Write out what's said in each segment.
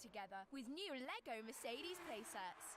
together with new LEGO Mercedes playsets.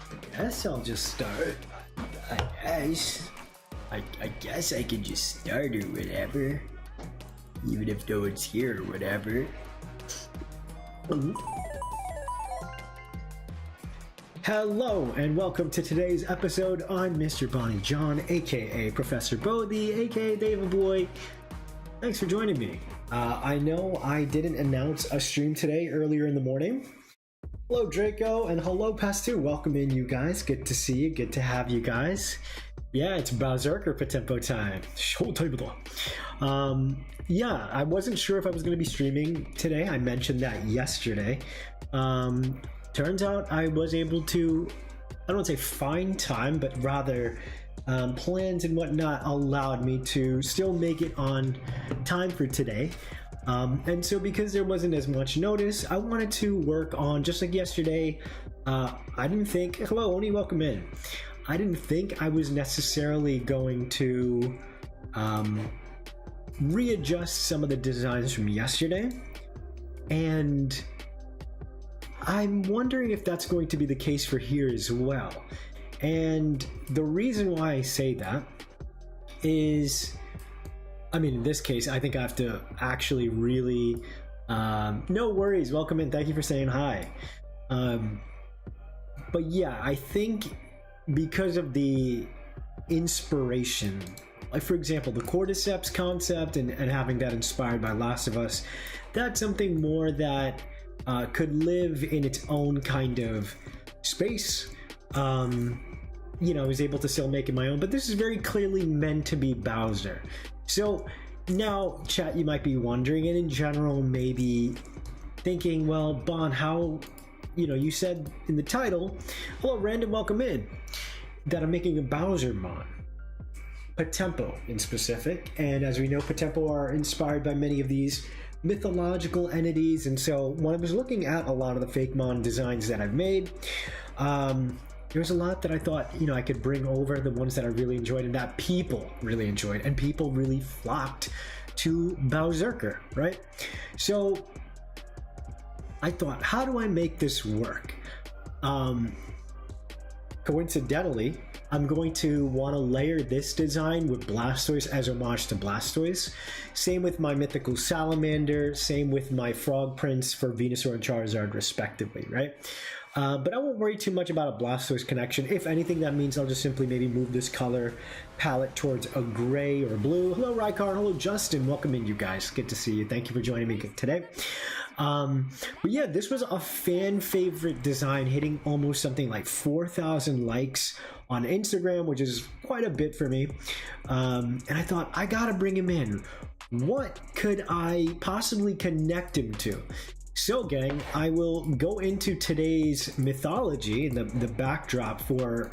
I guess I'll just start. I guess I can just start or whatever. Even if no one's here or whatever. Hello and welcome to today's episode. I'm Mr. Bonny John, aka Professor Bodhi, aka David Boy. Thanks for joining me. I know I didn't announce a stream today earlier in the morning. Hello Draco and hello Pastu. Welcome in you guys. Good to see you. Good to have you guys. Yeah, it's BOWSER POTEMPO time. Yeah, I wasn't sure if I was going to be streaming today. I mentioned that yesterday. Turns out I was able to, I don't want to say find time, but rather plans and whatnot allowed me to still make it on time for today. And so because there wasn't as much notice, I wanted to work on, just like yesterday, I didn't think, hello, Oni, welcome in. I didn't think I was necessarily going to readjust some of the designs from yesterday. And I'm wondering if that's going to be the case for here as well. And the reason why I say that is, I mean, in this case, I think I have to actually really, no worries, welcome in, thank you for saying hi. But yeah, I think because of the inspiration, like for example, the cordyceps concept and having that inspired by Last of Us, that's something more that could live in its own kind of space. You know, I was able to still make it my own, but this is very clearly meant to be BOWSER. So now, chat, you might be wondering, and in general, maybe thinking, well, Bon, how, you know, you said in the title, hello, random welcome in, that I'm making a BOWSER mod. POTEMPO in specific, and as we know, POTEMPO are inspired by many of these mythological entities, and so when I was looking at a lot of the fake mon designs that I've made, there's a lot that I thought, you know, I could bring over, the ones that I really enjoyed and that people really enjoyed and people really flocked to BOWSERker, right? So I thought, how do I make this work? Coincidentally, I'm going to want to layer this design with Blastoise as homage to Blastoise. Same with my mythical salamander, same with my frog prince for Venusaur and Charizard respectively, right? But I won't worry too much about a Blastoise connection. If anything, that means I'll just simply maybe move this color palette towards a gray or blue. Hello Rykar, hello Justin, welcome in you guys. Good to see you. Thank you for joining me today. But yeah, this was a fan favorite design, hitting almost something like 4,000 likes on Instagram, which is quite a bit for me. And I thought, I gotta bring him in. what could I possibly connect him to? So gang, I will go into today's mythology, the backdrop for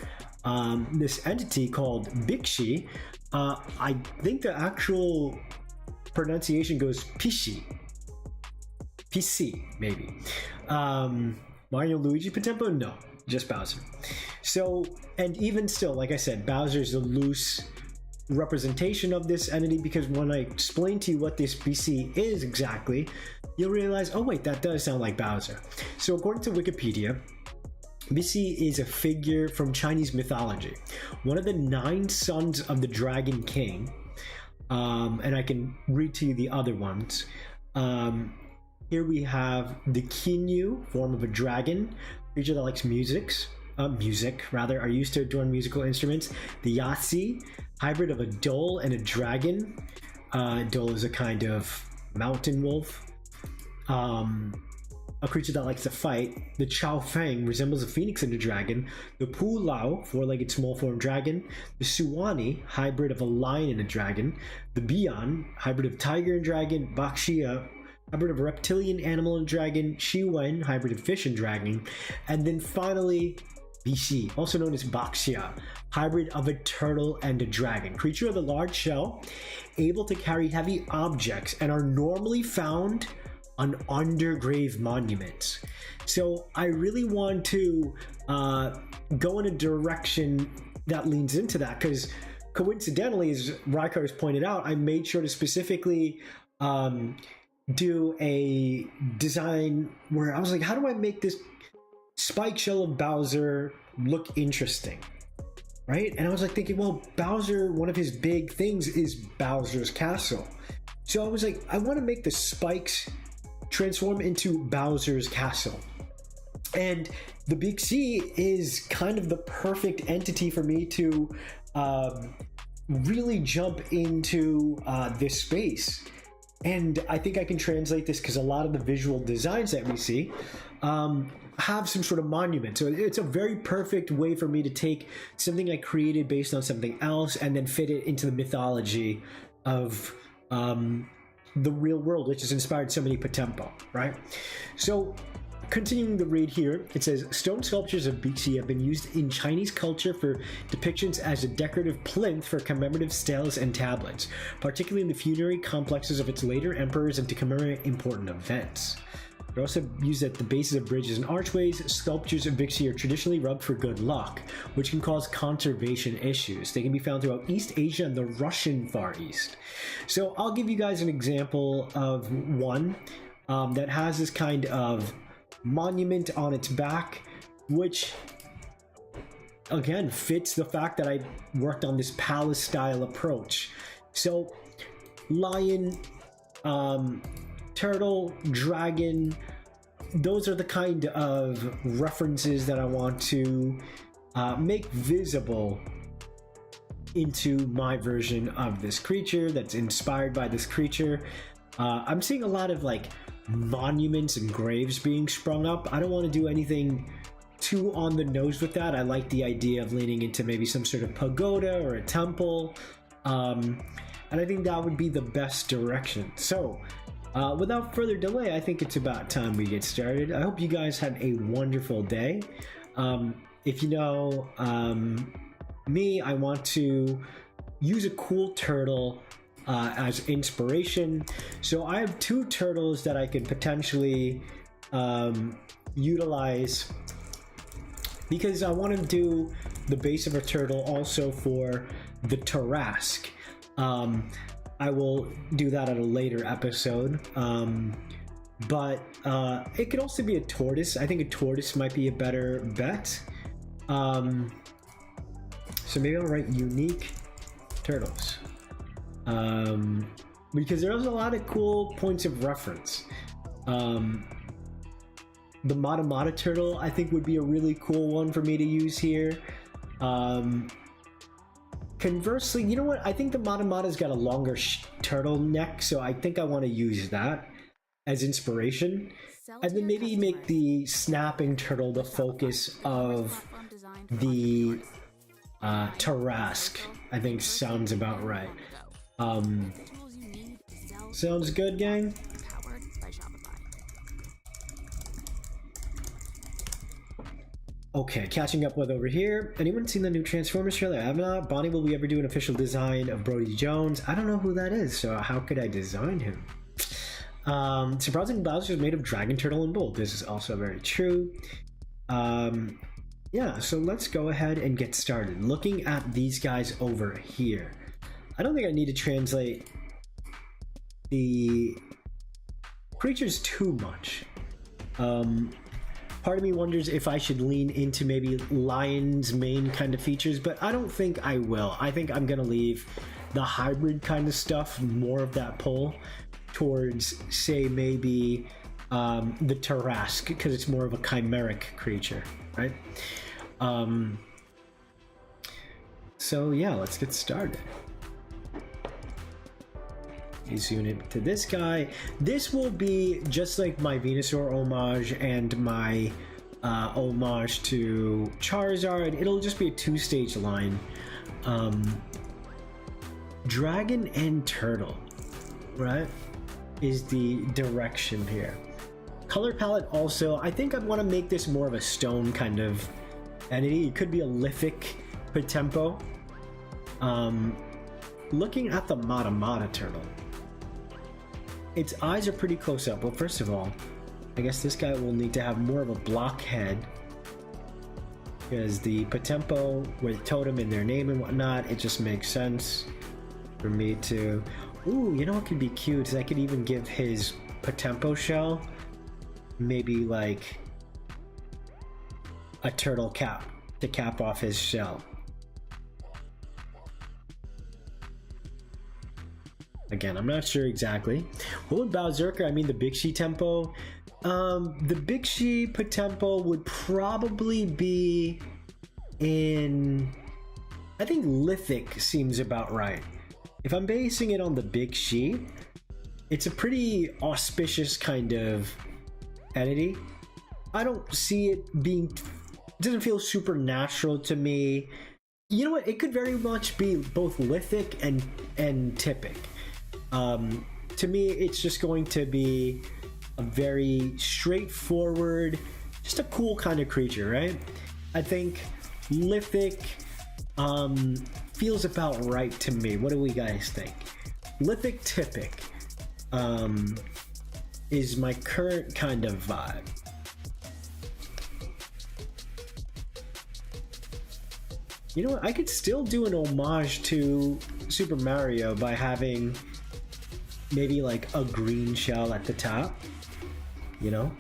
this entity called Bixi. I think the actual pronunciation goes Pishi. PC, maybe. Mario, Luigi, POTEMPO? No, just Bowser. So, and even still, like I said, Bowser is a loose representation of this entity, because when I explain to you what this BC is exactly, you'll realize, oh wait, that does sound like Bowser. So according to Wikipedia, Bixi is a figure from Chinese mythology, one of the 9 sons of the Dragon King, and I can read to you the other ones. Here we have the Kinyu, form of a dragon, creature that likes music, are used to adorn musical instruments. The Yatsi, hybrid of a dhole and a dragon. Dhole is a kind of mountain wolf. A creature that likes to fight. The Chao Feng resembles a phoenix and a dragon. The Pu Lao, 4-legged small form dragon. The Suwani, hybrid of a lion and a dragon. The Bian, hybrid of tiger and dragon. Baxia, hybrid of a reptilian animal and dragon. Shiwen, hybrid of fish and dragon. And then finally, Bixi, also known as Baxia, hybrid of a turtle and a dragon. Creature of a large shell, able to carry heavy objects, and are normally found on undergrave monuments. So I really want to go in a direction that leans into that, because coincidentally, as Rykar's pointed out, I made sure to specifically do a design where I was like, how do I make this spike shell of Bowser look interesting, right? And I was like thinking, well, Bowser, one of his big things is Bowser's castle. So I was like, I want to make the spikes transform into Bowser's castle. And the Bixi is kind of the perfect entity for me to really jump into this space. And I think I can translate this because a lot of the visual designs that we see have some sort of monument. So it's a very perfect way for me to take something I created based on something else and then fit it into the mythology of the real world, which has inspired so many POTEMPO, right? So continuing the read here, it says, stone sculptures of Bixi have been used in Chinese culture for depictions as a decorative plinth for commemorative stelae and tablets, particularly in the funerary complexes of its later emperors and to commemorate important events. They're also used at the bases of bridges and archways. Sculptures of Bixi are traditionally rubbed for good luck, which can cause conservation issues. They can be found throughout East Asia and the Russian Far East. So I'll give you guys an example of one that has this kind of monument on its back, which again fits the fact that I worked on this palace style approach. So lion, turtle, dragon, those are the kind of references that I want to make visible into my version of this creature that's inspired by this creature. I'm seeing a lot of like monuments and graves being sprung up. I don't want to do anything too on the nose with that. I like the idea of leaning into maybe some sort of pagoda or a temple, and I think that would be the best direction. So without further delay, I think it's about time we get started. I hope you guys had a wonderful day. If you know me, I want to use a cool turtle as inspiration. So I have 2 turtles that I could potentially utilize, because I want to do the base of a turtle also for the Tarrasque. I will do that at a later episode, but it could also be a tortoise. I think a tortoise might be a better bet. So maybe I'll write unique turtles, because there's a lot of cool points of reference. The Mata turtle I think would be a really cool one for me to use here. Conversely, you know what? I think the Mata's got a longer turtleneck, so I think I want to use that as inspiration. And then maybe make the snapping turtle the focus of the Tarrasque. I think sounds about right. Sounds good, gang? Powered by Shopify. Okay, catching up with over here. Anyone seen the new Transformers trailer? I have not. Bonnie, will we ever do an official design of Brody Jones? I don't know who that is, so how could I design him? Surprisingly, Bowser is made of dragon, turtle, and bull. This is also very true. Yeah, so let's go ahead and get started. Looking at these guys over here. I don't think I need to translate the creatures too much. Part of me wonders if I should lean into maybe lion's mane kind of features, but I don't think I will. I think I'm gonna leave the hybrid kind of stuff, more of that pull, towards, say, maybe the Tarrasque, because it's more of a chimeric creature, right? So yeah, let's get started. Zoom into this guy. This will be just like my Venusaur homage and my homage to Charizard. It'll just be a two-stage line. Dragon and turtle, right, is the direction here. Color palette also, I think I want to make this more of a stone kind of entity. It could be a lithic POTEMPO. Looking at the Mata turtle, its eyes are pretty close up. Well, first of all, I guess this guy will need to have more of a block head, because the POTEMPO with totem in their name and whatnot, it just makes sense for me to... Ooh, you know what could be cute is I could even give his POTEMPO shell maybe like a turtle cap to cap off his shell. Again, I'm not sure exactly. What would Bowserker, I mean the Bixi tempo? The Bixi POTEMPO would probably be in... I think lithic seems about right. If I'm basing it on the Bixi, it's a pretty auspicious kind of entity. I don't see it being... It doesn't feel supernatural to me. You know what? It could very much be both lithic and typic. To me, it's just going to be a very straightforward, just a cool kind of creature, right? I think lithic feels about right to me. What do we guys think? Lithic typic is my current kind of vibe. You know what? I could still do an homage to Super Mario by having maybe like a green shell at the top, you know?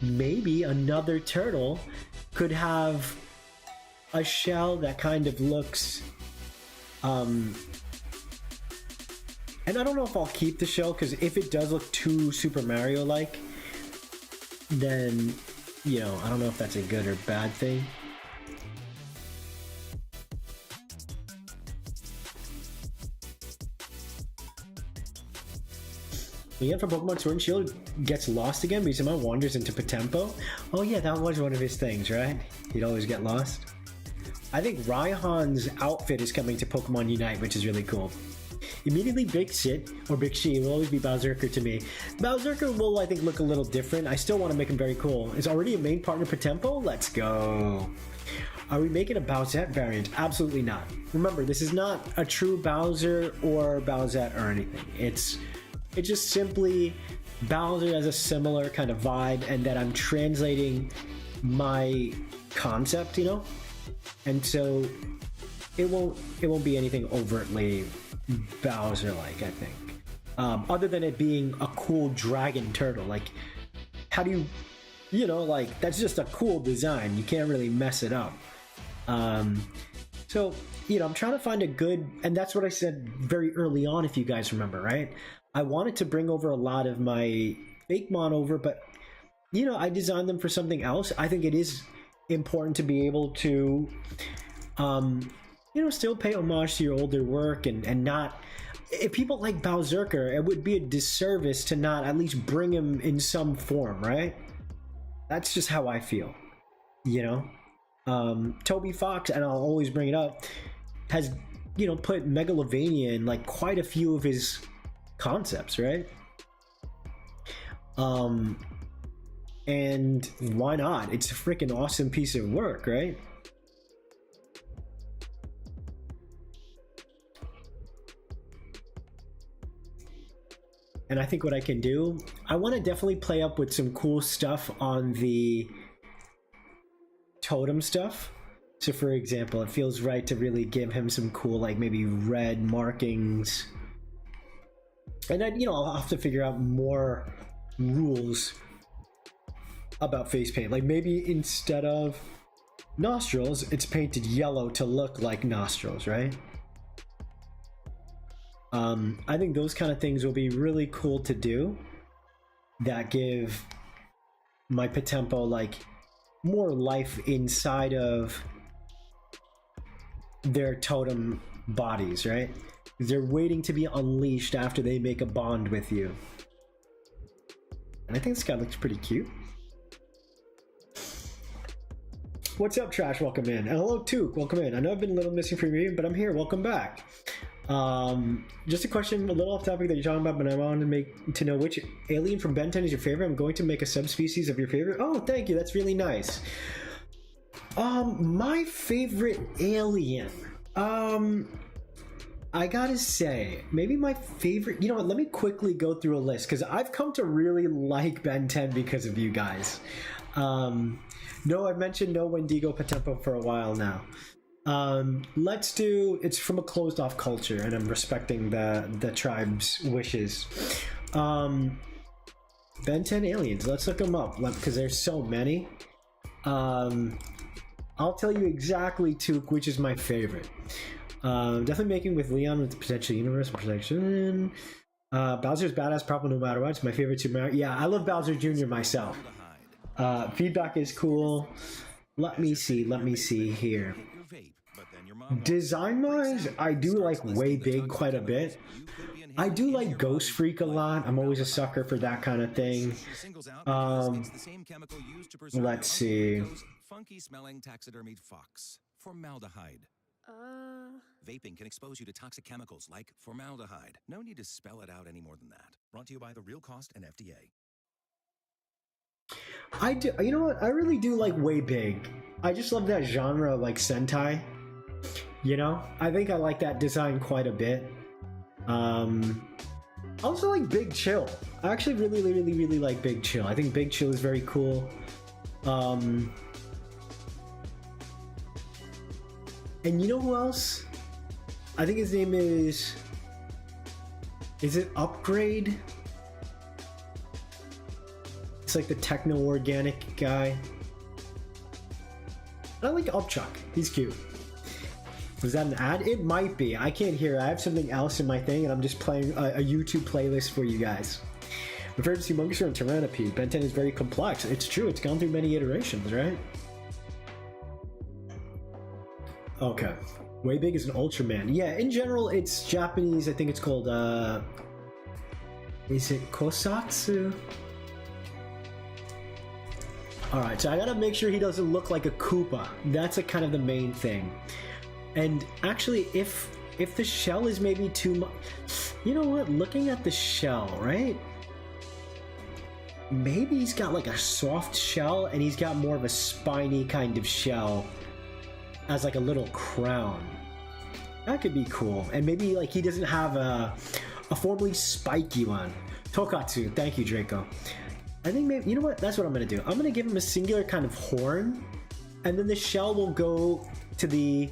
Maybe another turtle could have a shell that kind of looks and I don't know if I'll keep the shell, because if it does look too Super Mario like, then, you know, I don't know if that's a good or bad thing. Yeah, for Pokemon Sword and Shield gets lost again because somehow wanders into POTEMPO. Oh yeah, that was one of his things, right? He'd always get lost. I think Raihan's outfit is coming to Pokemon Unite, which is really cool. Immediately Bixi will always be Bowserker to me. Bowserker will, I think, look a little different. I still want to make him very cool. Is already a main partner POTEMPO? Let's go. Are we making a Bowsette variant? Absolutely not. Remember, this is not a true Bowser or Bowsette or anything. It's just simply Bowser has a similar kind of vibe, and that I'm translating my concept, you know? And so it won't be anything overtly Bowser-like, I think. Other than it being a cool dragon turtle. Like, how do you know, like, that's just a cool design. You can't really mess it up. So, you know, I'm trying to find a good, and that's what I said very early on, if you guys remember, right? I wanted to bring over a lot of my fake mon over, but, you know, I designed them for something else. I think it is important to be able to, you know, still pay homage to your older work and not... If people like Bowserker, it would be a disservice to not at least bring him in some form, right? That's just how I feel, you know? Toby Fox, and I'll always bring it up, has you know, put Megalovania in like quite a few of his concepts, right? And why not? It's a freaking awesome piece of work, right? And I think what I can do, I want to definitely play up with some cool stuff on the totem stuff. So for example, it feels right to really give him some cool, like maybe red markings. And then, you know, I'll have to figure out more rules about face paint. Like maybe instead of nostrils, it's painted yellow to look like nostrils, right? I think those kind of things will be really cool to do, that give my POTEMPO like more life inside of their totem bodies, right? They're waiting to be unleashed after they make a bond with you. And I think this guy looks pretty cute. What's up, Trash? Welcome in. And hello, Took. Welcome in. I know I've been a little missing from you, but I'm here. Welcome back. Just a question, a little off topic that you're talking about, but I wanted to know which alien from Ben 10 is your favorite. I'm going to make a subspecies of your favorite. Oh, thank you. That's really nice. My favorite alien. I gotta say, maybe my favorite. You know what? Let me quickly go through a list because I've come to really like Ben 10 because of you guys. No, I've mentioned no Wendigo POTEMPO for a while now. Let's do, it's from a closed off culture and I'm respecting the tribe's wishes. Ben 10 aliens, let's look them up because there's so many. I'll tell you exactly, Took, which is my favorite. Definitely making with Leon with the potential universe protection. Bowser's badass probably no matter what. It's my favorite Super Mario. Yeah, I love Bowser Jr. myself. Feedback is cool. Let me see here. Design wise, I do like Way Big quite a bit. I do like Ghost Freak a lot. I'm always a sucker for that kind of thing. Let's see. Funky smelling taxidermied fox. Formaldehyde. Vaping can expose you to toxic chemicals like formaldehyde. No need to spell it out any more than that. Brought to you by the Real Cost and FDA. I do. You know what? I really do like Way Big. I just love that genre of like Sentai. You know, I think I like that design quite a bit. Also like Big Chill. I actually really like Big Chill. I think Big Chill is very cool. And you know who else? I think his name is it Upgrade? It's like the techno-organic guy. I like Upchuck. He's cute. Was that an ad? It might be. I can't hear. I have something else in my thing, and I'm just playing a YouTube playlist for you guys. Referred to Monkster and Tyrannopede. Ben 10 is very complex. It's true. It's gone through many iterations, right? Okay. Way Big is an Ultraman. Yeah, in general, it's Japanese. I think it's called, is it Kosatsu? Alright, so I gotta make sure he doesn't look like a Koopa. That's kind of the main thing. And actually, if the shell is maybe too much... You know what? Looking at the shell, right? Maybe he's got like a soft shell and he's got more of a spiny kind of shell as like a little crown. That could be cool. And maybe like he doesn't have a formerly spiky one. Tokatsu. Thank you, Draco. I think maybe... You know what? That's what I'm going to do. I'm going to give him a singular kind of horn. And then the shell will go to the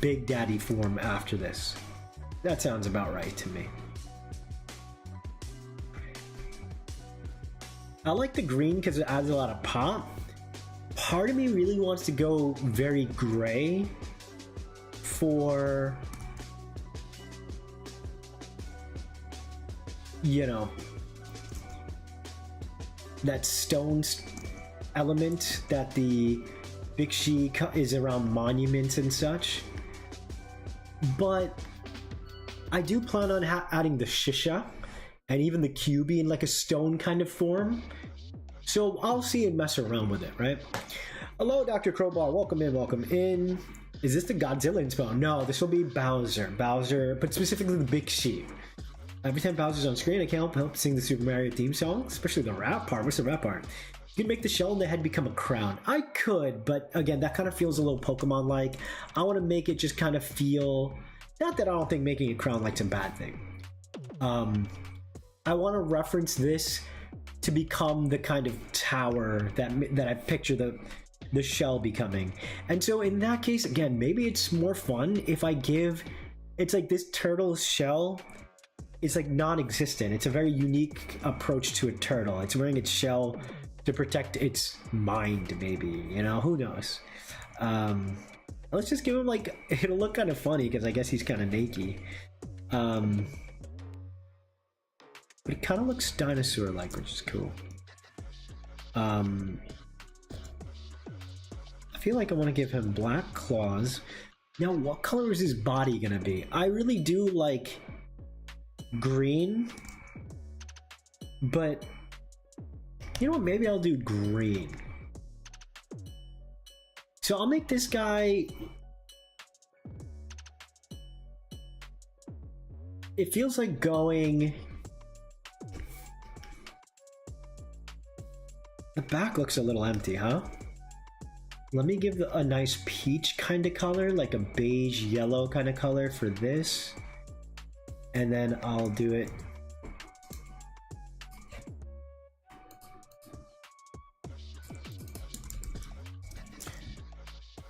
Big Daddy form after this. That sounds about right to me. I like the green because it adds a lot of pop. Part of me really wants to go very gray for, you know, that stone element that the Bixi is around monuments and such. But I do plan on adding the Shisha and even the QB in like a stone kind of form. So I'll see and mess around with it, right? Hello, Dr. Crowbar. Welcome in, welcome in. Is this the Godzilla inspo? No, this will be Bowser. Bowser, but specifically the Bixi. Every time Bowser's on screen, I can't help sing the Super Mario theme song, especially the rap part. What's the rap part? You could make the shell and the head become a crown. I could, but again, that kind of feels a little Pokemon-like. I want to make it just kind of feel... Not that I don't think making a crown like's a bad thing. I want to reference this to become the kind of tower that I picture the shell becoming. And so in that case, again, maybe it's more fun if I give... It's like this turtle's shell is like non-existent. It's a very unique approach to a turtle. It's wearing its shell to protect its mind, maybe, you know, who knows. Let's just give him like, it'll look kind of funny because I guess he's kind of naked. But it kind of looks dinosaur-like, which is cool. I feel like I want to give him black claws. Now, what color is his body gonna be? I really do like green, but you know what? Maybe I'll do green. So I'll make this guy... It feels like going... The back looks a little empty, huh? Let me give a nice peach kind of color, like a beige yellow kind of color for this. And then I'll do it.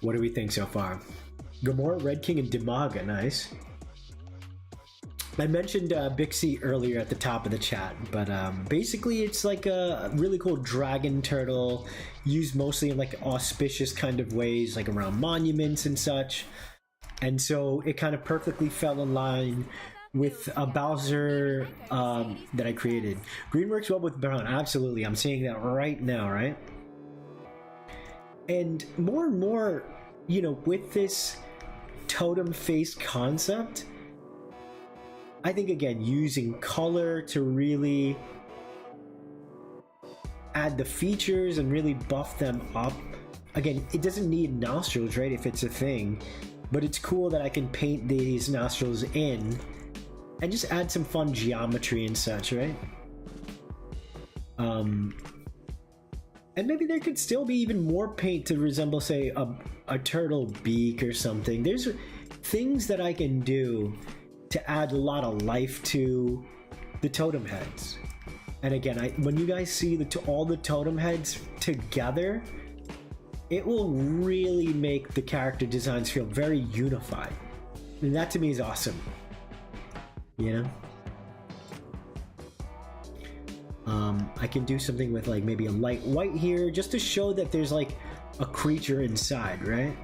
What do we think so far? Gamora, Red King, and Dimaga, nice. I mentioned Bixi earlier at the top of the chat, but basically it's like a really cool dragon turtle used mostly in like auspicious kind of ways, like around monuments and such. And so it kind of perfectly fell in line with a Bowser that I created. Green works well with brown, absolutely. I'm seeing that right now, right? And more, you know, with this totem face concept, I think, again, using color to really add the features and really buff them up. Again, it doesn't need nostrils, right, if it's a thing, but it's cool that I can paint these nostrils in and just add some fun geometry and such, right? And maybe there could still be even more paint to resemble, say, a turtle beak or something. There's things that I can do to add a lot of life to the totem heads. And again, when you guys see all the totem heads together, it will really make the character designs feel very unified. And that to me is awesome. You know? I can do something with like maybe a light white here just to show that there's like a creature inside, right?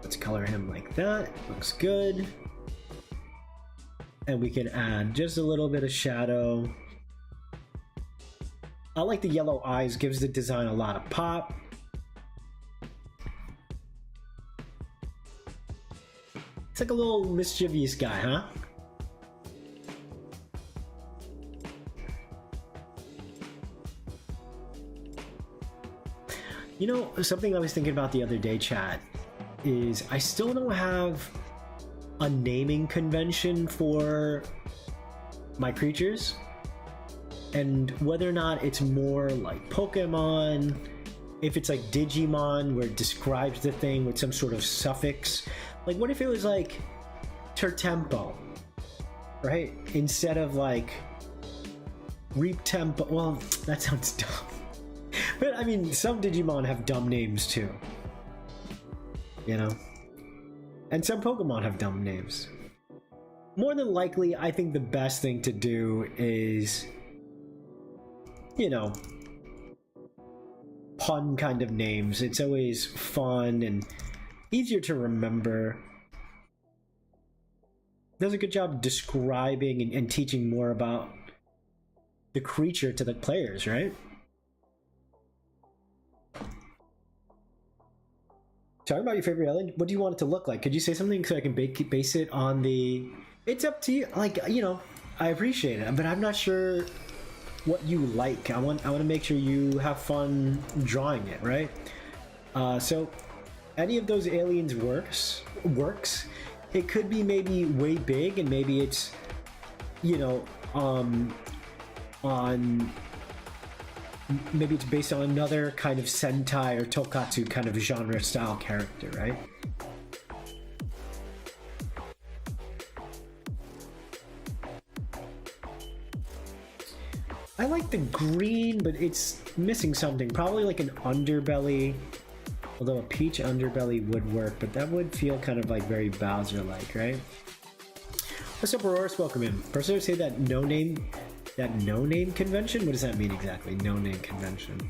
Let's color him like that. Looks good. And we can add just a little bit of shadow. I like the yellow eyes, gives the design a lot of pop. It's like a little mischievous guy, huh? You know, something I was thinking about the other day, chat, is I still don't have a naming convention for my creatures. And whether or not it's more like Pokemon, if it's like Digimon where it describes the thing with some sort of suffix. Like what if it was like Perpetuity, right? Instead of like Reaptempo. Well, that sounds dumb. But I mean, some Digimon have dumb names too. You know? And some Pokemon have dumb names. More than likely, I think the best thing to do is, you know, pun kind of names. It's always fun and easier to remember. Does a good job describing and teaching more about the creature to the players, right? Talking about your favorite alien, what do you want it to look like? Could you say something so I can base it on the... It's up to you. Like, you know, I appreciate it, but I'm not sure what you like. I want to make sure you have fun drawing it, right? So any of those aliens works. It could be maybe way big, and maybe it's, you know, maybe it's based on another kind of Sentai or Tokatsu kind of genre style character, right? I like the green, but it's missing something. Probably like an underbelly. Although a peach underbelly would work, but that would feel kind of like very Bowser-like, right? What's up, Aurora's? Welcome in. First, I would say that no name convention? What does that mean exactly? No name convention.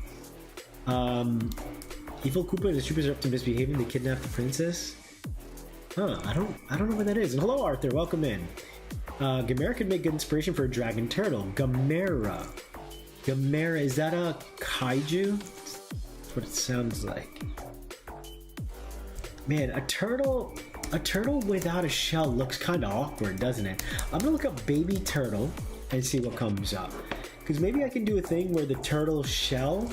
Evil Koopa and his troopers are up to misbehaving. They kidnapped the princess. Huh? I don't know what that is. And hello, Arthur. Welcome in. Gamera could make good inspiration for a dragon turtle. Gamera, is that a kaiju? That's what it sounds like. Man, a turtle without a shell looks kind of awkward, doesn't it? I'm gonna look up baby turtle and see what comes up, because maybe I can do a thing where the turtle shell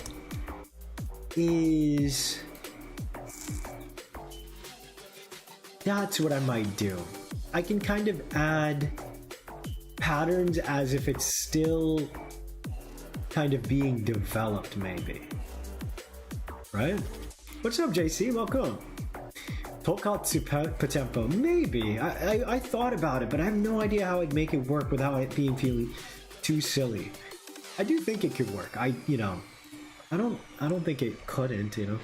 is... That's what I might do. I can kind of add patterns as if it's still kind of being developed, maybe. Right? What's up, JC? Welcome. Tokatsu POTEMPO. Maybe. I thought about it, but I have no idea how I'd make it work without it feeling too silly. I do think it could work. I don't think it couldn't, you know.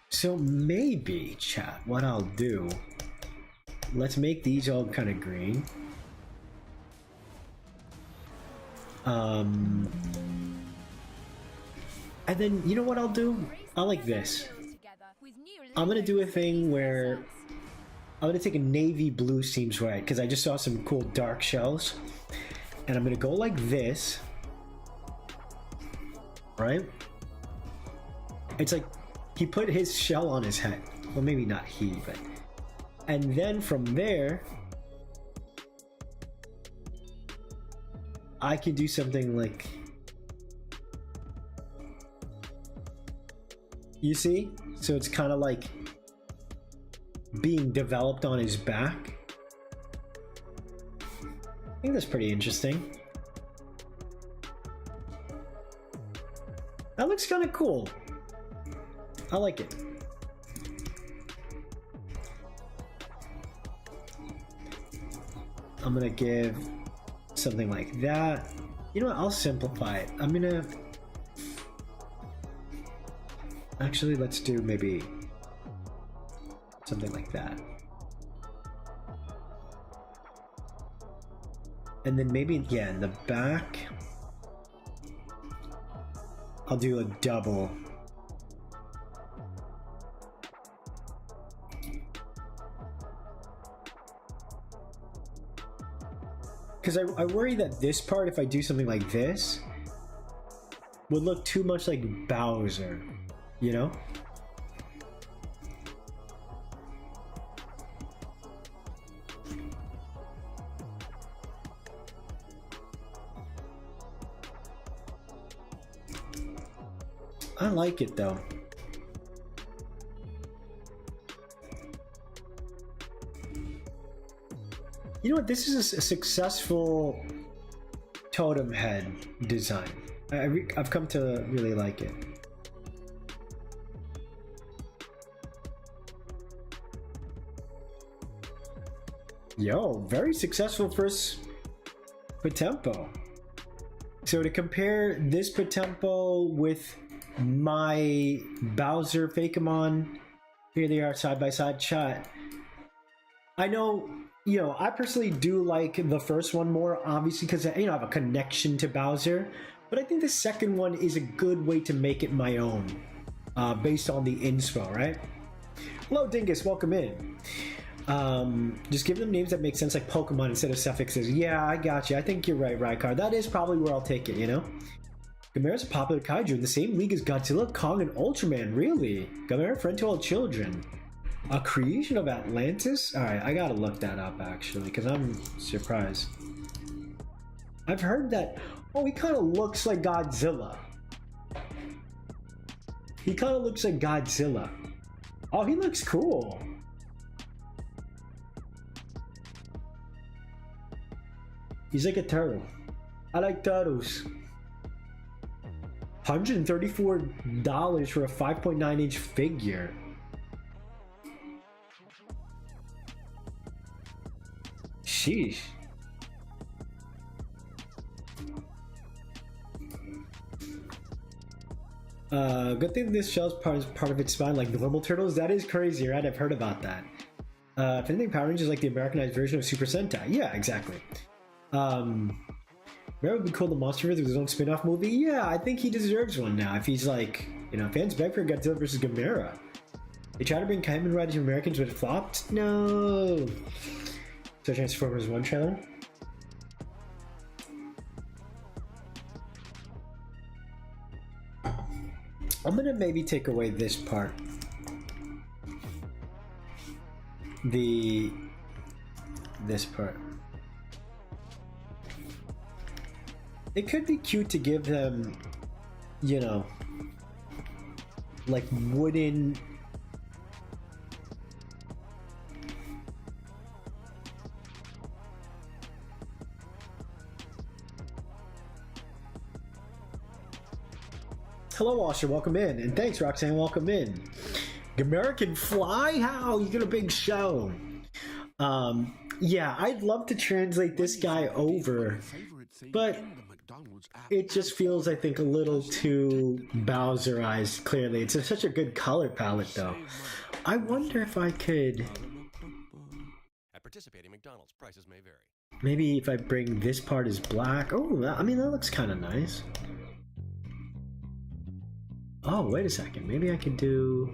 So maybe, chat, what I'll do, let's make these all kind of green. And then, you know what I'll do? I like this. I'm gonna do a thing where I'm gonna take a navy blue, seems right, because I just saw some cool dark shells. And I'm gonna go like this. Right? It's like he put his shell on his head. Well, maybe not he, but... And then from there, I can do something like... You see? So it's kind of like being developed on his back. I think that's pretty interesting. That looks kind of cool. I like it. I'm gonna give something like that. You know what? I'll simplify it. I'm gonna... Actually, let's do maybe something like that. And then maybe, yeah, in the back, I'll do a double. Because I worry that this part, if I do something like this, would look too much like Bowser, you know? I like it though. You know what? This is a successful totem head design. I've come to really like it. Yo, very successful first POTEMPO. So to compare this POTEMPO with my Bowser Fakemon, here they are side by side, chat. I know, you know, I personally do like the first one more, obviously, because, you know, I have a connection to Bowser, but I think the second one is a good way to make it my own, based on the inspo, right? Hello, Dingus, welcome in. Just give them names that make sense, like Pokemon instead of suffixes. Yeah, I got you. I think you're right, Rykar. That is probably where I'll take it, you know? Gamera's a popular kaiju in the same league as Godzilla, Kong, and Ultraman. Really? Gamera, friend to all children. A creation of Atlantis? Alright, I gotta look that up, actually, because I'm surprised. I've heard that... Oh, he kind of looks like Godzilla. He kind of looks like Godzilla. Oh, he looks cool. He's like a turtle. I like turtles. $134 for a 5.9-inch figure. Sheesh. Good thing this shell's part of its spine like normal turtles. That is crazy, right? I've heard about that. If anything, Power Rangers is like the Americanized version of Super Sentai. Yeah, exactly. Remember it would be cool the Monsterverse with his own spin-off movie? Yeah, I think he deserves one now. If he's like, you know, fans beg for Godzilla vs. Gamera. They tried to bring Kamen Rider to Americans, but it flopped? No. So Transformers 1 trailer? I'm gonna maybe take away this part. This part. It could be cute to give them, you know, like wooden... Hello, Washer, welcome in. And thanks, Roxanne, welcome in. American Fly? How? You get a big show. Yeah, I'd love to translate this guy over, but it just feels, I think, a little too Bowserized, clearly. It's such a good color palette, though. I wonder if I could... At participating McDonald's, prices may vary. Maybe if I bring this part as black. Oh, I mean, that looks kind of nice. Oh, wait a second. Maybe I could do...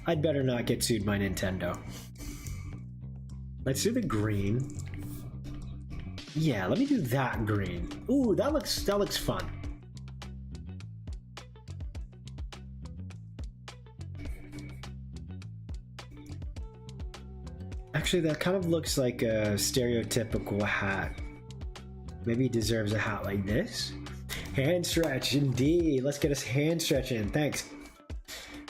I'd better not get sued by Nintendo. Let's do the green. Yeah, let me do that green. Ooh, that looks fun. Actually, that kind of looks like a stereotypical hat. Maybe he deserves a hat like this. Hand stretch, indeed. Let's get us hand stretching. Thanks.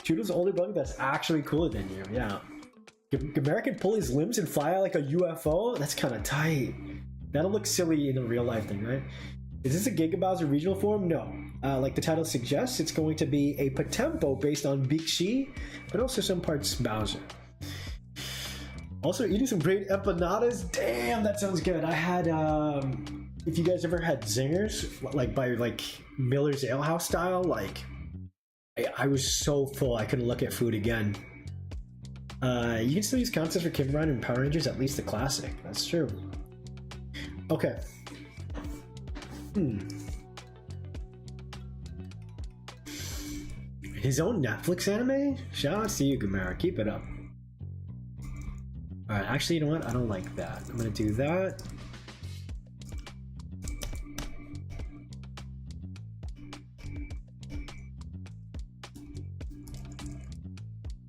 Judo's the only bug that's actually cooler than you. Yeah. Gamera can pull his limbs and fly out like a UFO? That's kind of tight. That'll look silly in a real life thing, right? Is this a Giga Bowser regional form? No. Like the title suggests, it's going to be a POTEMPO based on Bixi, but also some parts Bowser. Also, eating some great empanadas. Damn, that sounds good. I had, if you guys ever had zingers, like by like Miller's Ale House style, like I was so full I couldn't look at food again. You can still use concepts for Kamen Rider and Power Rangers, at least the classic. That's true. Okay. His own Netflix anime? Shout out to you, Gamera. Keep it up. Alright, actually, you know what? I don't like that. I'm gonna do that.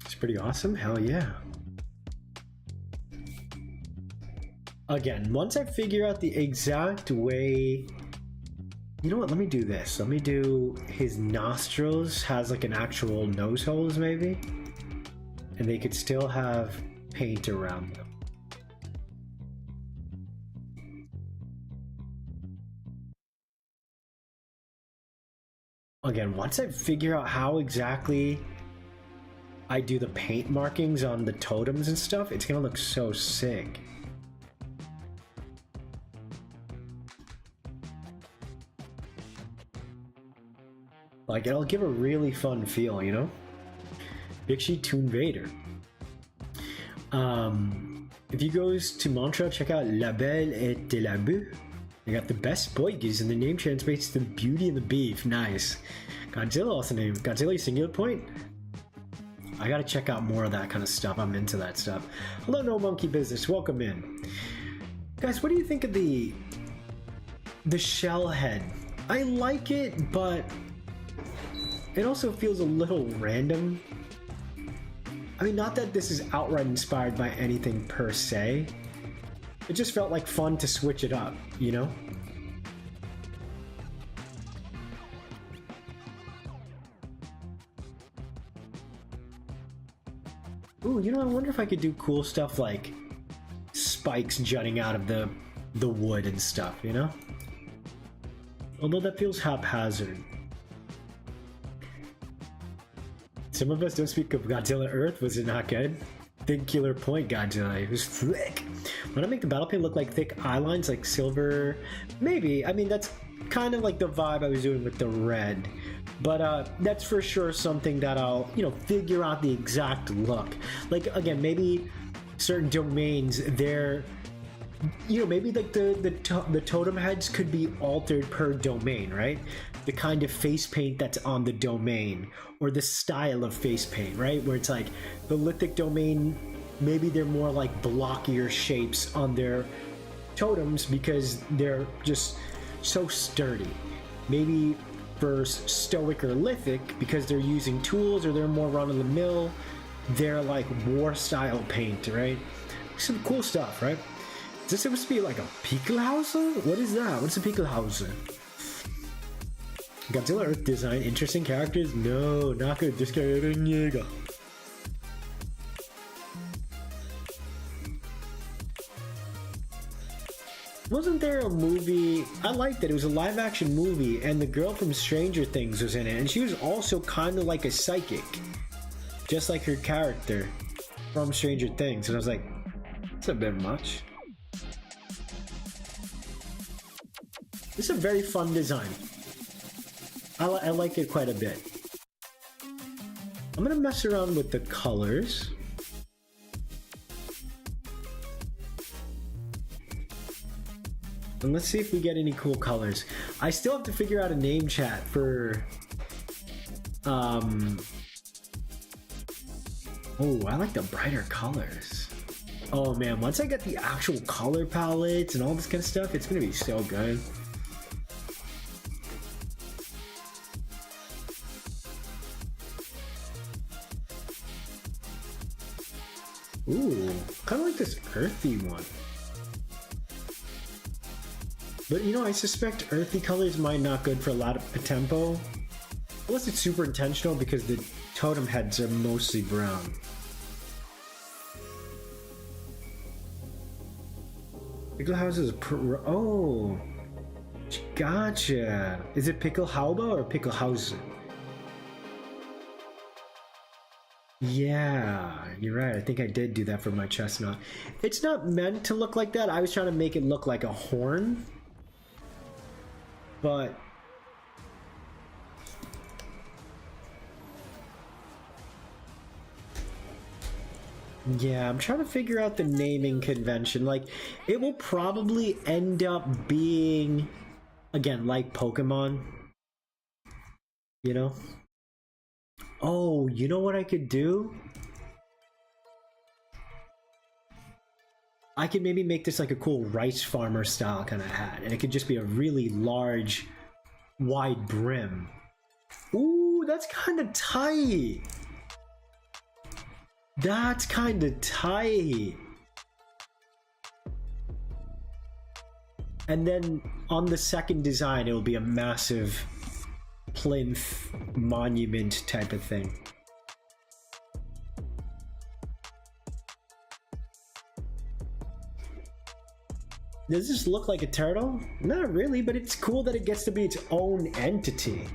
It's pretty awesome. Hell yeah. Again, once I figure out the exact way... You know what? Let me do this. Let me do his nostrils has like an actual nose holes maybe. And they could still have paint around them. Again, once I figure out how exactly I do the paint markings on the totems and stuff, it's gonna look so sick. Like, it'll give a really fun feel, you know? Bixi Toon Vader. If you goes to Montreal, check out La Belle et de la Beau. They got the best boigies, and the name translates to Beauty and the Beef. Nice. Godzilla also named Godzilla Singular Point. I gotta check out more of that kind of stuff. I'm into that stuff. Hello, No Monkey Business. Welcome in. Guys, what do you think of the shell head? I like it, but it also feels a little random. I mean, not that this is outright inspired by anything per se. It just felt like fun to switch it up, you know? Ooh, you know, I wonder if I could do cool stuff like spikes jutting out of the wood and stuff, you know? Although that feels haphazard. Some of us don't speak of Godzilla Earth. Was it not good? Big killer point, Godzilla. It was thick. When I make the battle paint look like thick eye lines, like silver, maybe. I mean, that's kind of like the vibe I was doing with the red. But that's for sure something that I'll, you know, figure out the exact look. Like, again, maybe certain domains, they're, you know, maybe like the totem heads could be altered per domain, right? The kind of face paint that's on the domain, or the style of face paint, right? Where it's like the lithic domain, maybe they're more like blockier shapes on their totems because they're just so sturdy. Maybe for stoic or lithic, because they're using tools or they're more run-of-the-mill, they're like war style paint, right? Some cool stuff, right? Is this supposed to be like a Pickelhauser? What is that? What's a Pickelhauser? Godzilla Earth design, interesting characters? No, not good. Just get Jäger. Wasn't there a movie? I liked it. It was a live action movie, and the girl from Stranger Things was in it, and she was also kind of like a psychic, just like her character from Stranger Things. And I was like, that's a bit much. This is a very fun design. I like it quite a bit. I'm gonna mess around with the colors. And let's see if we get any cool colors. I still have to figure out a name chat for... Oh, I like the brighter colors. Oh man, once I get the actual color palettes and all this kind of stuff, it's gonna be so good. Ooh, kind of like this earthy one. But you know, I suspect earthy colors might not good for a lot of POTEMPO. Unless it's super intentional because the totem heads are mostly brown. Pickelhaus is oh, gotcha. Is it Pickelhaube or Pickelhausen? Yeah, you're right. I think I did do that for my chestnut. It's not meant to look like that. I was trying to make it look like a horn. But yeah, I'm trying to figure out the naming convention. Like, it will probably end up being, again, like Pokemon. You know? Oh, you know what I could do? I could maybe make this like a cool rice farmer style kind of hat, and it could just be a really large, wide brim. Ooh, that's kind of tight. That's kind of tight. And then on the second design, it will be a massive plinth monument type of thing. Does this look like a turtle? Not really, but it's cool that it gets to be its own entity.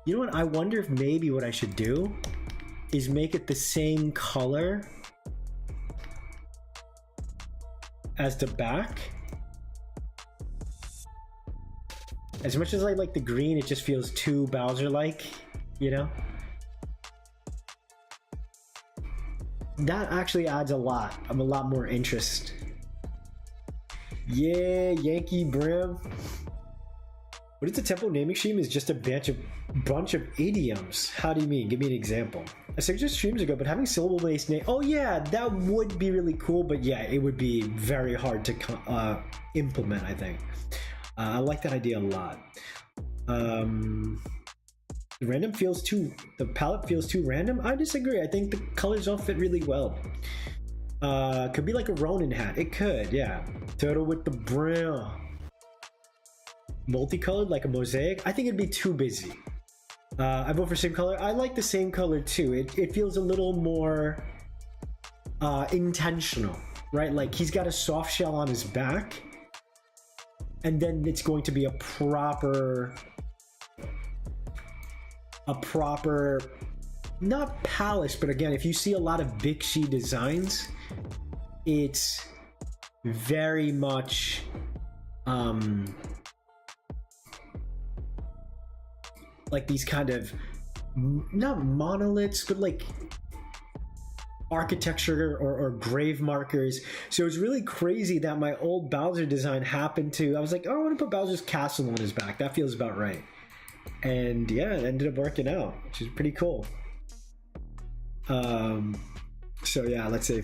You know what? I wonder if maybe what I should do is make it the same color as the back. As much as I like the green, it just feels too Bowser-like, you know? That actually adds a lot. I'm a lot more interest. Yeah, Yankee Brim. What is the tempo naming scheme? Is just a bunch of idioms. How do you mean? Give me an example. I said just streams ago, but having syllable-based name. Oh yeah, that would be really cool. But yeah, it would be very hard to implement, I think. I like that idea a lot. The palette feels too random. I disagree. I think the colors all fit really well. Could be like a Ronin hat. It could, yeah. Turtle with the brim. Multicolored, like a mosaic. I think it'd be too busy. I vote for same color. I like the same color too. It feels a little more intentional, right? Like he's got a soft shell on his back, and then it's going to be a proper, not palace, but again, if you see a lot of Bixi designs, it's very much like these kind of, not monoliths, but like architecture or grave markers. So it's really crazy that my old Bowser design happened to, I was like, oh, I want to put Bowser's castle on his back. That feels about right. And yeah, it ended up working out, which is pretty cool. So yeah, let's see.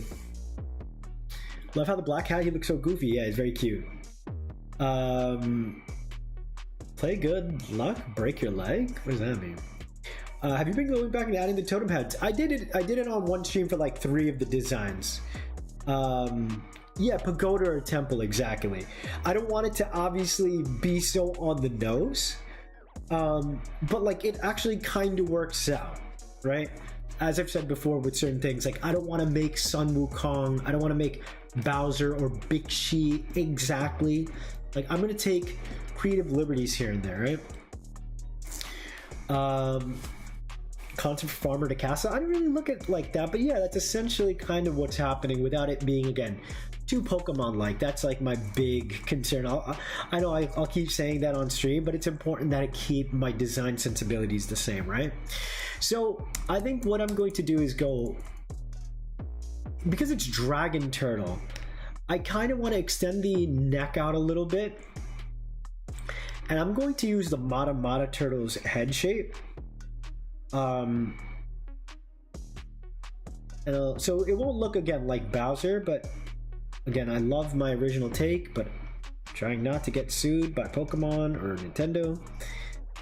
Love how the black hat, he looks so goofy. Yeah, he's very cute. Play good luck, break your leg? What does that mean? Have you been going back and adding the totem heads? I did it on one stream for like 3 of the designs. Yeah, pagoda or temple, exactly. I don't want it to obviously be so on the nose, but like it actually kind of works out, right? As I've said before with certain things, like I don't want to make Sun Wukong, I don't want to make Bowser or Bixi exactly. Like I'm going to take creative liberties here and there, right? Concept for farmer to castle, I don't really look at it like that, but yeah, that's essentially kind of what's happening without it being, again, too Pokemon-like. That's like my big concern. I know I'll keep saying that on stream, but it's important that I keep my design sensibilities the same, right? So I think what I'm going to do is go, because it's Dragon Turtle, I kind of want to extend the neck out a little bit, and I'm going to use the Mata Turtle's head shape. So it won't look again like Bowser, but again, I love my original take, but I'm trying not to get sued by Pokemon or Nintendo.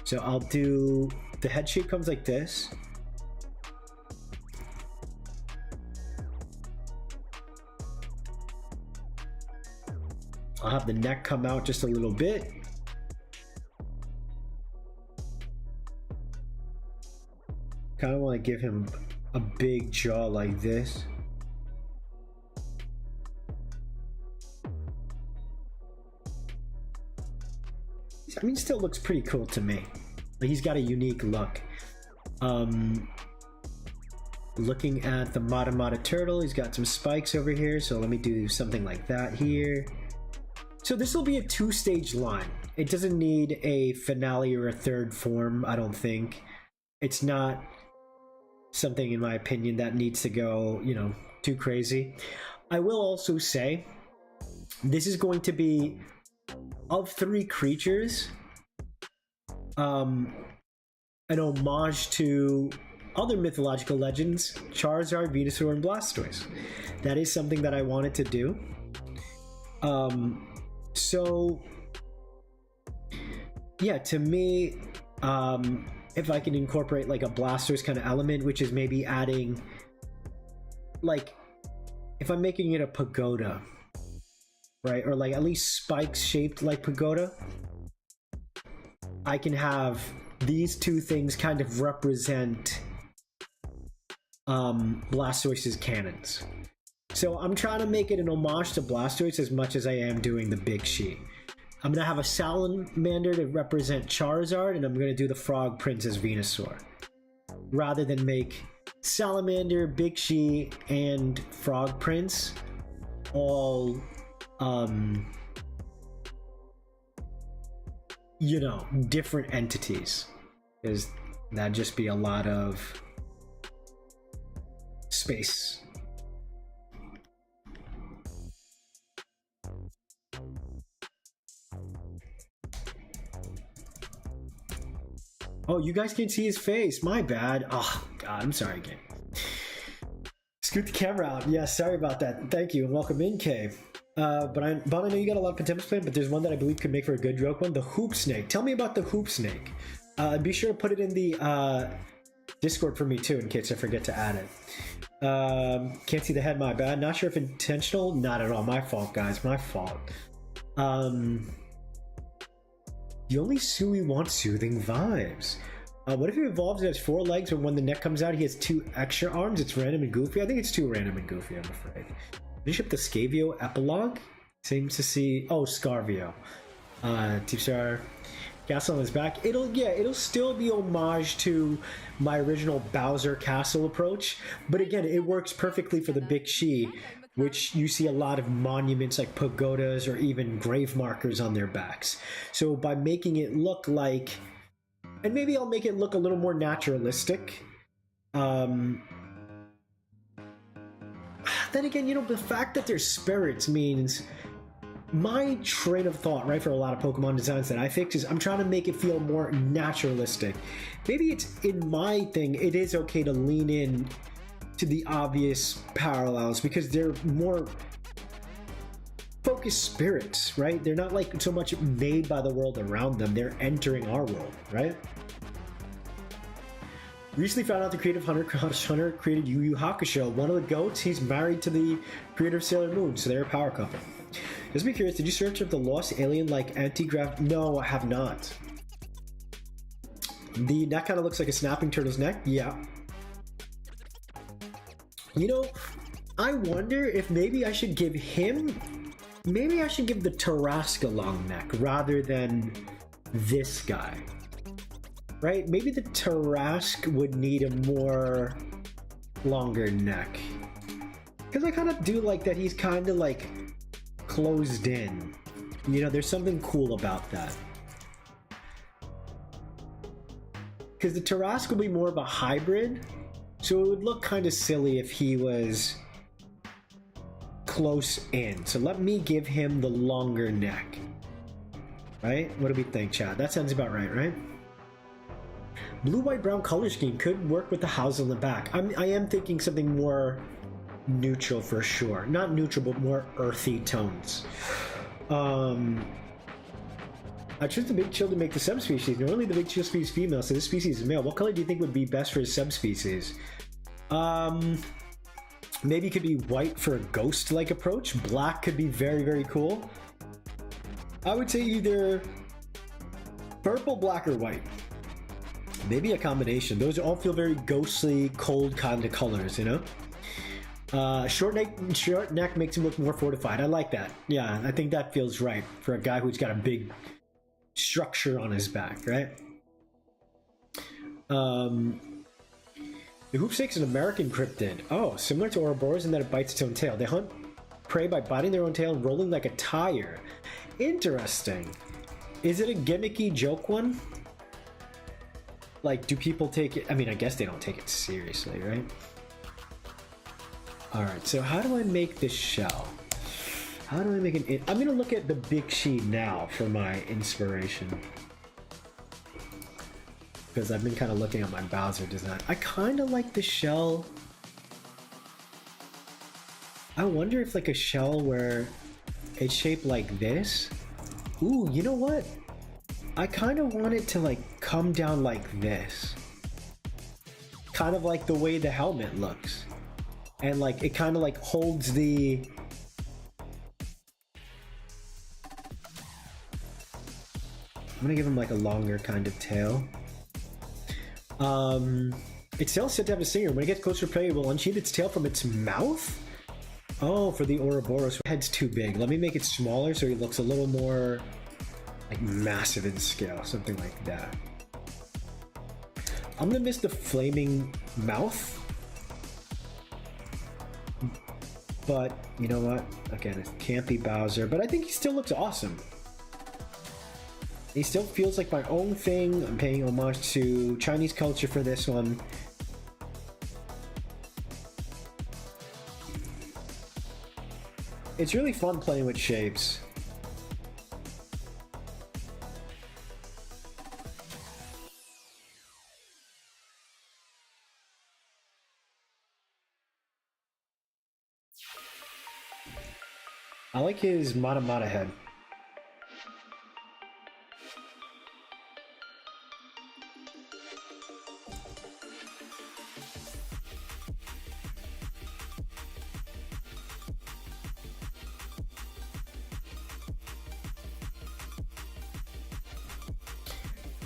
So I'll do, the head shape comes like this. I'll have the neck come out just a little bit. Kind of want to give him a big jaw like this. I mean, still looks pretty cool to me. Like, he's got a unique look. Looking at the Mata Turtle, he's got some spikes over here, so let me do something like that here. So this will be a 2-stage line. It doesn't need a finale or a third form, I don't think. It's not something, in my opinion, that needs to go, you know, too crazy. I will also say, this is going to be, of 3 creatures, an homage to other mythological legends, Charizard, Venusaur, and Blastoise. That is something that I wanted to do. So yeah, to me, if I can incorporate like a Blastoise kind of element, which is maybe adding, like, if I'm making it a pagoda, right, or like at least spikes shaped like pagoda, I can have these 2 things kind of represent Blastoise's cannons. So I'm trying to make it an homage to Blastoise as much as I am doing the Bixi. I'm going to have a Salamander to represent Charizard, and I'm going to do the Frog Prince as Venusaur, rather than make Salamander, Bixi, and Frog Prince all, you know, different entities, because that'd just be a lot of space. Oh, you guys can't see his face. My bad. Oh, God, I'm sorry again. Scoot the camera out. Yeah, sorry about that. Thank you, and welcome in, Kay. But I know you got a lot of POTEMPOs planned, but there's one that I believe could make for a good joke one. The Hoop Snake. Tell me about the Hoop Snake. Be sure to put it in the Discord for me, too, in case I forget to add it. Can't see the head. My bad. Not sure if intentional. Not at all. My fault, guys. My fault. The only Sui wants soothing vibes. What if he evolves and has 4 legs, but when the neck comes out, he has 2 extra arms? It's random and goofy. I think it's too random and goofy, I'm afraid. Finish up the Scavio epilogue. Seems to see... Oh, Scarvio. T-Star. Castle on his back. It'll still be homage to my original Bowser Castle approach. But again, it works perfectly for the Bixi, which you see a lot of monuments like pagodas or even grave markers on their backs. So by making it look like... And maybe I'll make it look a little more naturalistic. Then again, you know, the fact that they're spirits means my train of thought, right, for a lot of Pokemon designs that I fix is I'm trying to make it feel more naturalistic. Maybe it's in my thing, it is okay to lean in to the obvious parallels because they're more focused spirits, right? They're not like so much made by the world around them, they're entering our world, right? Recently found out the creative Hunter created Yu Yu Hakusho. One of the goats, he's married to the creator of Sailor Moon, so they're a power couple. Just be curious, did you search up the lost alien like anti-grav? No, I have not. The neck kind of looks like a snapping turtle's neck. Yeah. You know, I wonder if maybe I should give him... Maybe I should give the Tarrasque a long neck rather than this guy. Right? Maybe the Tarrasque would need a more longer neck. Because I kind of do like that he's kind of like closed in. You know, there's something cool about that. Because the Tarrasque will be more of a hybrid. So it would look kind of silly if he was close in. So let me give him the longer neck. Right? What do we think, chat? That sounds about right, right? Blue, white, brown color scheme could work with the house on the back. I am thinking something more neutral for sure. Not neutral, but more earthy tones. I chose the big chill to make the subspecies. Normally the big chill species is female, so this species is male. What color do you think would be best for his subspecies? Maybe it could be white for a ghost-like approach. Black could be very, very cool. I would say either purple, black, or white. Maybe a combination. Those all feel very ghostly, cold kind of colors, you know? Short neck makes him look more fortified. I like that. Yeah, I think that feels right for a guy who's got a big structure on his back, right? The Hoopsake's an American cryptid. Oh, similar to Ouroboros in that it bites its own tail. They hunt prey by biting their own tail and rolling like a tire. Interesting. Is it a gimmicky joke one? Like, do people take it? I mean, I guess they don't take it seriously, right? Alright, so how do I make this shell? How do I make an... I'm going to look at the Bixi now for my inspiration. Because I've been kind of looking at my Bowser design. I kind of like the shell. I wonder if like a shell where it's shaped like this. Ooh, you know what? I kind of want it to like come down like this. Kind of like the way the helmet looks. And like it kind of like holds the... I'm gonna give him like a longer kind of tail. Its tail is said to have a stinger. When it gets closer to prey, it will unsheath its tail from its mouth? Oh, for the Ouroboros. Head's too big. Let me make it smaller so he looks a little more like massive in scale. Something like that. I'm gonna miss the flaming mouth. But, you know what? Again, it can't be Bowser. But I think he still looks awesome. He still feels like my own thing. I'm paying homage to Chinese culture for this one. It's really fun playing with shapes. I like his Mata head.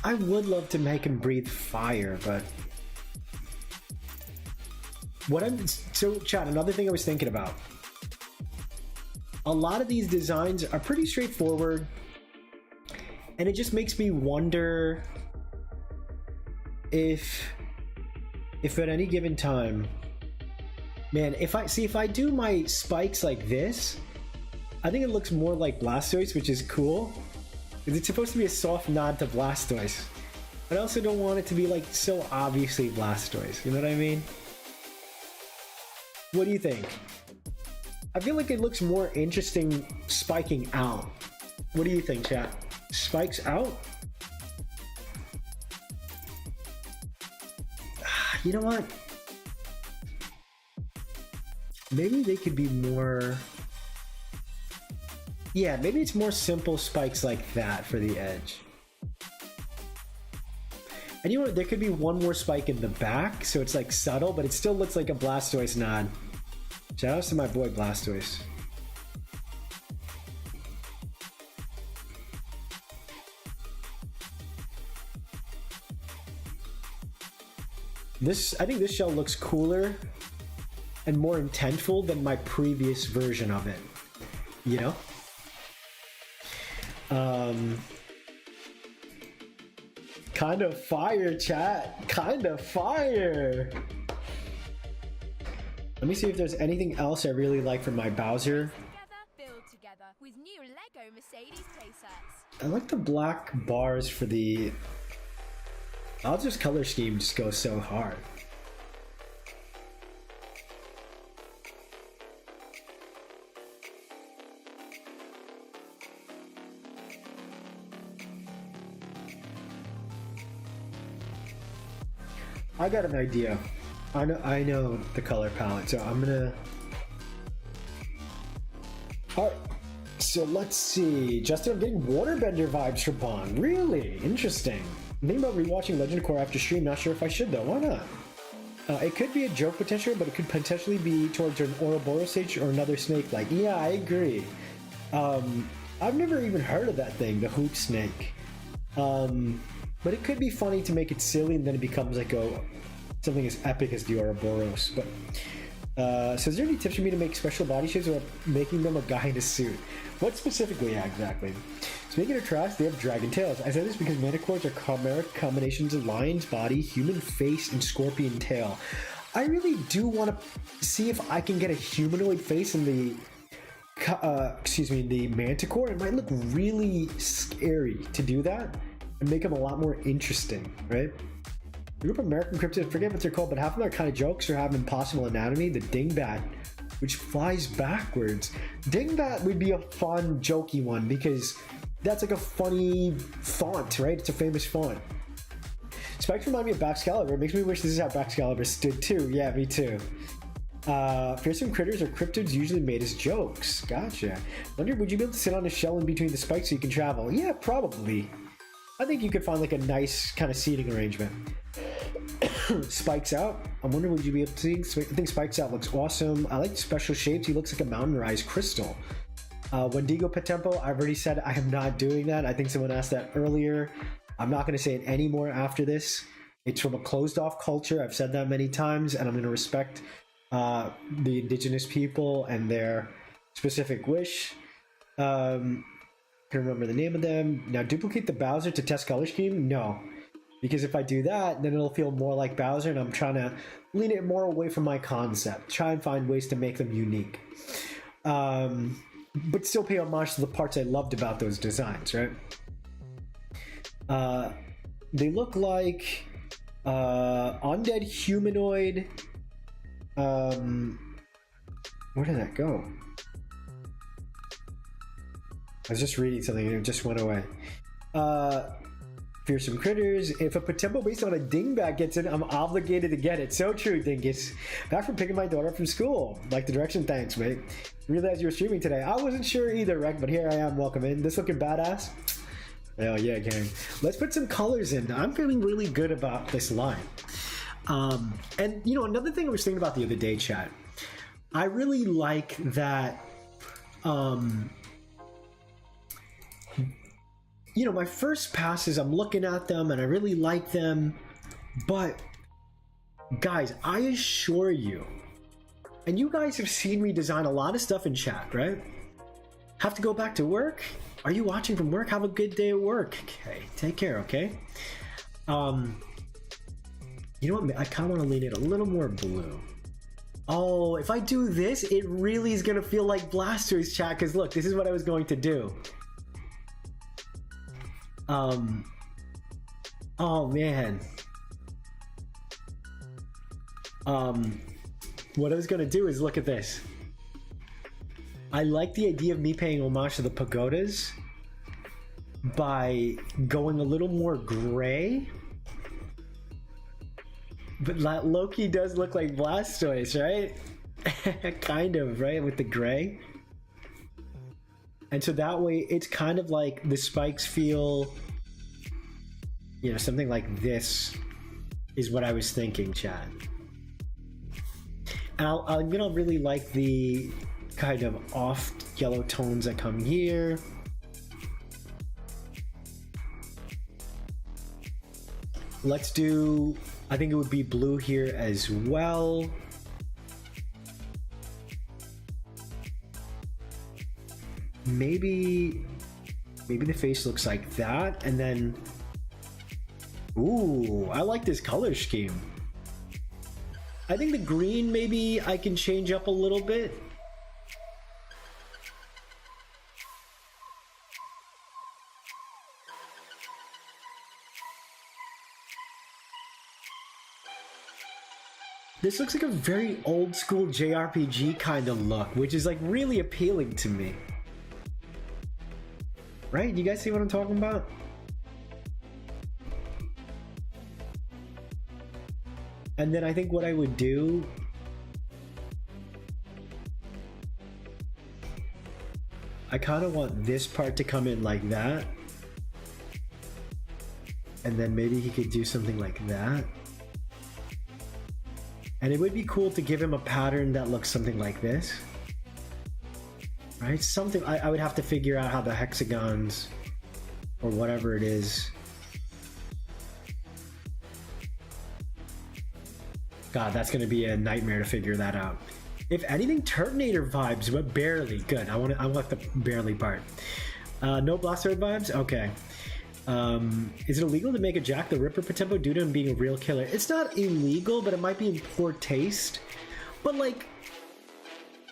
I would love to make him breathe fire, but so chat, another thing I was thinking about. A lot of these designs are pretty straightforward, and it just makes me wonder if at any given time, man, if I do my spikes like this, I think it looks more like Blastoise, which is cool. It's supposed to be a soft nod to Blastoise. But I also don't want it to be like so obviously Blastoise, you know what I mean? What do you think? I feel like it looks more interesting spiking out. What do you think, chat? Spikes out? You know what? Maybe they could be more... Yeah, maybe it's more simple spikes like that for the edge. And you know what? There could be one more spike in the back, so it's like subtle, but it still looks like a Blastoise nod. Shout outs to my boy Blastoise. I think this shell looks cooler and more intentful than my previous version of it. You know? Kind of fire, chat. Kind of fire. Let me see if there's anything else I really like from my Bowser. Build together with new Lego Mercedes playsets. I like the black bars for the... Bowser's color scheme just goes so hard. I got an idea. I know the color palette, so I'm gonna... Alright, so let's see. Justin, I'm getting Waterbender vibes for Bon. Really? Interesting. I'm thinking about rewatching Legend of Korra after stream. Not sure if I should though. Why not? It could be a joke potential, but it could potentially be towards an Ouroboros stage or another snake. Like, yeah, I agree. I've never even heard of that thing, the hoop snake. But it could be funny to make it silly, and then it becomes like something as epic as the Ouroboros. But so is there any tips for me to make special body shapes without making them a guy in a suit? What specifically? Yeah, exactly. Speaking of trash, they have dragon tails. I say this because manticores are chimeric combinations of lion's body, human face, and scorpion tail. I really do want to see if I can get a humanoid face in the the manticore. It might look really scary to do that and make them a lot more interesting, right? The group of American cryptids, I forget what they're called, but half of their kind of jokes are have impossible anatomy. The dingbat, which flies backwards. Dingbat would be a fun, jokey one because that's like a funny font, right? It's a famous font. Spikes remind me of Baxcalibur. It makes me wish this is how Baxcalibur stood too. Yeah, me too. Fearsome critters are cryptids usually made as jokes. Gotcha. Wonder, would you be able to sit on a shell in between the spikes so you can travel? Yeah, probably. I think you could find like a nice kind of seating arrangement. Spikes out. I wonder, would you be able to see? I think Spikes out looks awesome. I like the special shapes. He looks like a mountain rise crystal. Wendigo Potempo, I've already said I am not doing that. I think someone asked that earlier. I'm not going to say it anymore after this. It's from a closed off culture. I've said that many times, and I'm going to respect the indigenous people and their specific wish. Can remember the name of them. Now, duplicate the Bowser to test color scheme? No. Because if I do that, then it'll feel more like Bowser, and I'm trying to lean it more away from my concept. Try and find ways to make them unique. But still pay homage to the parts I loved about those designs, right? They look like undead humanoid. Where did that go? I was just reading something and it just went away. Fearsome critters. If a Potempo based on a dingbat gets in, I'm obligated to get it. So true, Dingus. Back from picking my daughter up from school. Like the direction, thanks, mate. Realized you were streaming today. I wasn't sure either, Rec, but here I am. Welcome in. This looking badass. Hell yeah, gang. Let's put some colors in. I'm feeling really good about this line. And you know, another thing I was thinking about the other day, chat. I really like that. you know, my first passes, I'm looking at them and I really like them, but guys, I assure you, and you guys have seen me design a lot of stuff in chat, right? Have to go back to work? Are you watching from work? Have a good day at work. Okay, take care, okay? You know what? I kind of want to lean it a little more blue. Oh, if I do this, it really is going to feel like Blastoise, chat, because look, this is what I was going to do. Oh man. What I was going to do is look at this. I like the idea of me paying homage to the pagodas by going a little more gray. But Loki does look like Blastoise, right? Kind of, right? With the gray. And so that way, it's kind of like the spikes feel, you know, something like this is what I was thinking, chat. And I'm gonna really like the kind of off yellow tones that come here. Let's do, I think it would be blue here as well. Maybe the face looks like that, and then, ooh, I like this color scheme. I think the green maybe I can change up a little bit. This looks like a very old school JRPG kind of look, which is like really appealing to me. Right? You guys see what I'm talking about? And then I think what I would do, I kind of want this part to come in like that. And then maybe he could do something like that. And it would be cool to give him a pattern that looks something like this. Right? Something, I would have to figure out how the hexagons or whatever it is. God, that's going to be a nightmare to figure that out. If anything, Turtonator vibes, but barely. Good. I want the barely part. No Blastoise vibes? Okay. Is it illegal to make a Jack the Ripper POTEMPO due to him being a real killer? It's not illegal, but it might be in poor taste. But like,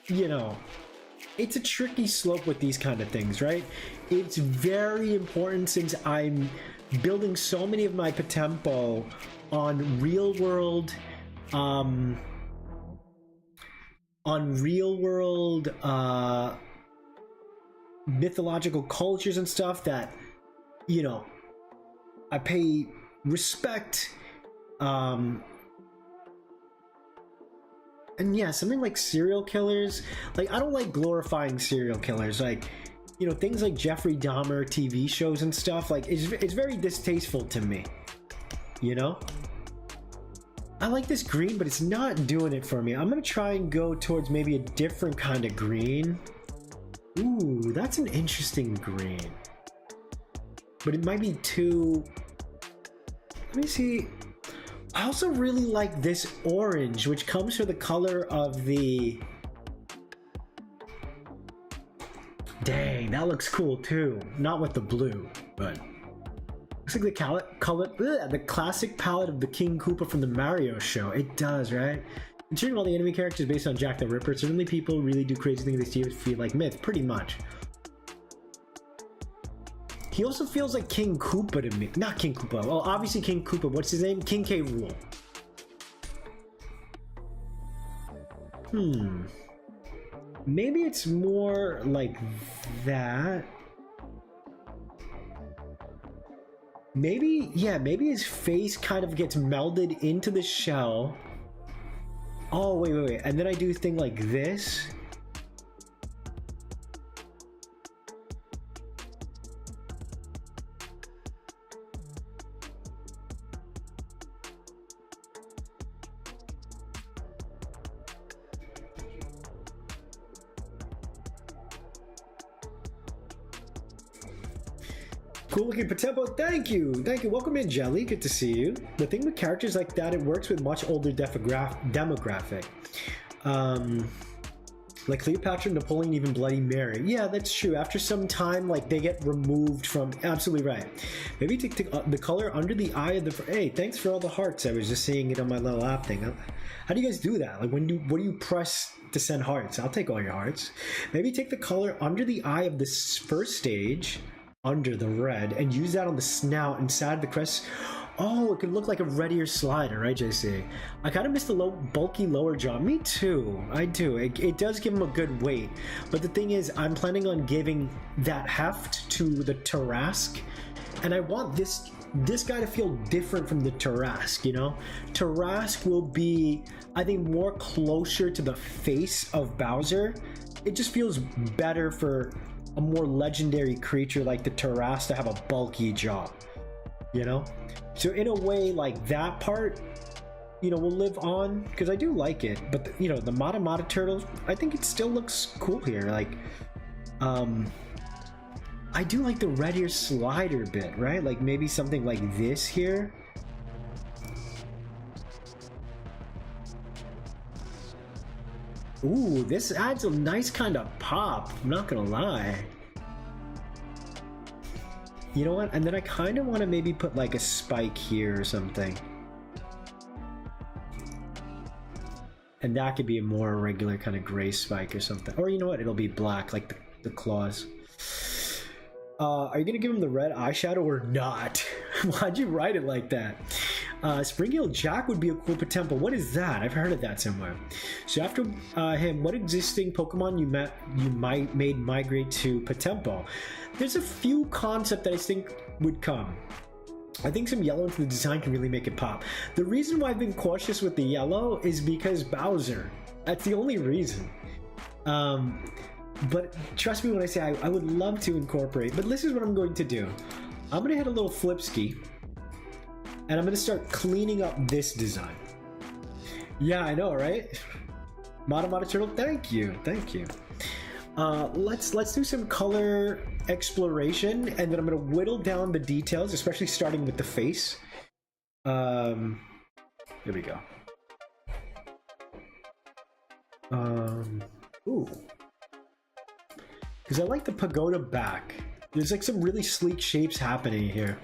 you know, it's a tricky slope with these kind of things, right? It's very important, since I'm building so many of my POTEMPO on real world mythological cultures and stuff, that, you know, I pay respect, and yeah, something like serial killers, like, I don't like glorifying serial killers, like, you know, things like Jeffrey Dahmer TV shows and stuff, like, it's very distasteful to me, you know? I like this green, but it's not doing it for me. I'm gonna try and go towards maybe a different kind of green. Ooh, that's an interesting green. But it might be too... Let me see. I also really like this orange, which comes from the color of the... Dang, that looks cool too. Not with the blue, but... Looks like the classic palette of the King Koopa from the Mario show. It does, right? Considering all the enemy characters based on Jack the Ripper, certainly people really do crazy things they see it feel like myth, pretty much. He also feels like King Koopa to me. Not King Koopa. Well, obviously King Koopa. What's his name? King K. Rool. Maybe it's more like that. Maybe, yeah, maybe his face kind of gets melded into the shell. Oh, wait. And then I do a thing like this. Cool looking POTEMPO, thank you. Thank you. Welcome in, Jelly. Good to see you. The thing with characters like that, it works with much older demographic. Like Cleopatra, Napoleon, even Bloody Mary. Yeah, that's true. After some time, like they get removed from. Absolutely right. Maybe take the color under the eye of the. Hey, thanks for all the hearts. I was just seeing it on my little app thing. How do you guys do that? Like what do you press to send hearts? I'll take all your hearts. Maybe take the color under the eye of this first stage, under the red, and use that on the snout inside the crest. Oh, it could look like a red ear slider, right, JC? I kind of miss the bulky lower jaw. Me too. I do. It does give him a good weight. But the thing is, I'm planning on giving that heft to the Tarrasque. And I want this guy to feel different from the Tarrasque, you know? Tarrasque will be, I think, more closer to the face of Bowser. It just feels better for a more legendary creature like the Tarrasque to have a bulky jaw, you know? So in a way, like that part, you know, will live on because I do like it. But you know, the Mata turtle, I think it still looks cool here. Like, I do like the red ear slider bit, right? Like maybe something like this here. Ooh, this adds a nice kind of pop. I'm not gonna lie. You know what? And then I kind of want to maybe put like a spike here or something. And that could be a more regular kind of gray spike or something. Or you know what? It'll be black like the claws. Are you going to give him the red eyeshadow or not? Why'd you write it like that? Spring-Heeled Jack would be a cool POTEMPO. What is that? I've heard of that somewhere. So after him, what existing Pokemon you might migrate to POTEMPO? There's a few concepts that I think would come. I think some yellow into the design can really make it pop. The reason why I've been cautious with the yellow is because Bowser. That's the only reason. But trust me when I say I would love to incorporate. But this is what I'm going to do. I'm going to hit a little flip ski. And I'm going to start cleaning up this design. Yeah, I know, right? Mata turtle, thank you. Thank you. Let's do some color exploration, and then I'm going to whittle down the details, especially starting with the face. Here we go. Ooh. Because I like the pagoda back. There's like some really sleek shapes happening here.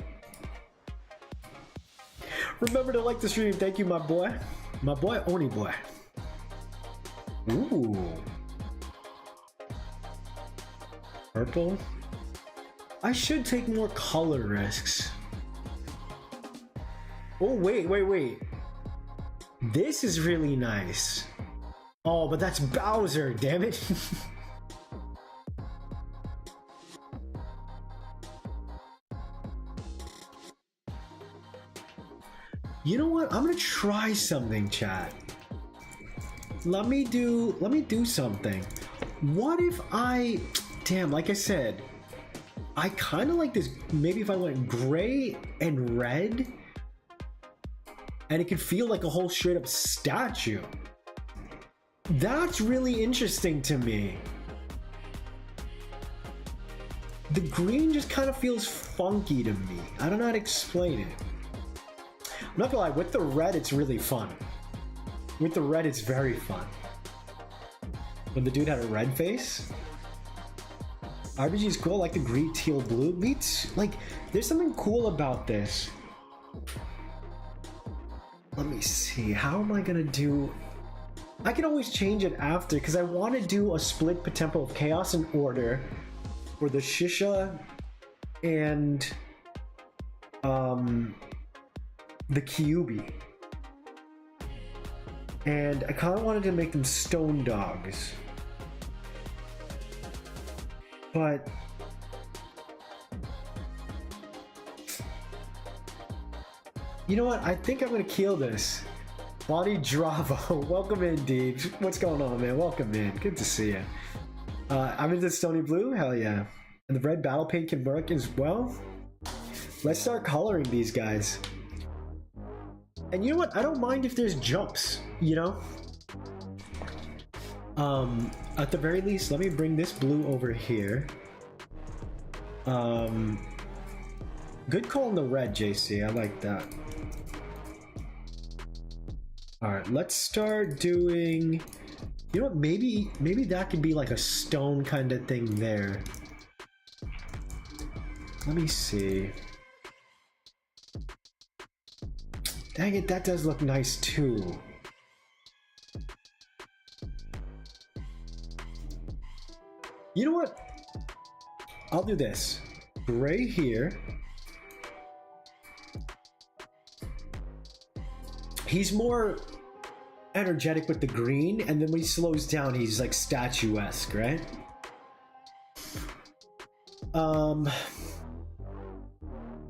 Remember to like the stream. Thank you, my boy. My boy, Oni boy. Ooh. Purple. I should take more color risks. Oh, wait. This is really nice. Oh, but that's Bowser, damn it. You know what? I'm gonna try something, chat. Let me do something. What if damn, like I said, I kind of like this. Maybe if I went gray and red, and it could feel like a whole straight up statue. That's really interesting to me. The green just kind of feels funky to me. I don't know how to explain it. I'm not gonna lie, with the red, it's really fun. With the red, it's very fun. When the dude had a red face. RBG is cool, I like the green, teal, blue. Like, there's something cool about this. Let me see, how am I gonna do... I can always change it after, because I want to do a split POTEMPO of Chaos and Order for the Shisha and the Kyuubi. And I kind of wanted to make them stone dogs. But you know what? I think I'm gonna kill this. Bonny Dravo, welcome in, Deej. What's going on, man? Welcome in. Good to see you. I'm into Stony Blue. Hell yeah. And the red battle paint can work as well. Let's start coloring these guys. And you know what? I don't mind if there's jumps, you know? At the very least, let me bring this blue over here. Good call on the red, JC. I like that. Alright, let's start doing... You know what, maybe that could be like a stone kind of thing there. Let me see. Dang it, that does look nice too. You know what? I'll do this. Gray here. He's more energetic with the green, and then when he slows down, he's like statuesque, right?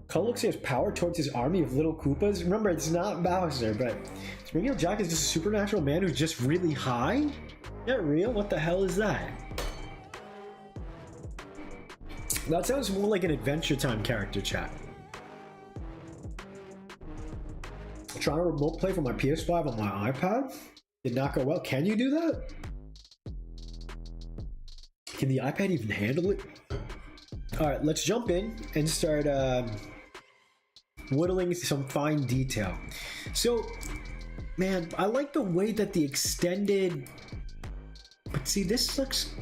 Color looks he has power towards his army of little Koopas. Remember, it's not Bowser, but Spring-Heeled Jack is just a supernatural man who's just really high? Is that real? What the hell is that? That sounds more like an Adventure Time character, chat. Trying to remote play from my PS5 on my iPad? Did not go well. Can you do that? Can the iPad even handle it? Alright, let's jump in and start whittling some fine detail. So, man, I like the way that the extended... But see, this looks...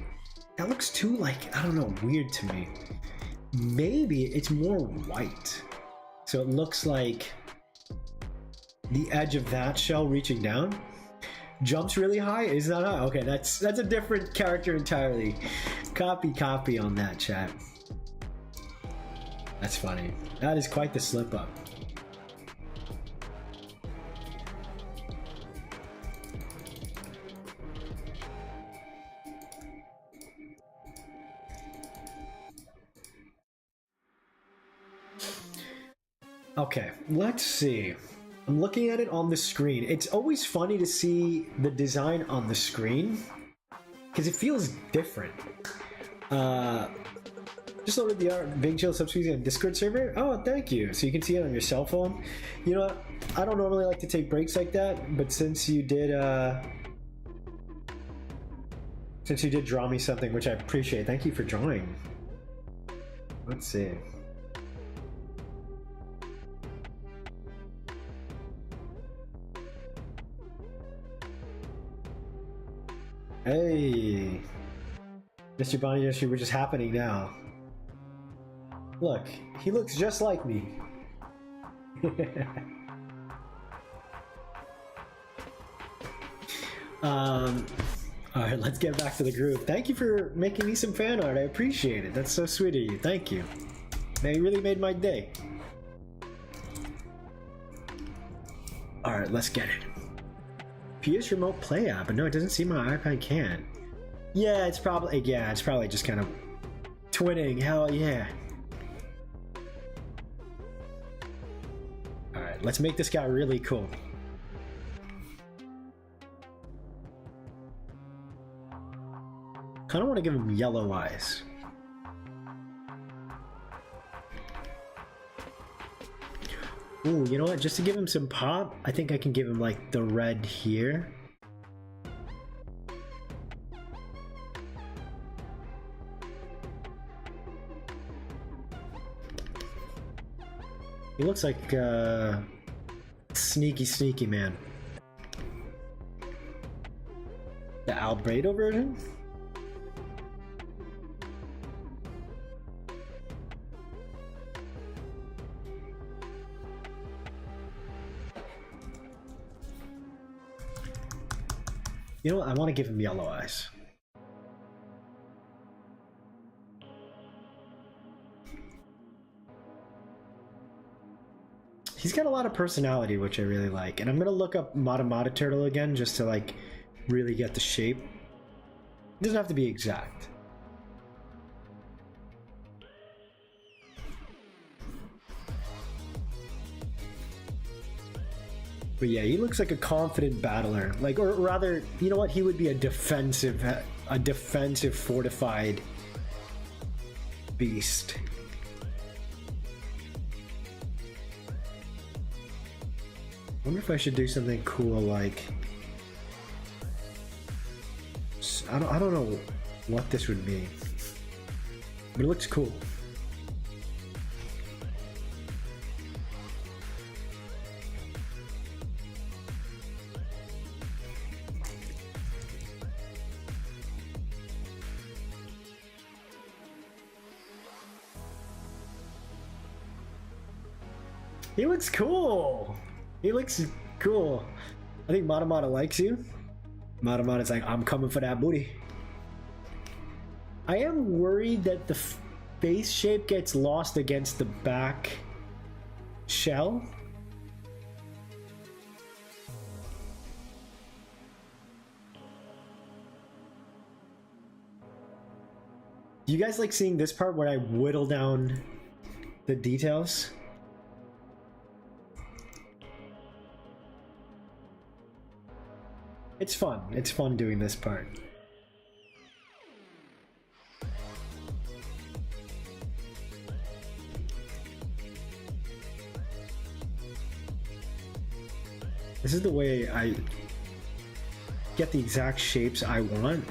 That looks too, like, I don't know, weird to me. Maybe it's more white. So it looks like the edge of that shell reaching down. Jumps really high? Is that high? Okay, that's a different character entirely. Copy on that, chat. That's funny. That is quite the slip up. Okay, let's see. I'm looking at it on the screen. It's always funny to see the design on the screen because it feels different. Just loaded the art. Big Chill subspecies on Discord server. Oh, thank you. So you can see it on your cell phone. You know what? I don't normally like to take breaks like that, but since you did draw me something, which I appreciate. Thank you for drawing. Let's see. Hey, Mr. Bonny John.Any, we're just happening now. Look, he looks just like me. Alright, let's get back to the groove. Thank you for making me some fan art. I appreciate it. That's so sweet of you. Thank you. Man, you really made my day. Alright, let's get it. PS Remote Play app, but no, it doesn't seem my iPad can. Yeah, it's probably just kind of twinning. Hell yeah. Alright, let's make this guy really cool. Kinda wanna give him yellow eyes. Ooh, you know what? Just to give him some pop, I think I can give him like the red here. He looks like sneaky man. The Albedo version? You know what? I want to give him yellow eyes. He's got a lot of personality, which I really like. And I'm going to look up Mata Turtle again just to like really get the shape. It doesn't have to be exact. But yeah, he looks like a confident battler. Like, or rather, you know what? He would be a defensive fortified beast. I wonder if I should do something cool like... I don't know what this would be. But it looks cool. He looks cool. He looks cool. I think Matamata likes you. Matamata's like, I'm coming for that booty. I am worried that the face shape gets lost against the back shell. Do you guys like seeing this part where I whittle down the details? It's fun. It's fun doing this part. This is the way I get the exact shapes I want.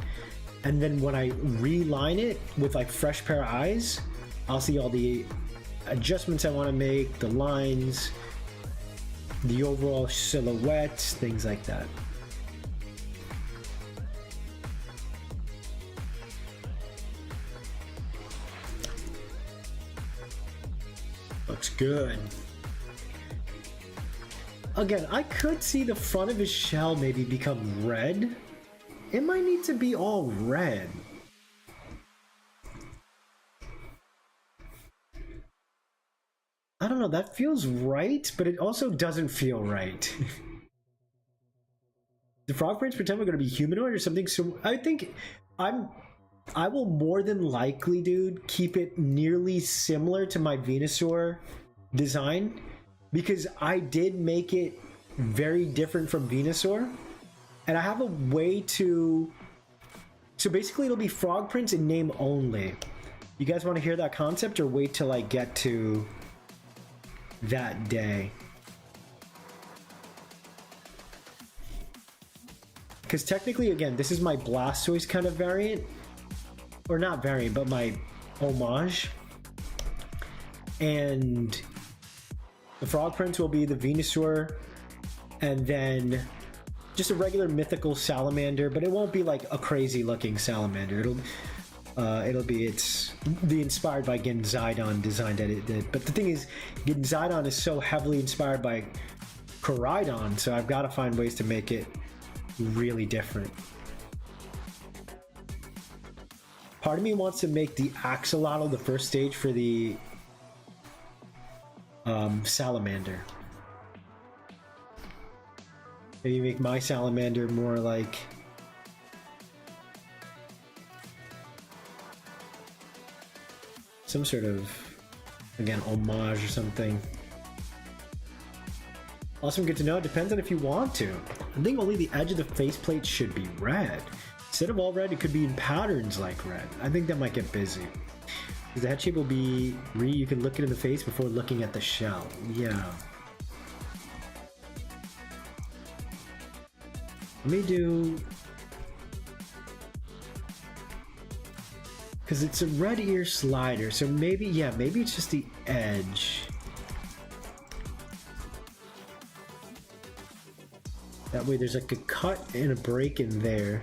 And then when I reline it with like fresh pair of eyes, I'll see all the adjustments I want to make, the lines, the overall silhouettes, things like that. Looks good. Again, I could see the front of his shell maybe become red. It might need to be all red. I don't know, that feels right, but it also doesn't feel right. The frog prints pretend we're going to be humanoid or something, so I think I will more than likely, dude, keep it nearly similar to my Venusaur design, because I did make it very different from Venusaur, and I have a way to... So basically it'll be frog prints in name only. You guys want to hear that concept, or wait till I get to that day? Because technically, again, this is my Blastoise kind of variant. Or not variant, but my homage. And the frog prince will be the Venusaur, and then just a regular mythical salamander, but it won't be like a crazy looking salamander. It'll be the inspired by Genzaidon design that it did. But the thing is, Genzaidon is so heavily inspired by Koraidon, so I've got to find ways to make it really different. Part of me wants to make the Axolotl the first stage for the salamander. Maybe make my salamander more like some sort of, again, homage or something. Awesome, good to know. It depends on if you want to. I think only the edge of the faceplate should be red. Instead of all red, it could be in patterns like red. I think that might get busy. Because the head shape will be you can look it in the face before looking at the shell. Yeah. Let me do... Because it's a red ear slider, so maybe, yeah, maybe it's just the edge. That way there's like a cut and a break in there.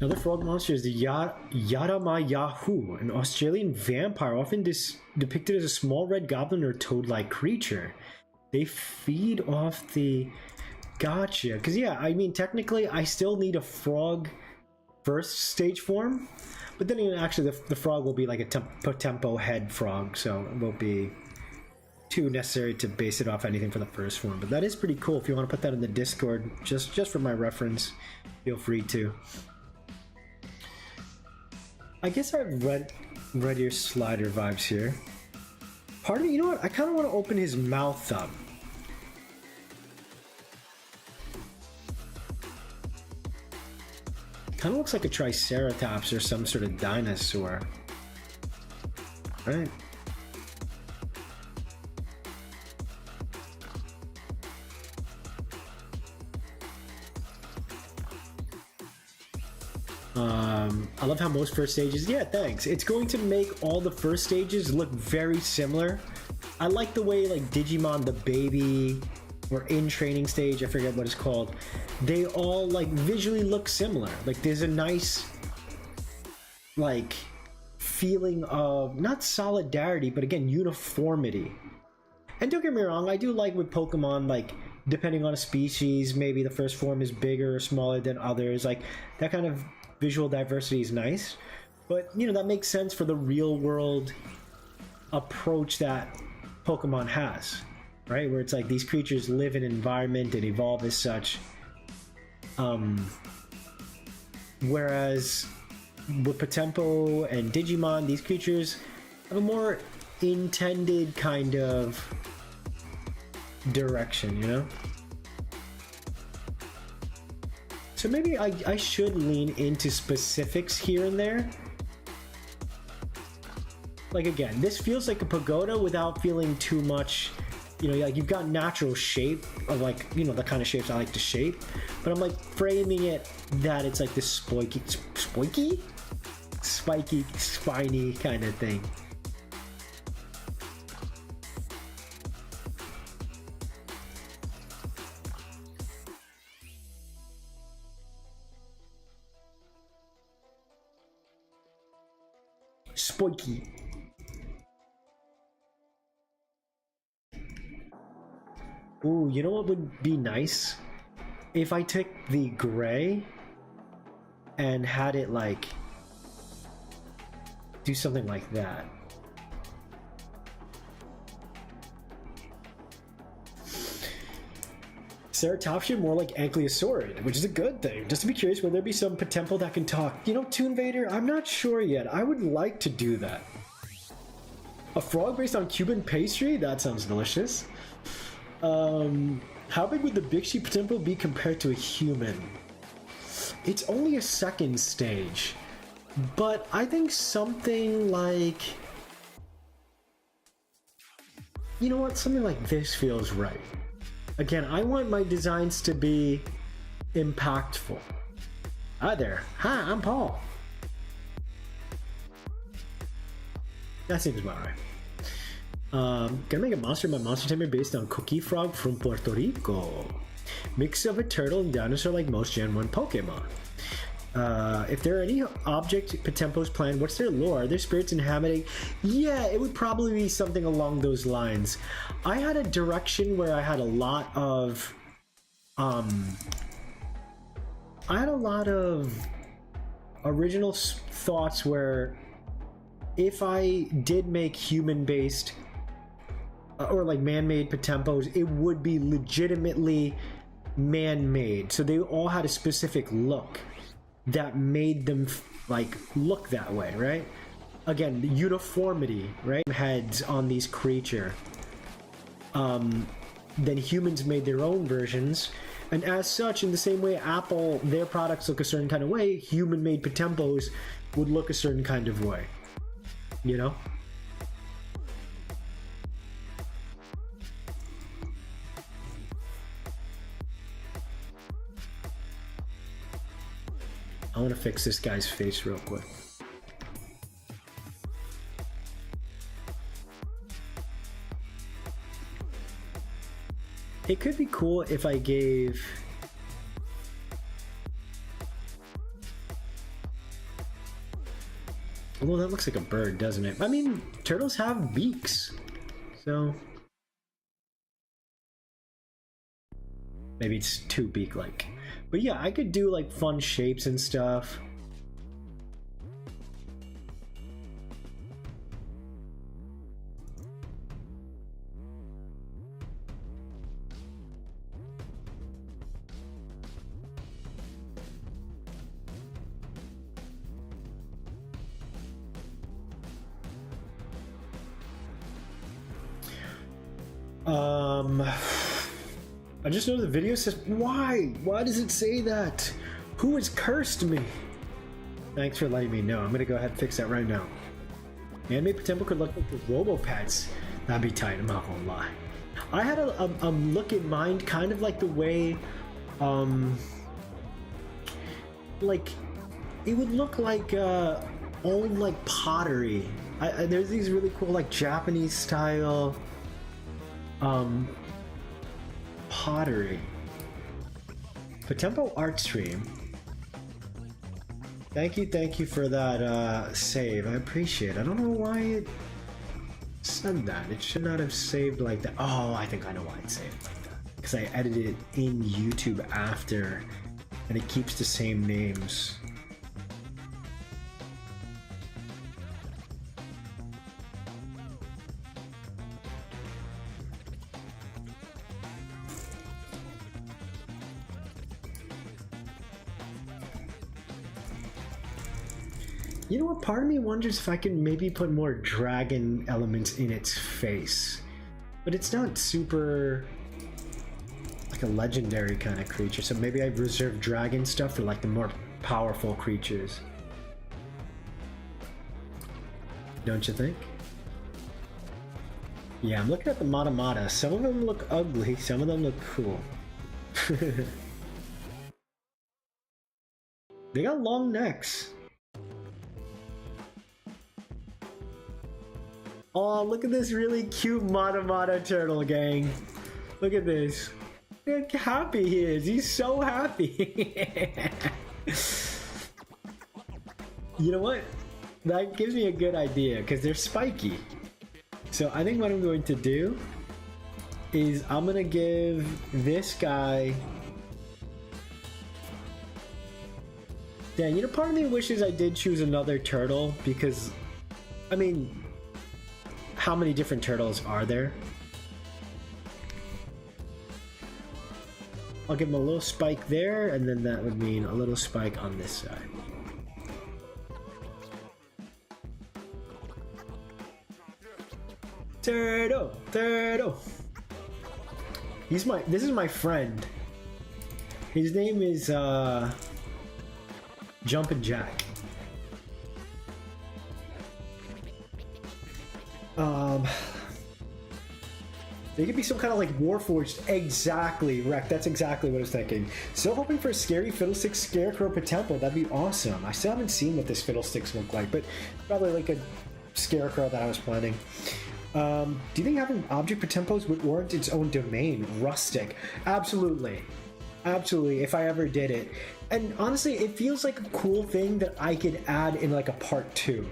Another frog monster is the Yaramayahu, an Australian vampire, often depicted as a small red goblin or toad-like creature. They feed off the... Gotcha. Because, yeah, I mean, technically, I still need a frog first stage form. But then, actually, the frog will be like a POTEMPO head frog, so it won't be too necessary to base it off anything for the first form. But that is pretty cool. If you want to put that in the Discord, just for my reference, feel free to. I guess I have red ear slider vibes here. Part of me, you know what? I kind of want to open his mouth up. Kind of looks like a Triceratops or some sort of dinosaur. Right? I love how most first stages, yeah, thanks. It's going to make all the first stages look very similar I like the way like Digimon, the baby, or in training stage, I forget what it's called, they all like visually look similar. Like there's a nice like feeling of not solidarity, but again, uniformity. And don't get me wrong, I do like with Pokemon, like depending on a species, maybe the first form is bigger or smaller than others. Like that kind of visual diversity is nice. But you know, that makes sense for the real world approach that Pokemon has, right? Where it's like these creatures live in an environment and evolve as such. Whereas with POTEMPO and Digimon, these creatures have a more intended kind of direction, you know? So maybe I should lean into specifics here and there. Like again, this feels like a pagoda without feeling too much, you know, like you've got natural shape of like, you know, the kind of shapes I like to shape, but I'm like framing it that it's like this spiky, spiny kind of thing. Spiky. Ooh, you know what would be nice? If I took the gray and had it like do something like that. Ceratopsia more like Ankylosaurus, which is a good thing. Just to be curious, will there be some POTEMPO that can talk? You know, Toon Vader, I'm not sure yet. I would like to do that. A frog based on Cuban pastry? That sounds delicious. How big would the Bixi POTEMPO be compared to a human? It's only a second stage, but I think something like, you know what, something like this feels right. Again, I want my designs to be impactful. Hi there. Hi, I'm Paul. That seems about right. Gonna make a monster in my monster tamer based on Cookie Frog from Puerto Rico. Mix of a turtle and dinosaur like most Gen 1 Pokemon. If there are any object POTEMPOs planned, what's their lore? Are there spirits inhabiting? Yeah, it would probably be something along those lines. I had a direction where I had a lot of original thoughts where if I did make human-based or like man-made POTEMPOs, it would be legitimately man-made. So they all had a specific look that made them like look that way, right? Again, the uniformity, right? Heads on these creature. Then humans made their own versions, and as such, in the same way Apple, their products look a certain kind of way, human-made POTEMPOs would look a certain kind of way, you know? I want to fix this guy's face real quick. It could be cool if I gave... Well, that looks like a bird, doesn't it? I mean, turtles have beaks, so... Maybe it's too beak-like. But yeah, I could do like fun shapes and stuff. I just know the video says, why? Why does it say that? Who has cursed me? Thanks for letting me know. I'm gonna go ahead and fix that right now. Man-made POTEMPO could look like the Robopets. That'd be tight, I'm not gonna lie. I had a look in mind, kind of like the way, like, it would look like, old, like, pottery. There's these really cool, like, Japanese style Pottery. POTEMPO art stream. Thank you for that save. I appreciate it. I don't know why it said that. It should not have saved like that. Oh, I think I know why it saved like that. Because I edited it in YouTube after, and it keeps the same names. You know what? Part of me wonders if I can maybe put more dragon elements in its face. But it's not super like a legendary kind of creature, so maybe I reserve dragon stuff for like the more powerful creatures. Don't you think? Yeah, I'm looking at the Mata. Some of them look ugly, some of them look cool. They got long necks. Oh, look at this really cute Mata turtle, gang. Look at this. Look how happy he is. He's so happy. You know what? That gives me a good idea because they're spiky. So I think what I'm going to do is I'm going to give this guy... Yeah, you know, part of me wishes I did choose another turtle because, I mean... How many different turtles are there? I'll give him a little spike there, and then that would mean a little spike on this side. Turtle! This is my friend. His name is, Jumpin' Jack. They could be some kind of like Warforged. Exactly, Rek. That's exactly what I was thinking. Still hoping for a scary Fiddlesticks Scarecrow POTEMPO. That'd be awesome. I still haven't seen what this Fiddlesticks look like, but probably like a Scarecrow that I was planning. Do you think having object POTEMPOs would warrant its own domain? Rustic. Absolutely. Absolutely, if I ever did it. And honestly, it feels like a cool thing that I could add in like a part 2.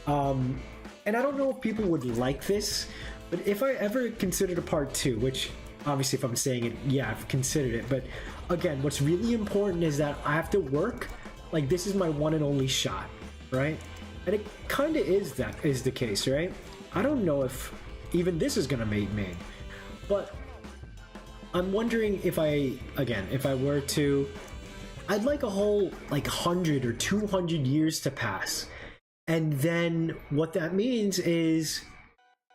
And I don't know if people would like this, but if I ever considered a part 2, which obviously if I'm saying it, yeah, I've considered it. But again, what's really important is that I have to work like this is my one and only shot, right? And it kind of is the case, right? I don't know if even this is gonna make me, but I'm wondering if if I were to, I'd like a whole like 100 or 200 years to pass. And then what that means is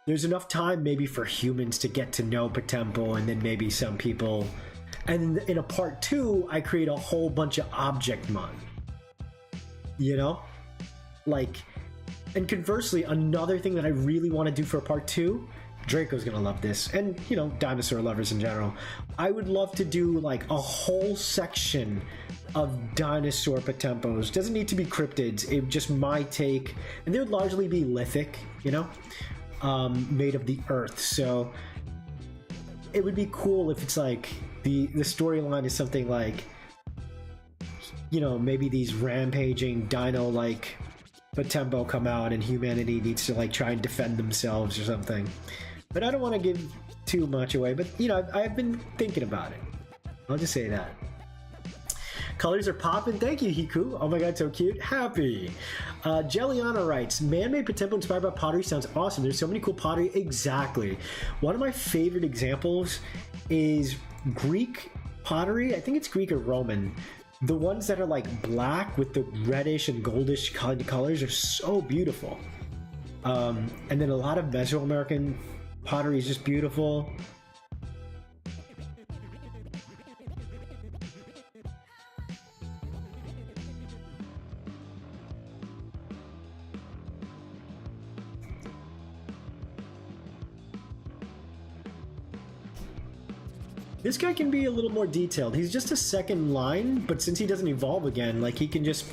there's enough time maybe for humans to get to know POTEMPO, and then maybe some people. And in a part 2, I create a whole bunch of object mon. You know? Like, and conversely, another thing that I really want to do for a part 2, Draco's gonna love this, and you know, dinosaur lovers in general. I would love to do like a whole section of dinosaur POTEMPOs. Doesn't need to be cryptids. It just my take, and they would largely be lithic, you know, made of the earth. So it would be cool if it's like the storyline is something like, you know, maybe these rampaging dino like POTEMPO come out and humanity needs to like try and defend themselves or something. But I don't want to give too much away, but you know, I've been thinking about it. I'll just say that. Colors are popping. Thank you, Hiku. Oh my god, so cute. Happy. Jelliana writes, man-made POTEMPO inspired by pottery sounds awesome. There's so many cool pottery. Exactly. One of my favorite examples is Greek pottery. I think it's Greek or Roman. The ones that are like black with the reddish and goldish colors are so beautiful. And then a lot of Mesoamerican pottery is just beautiful. This guy can be a little more detailed. He's just a second line, but since he doesn't evolve again, like he can just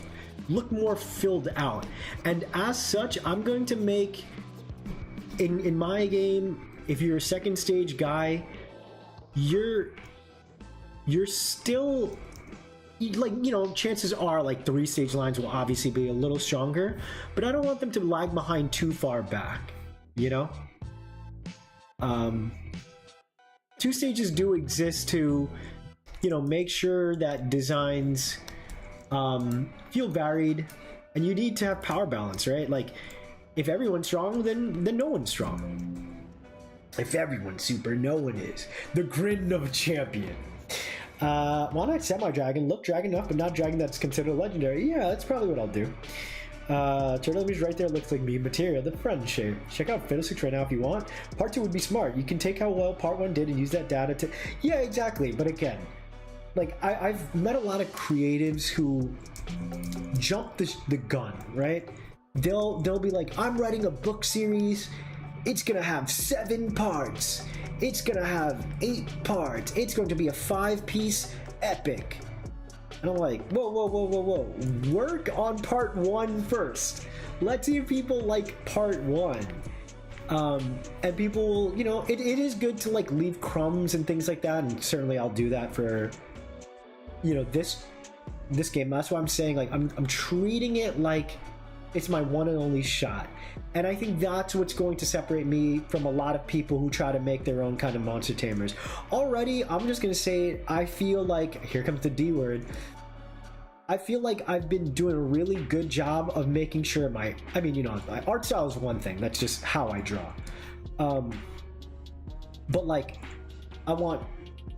look more filled out. And as such, I'm going to make, in my game, if you're a second stage guy, you're still, like, you know, chances are like 3-stage lines will obviously be a little stronger, but I don't want them to lag behind too far back, you know? 2 stages do exist to, you know, make sure that designs feel varied, and you need to have power balance, right? Like, if everyone's strong, then no one's strong. If everyone's super, no one is. The grin of a champion. Why not semi-dragon? Look dragon enough, but not dragon that's considered legendary. Yeah, that's probably what I'll do. Turtle image right there looks like meme material. The friend shape. Check out Fiddlesticks right now if you want. Part 2 would be smart. You can take how well Part 1 did and use that data to... Yeah, exactly. But again, like, I've met a lot of creatives who jump the gun, right? They'll be like, I'm writing a book series. It's gonna have 7 parts. It's gonna have 8 parts. It's going to be a 5-piece epic. And I'm like, whoa. Work on part 1 first. Let's see if people like part 1. And people will, you know, it is good to like leave crumbs and things like that. And certainly I'll do that for, you know, this game. That's why I'm saying, like, I'm treating it like it's my one and only shot. And I think that's what's going to separate me from a lot of people who try to make their own kind of monster tamers. Already, I'm just going to say, I feel like, here comes the D word, I feel like I've been doing a really good job of making sure my art style is one thing, that's just how I draw. But like, I want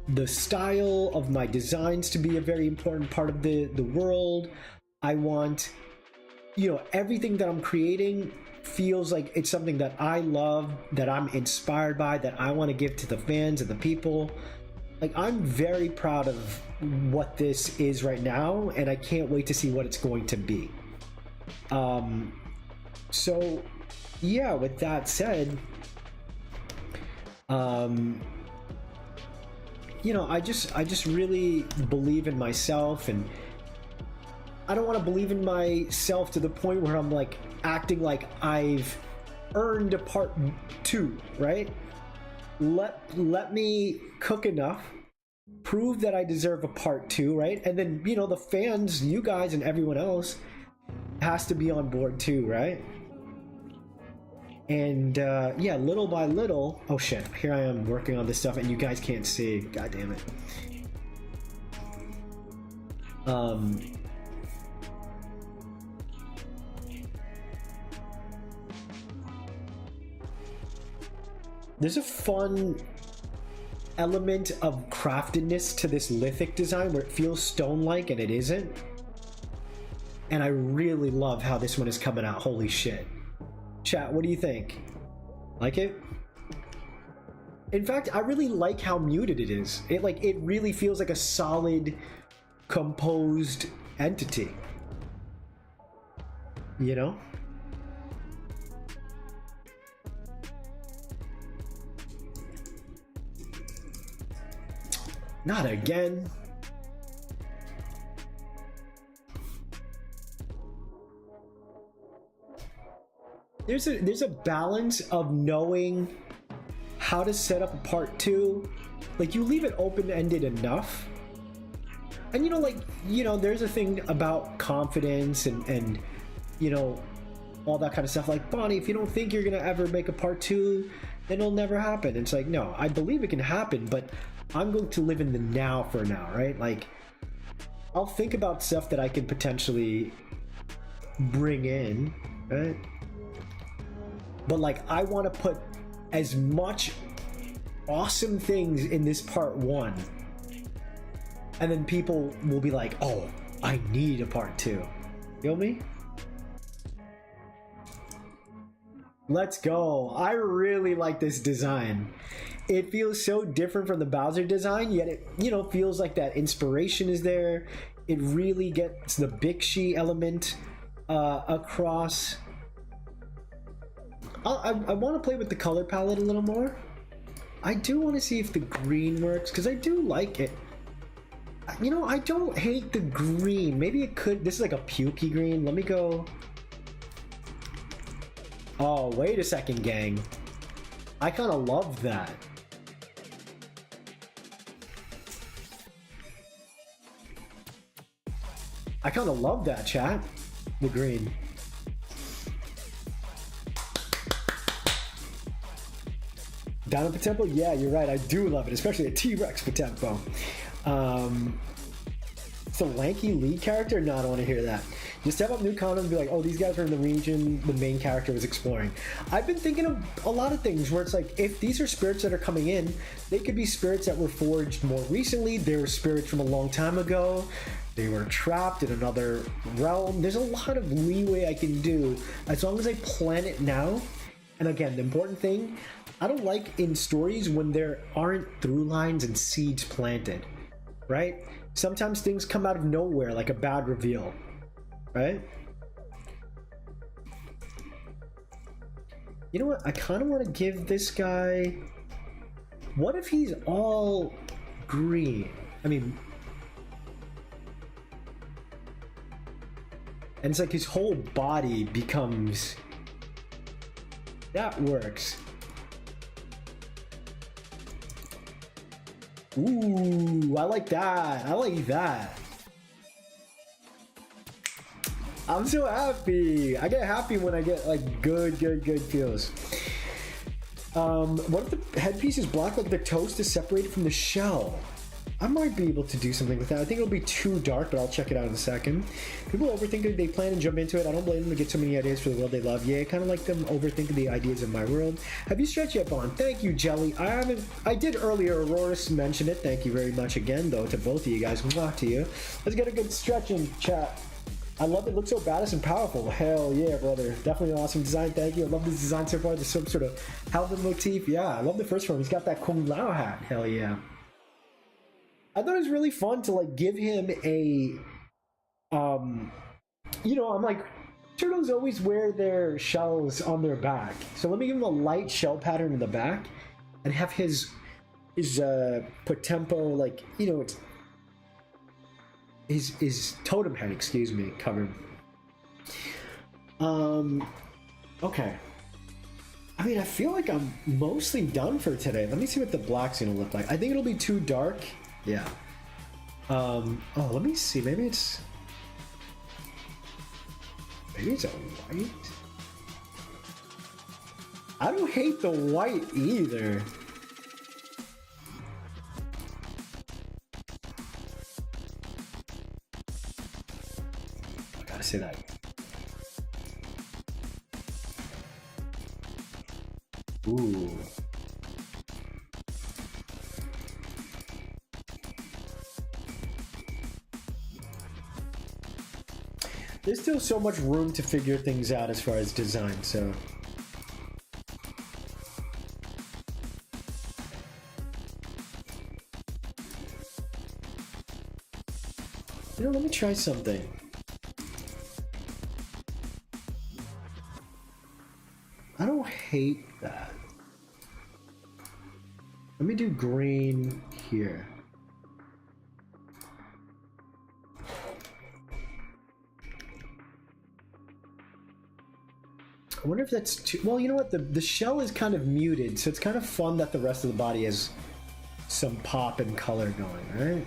the style of my designs to be a very important part of the world. I want, you know, everything that I'm creating feels like it's something that I love, that I'm inspired by, that I want to give to the fans and the people. Like, I'm very proud of what this is right now, and I can't wait to see what it's going to be. So yeah, with that said, you know, I just really believe in myself, and I don't want to believe in myself to the point where I'm like acting like I've earned a part 2, right? Let me cook enough, prove that I deserve a part 2, right? And then, you know, the fans, you guys and everyone else has to be on board too, right? And yeah, little by little, oh shit, here I am working on this stuff and you guys can't see, god damn it. There's a fun element of craftedness to this lithic design where it feels stone-like and it isn't. And I really love how this one is coming out. Holy shit. Chat, what do you think? Like it? In fact, I really like how muted it is. It really feels like a solid, composed entity. You know? Not again. There's a balance of knowing how to set up a part 2. Like, you leave it open-ended enough. And there's a thing about confidence and all that kind of stuff. Like, Bonnie, if you don't think you're gonna ever make a part 2, then it'll never happen. It's like, no, I believe it can happen, but I'm going to live in the now for now, right? Like, I'll think about stuff that I can potentially bring in, right? But like, I want to put as much awesome things in this part 1, and then people will be like, oh, I need a part 2. Feel me? Let's go. I really like this design. It feels so different from the Bowser design, yet it, feels like that inspiration is there. It really gets the Bixi element across. I want to play with the color palette a little more. I do want to see if the green works, because I do like it. I don't hate the green. Maybe it could. This is like a pukey green. Let me go. Oh, wait a second, gang. I kind of love that. I kind of love that, chat. The green. Down at POTEMPO? Yeah, you're right. I do love it, especially a T-Rex POTEMPO. It's a lanky lead character? No, I don't want to hear that. Just step up new content and be like, oh, these guys are in the region the main character was exploring. I've been thinking of a lot of things where it's like, if these are spirits that are coming in, they could be spirits that were forged more recently. They were spirits from a long time ago. They were trapped in another realm. There's a lot of leeway I can do as long as I plan it now. And again, the important thing, I don't like in stories when there aren't through lines and seeds planted, right? Sometimes things come out of nowhere, like a bad reveal, right? You know what? I kind of want to give this guy... What if he's all green? I mean... And it's like his whole body becomes... That works. Ooh, I like that. I like that. I'm so happy. I get happy when I get like good feels. What if the headpiece is black, like the toast is separated from the shell? I might be able to do something with that. I think it'll be too dark, but I'll check it out in a second. People overthink it, they plan and jump into it. I don't blame them to get so many ideas for the world they love. Yeah, kind of like them overthinking the ideas of my world. Have you stretched yet, Bond? Thank you, Jelly. I did earlier. Aurora's mentioned it. Thank you very much again, though, to both of you guys. Mwah to you. Let's get a good stretch in chat. I love it. It looks so badass and powerful. Hell yeah, brother. Definitely an awesome design. Thank you. I love this design so far. There's some sort of helmet motif. Yeah, I love the first one. He's got that Kung Lao hat. Hell yeah. I thought it was really fun to like give him a, you know, I'm like, turtles always wear their shells on their back. So let me give him a light shell pattern in the back and have his POTEMPO, like, you know, it's his totem head, excuse me, covered. Okay. I mean, I feel like I'm mostly done for today. Let me see what the black's gonna look like. I think it'll be too dark. Yeah. Oh, let me see. Maybe it's a white. I don't hate the white either. I gotta say that. Ooh. There's still so much room to figure things out as far as design, so... You know, let me try something. I don't hate that. Let me do green here. I wonder if that's too... Well, you know what? The shell is kind of muted, so it's kind of fun that the rest of the body has some pop and color going, right?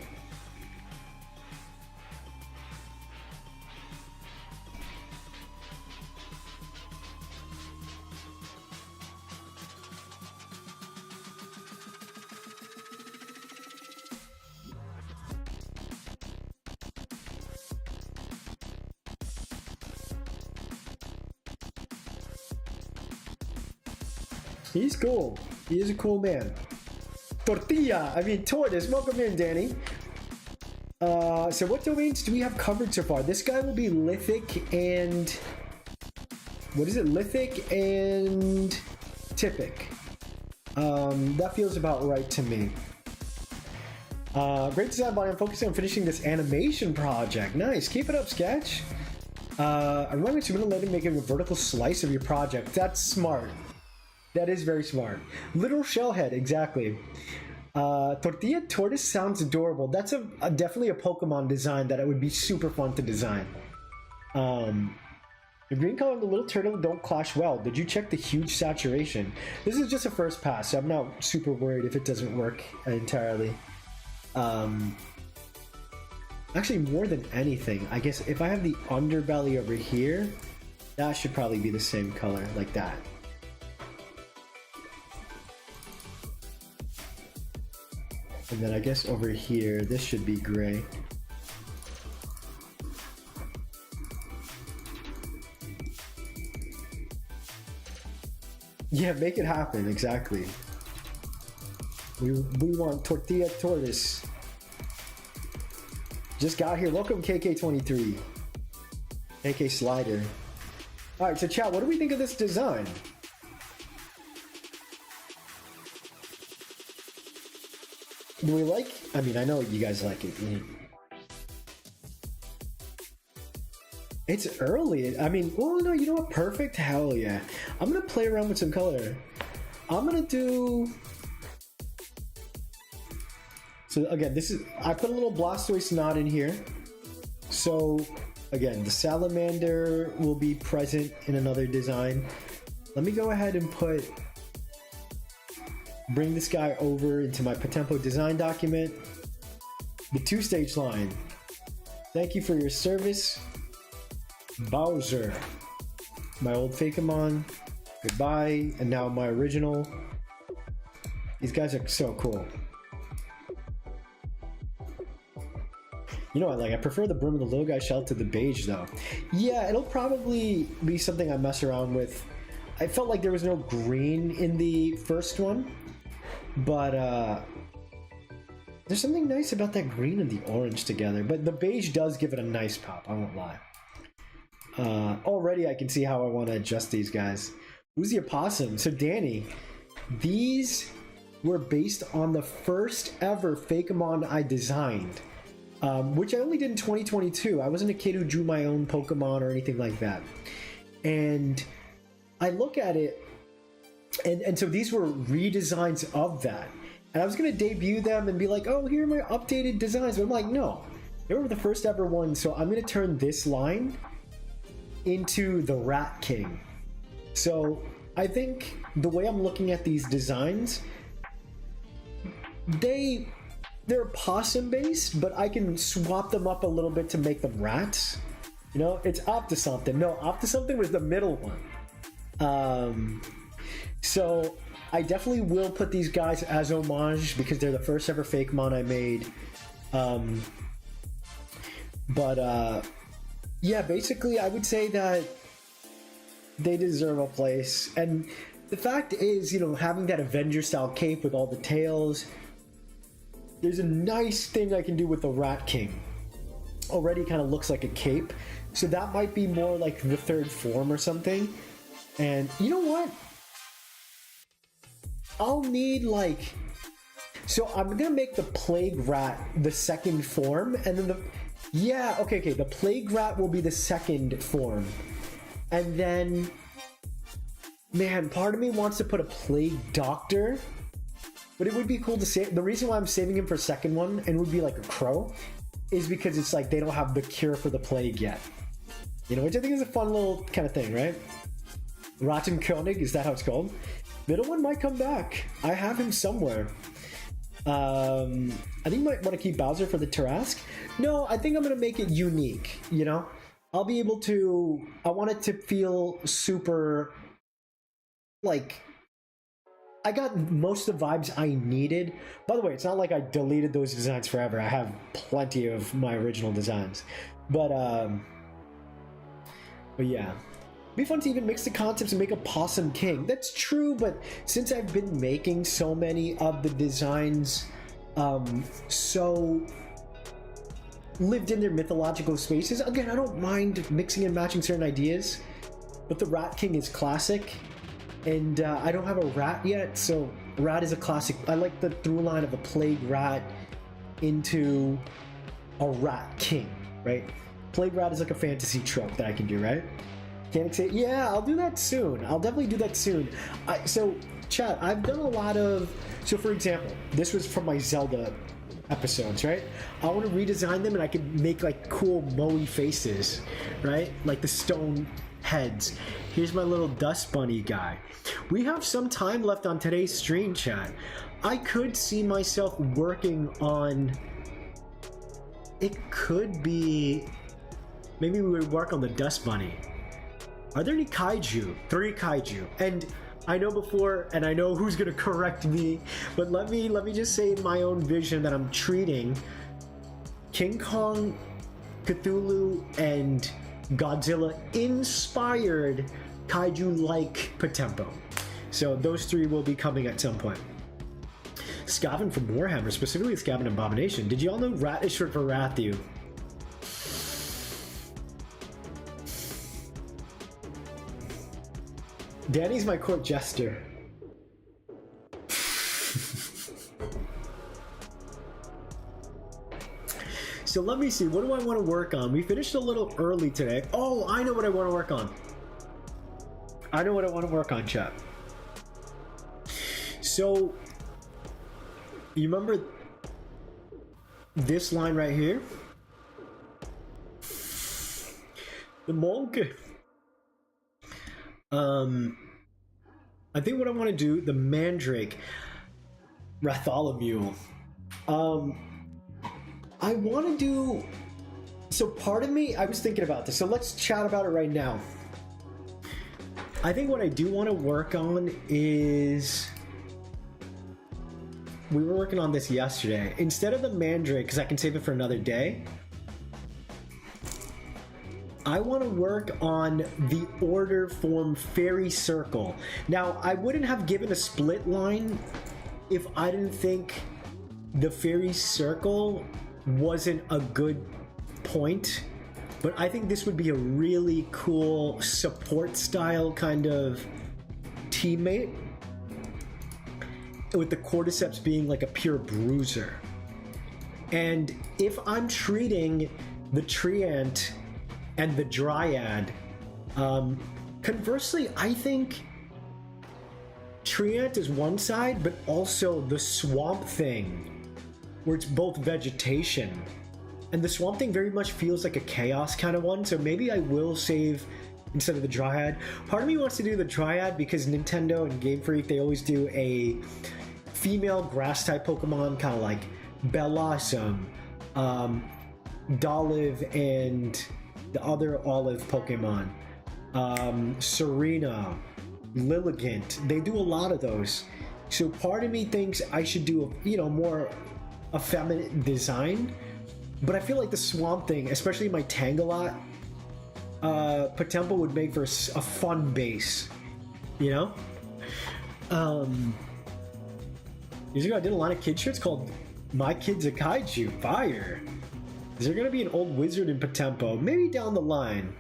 He's cool. He is a cool man. Tortoise. Welcome in, Danny. So what domains do we have covered so far? This guy will be lithic and... What is it? Lithic and... typic. That feels about right to me. Great design, Bonnie. I'm focusing on finishing this animation project. Nice. Keep it up, Sketch. I'm running to later making a vertical slice of your project. That's smart. That is very smart. Literal shell head, exactly. Tortilla Tortoise sounds adorable. That's definitely a Pokemon design that it would be super fun to design. And The green color and the little turtle don't clash well. Did you check the huge saturation? This is just a first pass, so I'm not super worried if it doesn't work entirely. Actually, more than anything, I guess if I have the underbelly over here, that should probably be the same color, like that. And then I guess over here, this should be gray. Yeah, make it happen, exactly. We want tortilla tortoise. Just got here. Welcome, KK23. KK Slider. Alright, so chat, what do we think of this design? Do we like? I mean, I know you guys like it. It's early. I mean, well, no, you know what? Perfect. Hell yeah. I'm gonna play around with some color. I'm gonna do. So again, this is. I put a little Blastoise knot in here. So again, the salamander will be present in another design. Let me go ahead and bring this guy over into my POTEMPO design document. The 2-stage line. Thank you for your service, Bowser. My old Fakemon. Goodbye. And now my original. These guys are so cool. You know what, like, I prefer the brim of the little guy shell to the beige though. Yeah, it'll probably be something I mess around with. I felt like there was no green in the first one, but there's something nice about that green and the orange together. But the beige does give it a nice pop, I won't lie. Already I can see how I want to adjust these guys. Who's the opossum? So Danny, these were based on the first ever Fakemon I designed. Which I only did in 2022. I wasn't a kid who drew my own Pokemon or anything like that. And I look at it, and so these were redesigns of that. And I was going to debut them and be like, oh, here are my updated designs. But I'm like, no, they were the first ever ones. So I'm going to turn this line into the Rat King. So I think the way I'm looking at these designs, they're possum based, but I can swap them up a little bit to make them rats. You know, it's Optisomething. No, Optisomething was the middle one. So I definitely will put these guys as homage because they're the first ever Fakemon I made. Yeah, basically I would say that they deserve a place. And the fact is, you know, having that Avenger style cape with all the tails, there's a nice thing I can do with the Rat King. Already kind of looks like a cape. So that might be more like the third form or something. And you know what? I'll need like... So I'm going to make the Plague Rat the second form. And then the... Yeah, okay. The Plague Rat will be the second form. And then... Man, part of me wants to put a Plague Doctor. But it would be cool to save. The reason why I'm saving him for second one, and it would be like a crow, is because it's like they don't have the cure for the plague yet. You know, which I think is a fun little kind of thing, right? Rattenkönig, is that how it's called? Middle one might come back. I have him somewhere. I think you might want to keep Bowser for the Tarrasque. No, I think I'm going to make it unique, you know? I'll be able to... I want it to feel super... Like... I got most of the vibes I needed. By the way, it's not like I deleted those designs forever. I have plenty of my original designs. But yeah. It'd be fun to even mix the concepts and make a Possum King. That's true, but since I've been making so many of the designs so lived in their mythological spaces, again, I don't mind mixing and matching certain ideas, but the Rat King is classic. And I don't have a rat yet, so rat is a classic. I like the through line of a Plague Rat into a Rat King, right? Plague Rat is like a fantasy trope that I can do, right? Can't say, yeah, I'll do that soon. I'll definitely do that soon. So, chat, I've done a lot of... So, for example, this was from my Zelda episodes, right? I want to redesign them and I could make like cool Moe faces, right? Like the stone heads. Here's my little dust bunny guy. We have some time left on today's stream, chat. I could see myself working on... It could be... Maybe we would work on the dust bunny. Are there any kaiju? 3 kaiju. And I know before, and I know who's gonna correct me, but let me just say in my own vision that I'm treating King Kong, Cthulhu, and Godzilla inspired kaiju like POTEMPO. So those 3 will be coming at some point. Skaven from Warhammer, specifically Skaven Abomination. Did you all know Rat is short for Rathu? Danny's my court jester. So let me see, what do I want to work on? We finished a little early today. Oh, I know what I want to work on. I know what I want to work on, chat. So, you remember this line right here? The monk. I think what I want to do, the Mandrake, Ratholomew. I want to do... So part of me, I was thinking about this, so let's chat about it right now. I think what I do want to work on is... We were working on this yesterday. Instead of the Mandrake, because I can save it for another day, I want to work on the order form Fairy Circle. Now, I wouldn't have given a split line if I didn't think the Fairy Circle wasn't a good point, but I think this would be a really cool support style kind of teammate, with the cordyceps being like a pure bruiser. And if I'm treating the treant and the dryad, conversely, I think treant is one side, but also the swamp thing, where it's both vegetation. And the swamp thing very much feels like a chaos kind of one, so maybe I will save instead of the dryad. Part of me wants to do the dryad because Nintendo and Game Freak, they always do a female grass type Pokemon, kind of like Bellossom, Dolliv, and the other olive Pokemon, Serena, Lilligant. They do a lot of those. So part of me thinks I should do a, more effeminate design, but I feel like the Swamp Thing, especially my Tangela, POTEMPO would make for a fun base, Years ago I did a line of kid shirts called My Kid's a Kaiju. Fire. Is there gonna be an old wizard in POTEMPO? Maybe down the line.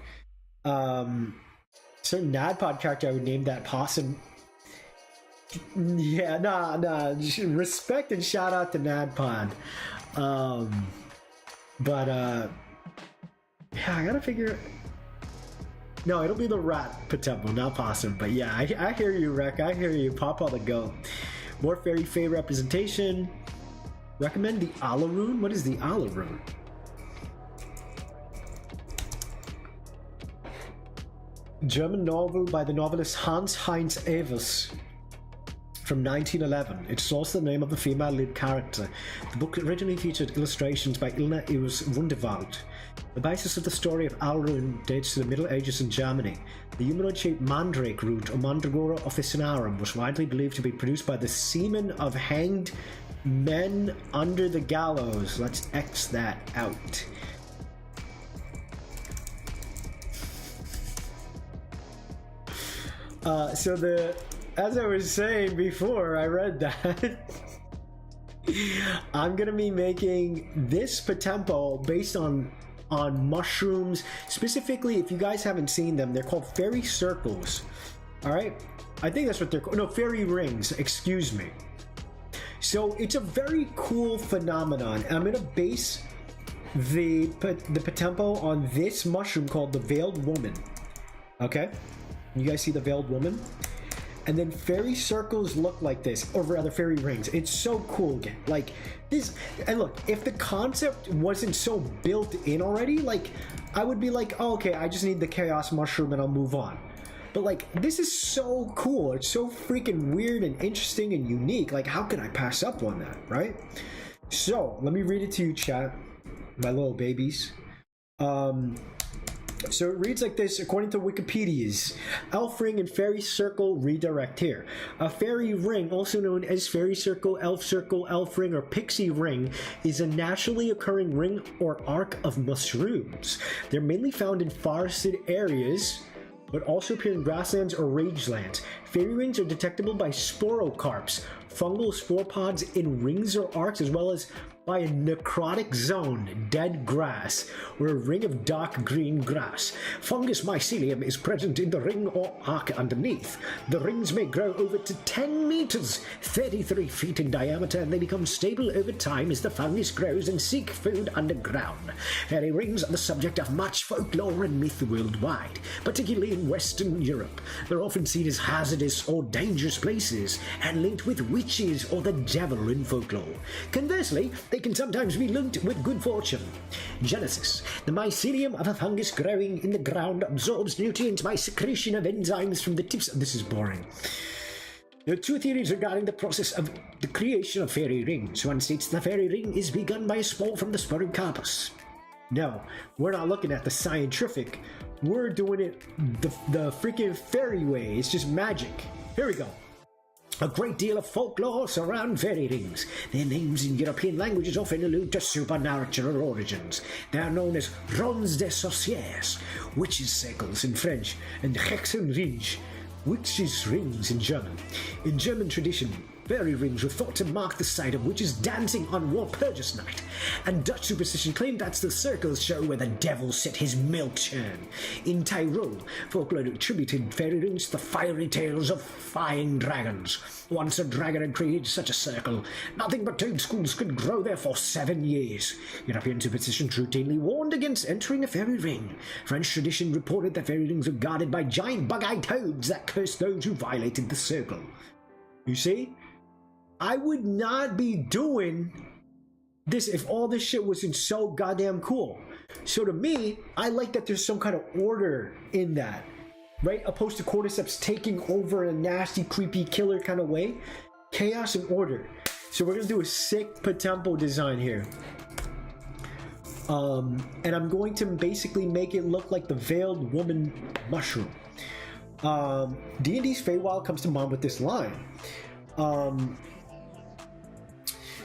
Certain NADPOD character I would name that Possum. Yeah, nah. Respect and shout out to NADPOD. Yeah, I gotta figure. No, it'll be the rat POTEMPO, not Possum. But yeah, I hear you, Rek. I hear you. Papa the Go. More Fairy Fae representation. Recommend the Alaroon? What is the Alaroon? German novel by the novelist Hans-Heinz Evers from 1911. It's also the name of the female lead character. The book originally featured illustrations by Ilna Ius Wunderwald. The basis of the story of Alaroon dates to the Middle Ages in Germany. The humanoid-shaped mandrake root, or Mandragora officinarum, was widely believed to be produced by the semen of hanged men under the gallows. Let's X that out. As I was saying before, I read that I'm gonna be making this POTEMPO based on mushrooms. Specifically, if you guys haven't seen them, they're called fairy circles. All right, I think that's what they're called. No, fairy rings. Excuse me. So it's a very cool phenomenon, and I'm gonna base the POTEMPO on this mushroom called the Veiled Woman. Okay. You guys see the Veiled Woman? and then fairy circles look like this, or rather fairy rings. It's so cool again. Like this, and look, if the concept wasn't so built in already, like I would be like, oh, okay, I just need the chaos mushroom and I'll move on. But like, this is so cool. It's so freaking weird and interesting and unique. Like, how can I pass up on that, right? So let me read it to you, chat, my little babies. So it reads like this, according to Wikipedia's elf ring and fairy circle redirect here. A fairy ring, also known as fairy circle, elf ring, or pixie ring, is a naturally occurring ring or arc of mushrooms. They're mainly found in forested areas, but also appear in grasslands or rangelands. Fairy rings are detectable by sporocarps, fungal spore pods in rings or arcs, as well as by a necrotic zone, dead grass, or a ring of dark green grass. Fungus mycelium is present in the ring or arc underneath. The rings may grow over to 10 meters, 33 feet in diameter, and they become stable over time as the fungus grows and seek food underground. Fairy rings are the subject of much folklore and myth worldwide, particularly in Western Europe. They're often seen as hazardous or dangerous places, and linked with witches or the devil in folklore. Conversely, they can sometimes be linked with good fortune. Genesis. The mycelium of a fungus growing in the ground absorbs nutrients by secretion of enzymes from the tips. This is boring. There are two theories regarding the process of the creation of fairy rings. One states the fairy ring is begun by a spore from the sporocarpus. No, we're not looking at the scientific. We're doing it the freaking fairy way. It's just magic. Here we go. A great deal of folklore surround fairy rings. Their names in European languages often allude to supernatural origins. They are known as ronds des sorcières, witches' circles in French, and Hexenringe, witches' rings in German. In German tradition, fairy rings were thought to mark the site of witches dancing on Walpurgis night, and Dutch superstition claimed that's the circles show where the devil set his milk churn. In Tyrol, folklore attributed fairy rings to the fiery tales of flying dragons. Once a dragon had created such a circle, nothing but toadstools could grow there for 7 years. European superstition routinely warned against entering a fairy ring. French tradition reported that fairy rings were guarded by giant bug-eyed toads that cursed those who violated the circle. You see? I would not be doing this if all this shit wasn't so goddamn cool. So to me, I like that there's some kind of order in that, right? Opposed to cordyceps taking over in a nasty, creepy, killer kind of way. Chaos and order. So we're gonna do a sick POTEMPO design here. And I'm going to basically make it look like the veiled woman mushroom. D&D's Feywild comes to mind with this line.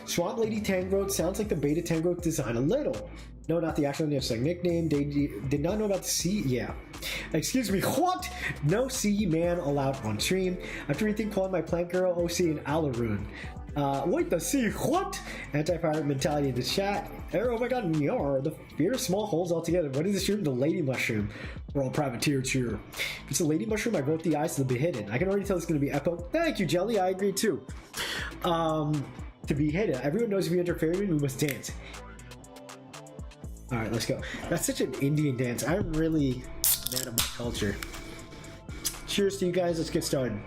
Swamp Lady Tangrowth sounds like the beta Tangrowth design a little. No, not the actual nickname. They did not know about the C. Yeah. Excuse me, what? No C man allowed on stream. After everything, calling my plant girl OC and Alaroon. Wait, the C, what? Anti-pirate mentality in the chat. Oh my god, yar. The fear of small holes altogether. What is this room? The lady mushroom. We're all privateers here. If it's a lady mushroom, I wrote the eyes to be hidden. I can already tell it's going to be epic. Thank you, Jelly. I agree too. To be hidden. Everyone knows if we enter fairy ring, we must dance. Alright, let's go. That's such an Indian dance. I'm really man of my culture. Cheers to you guys. Let's get started.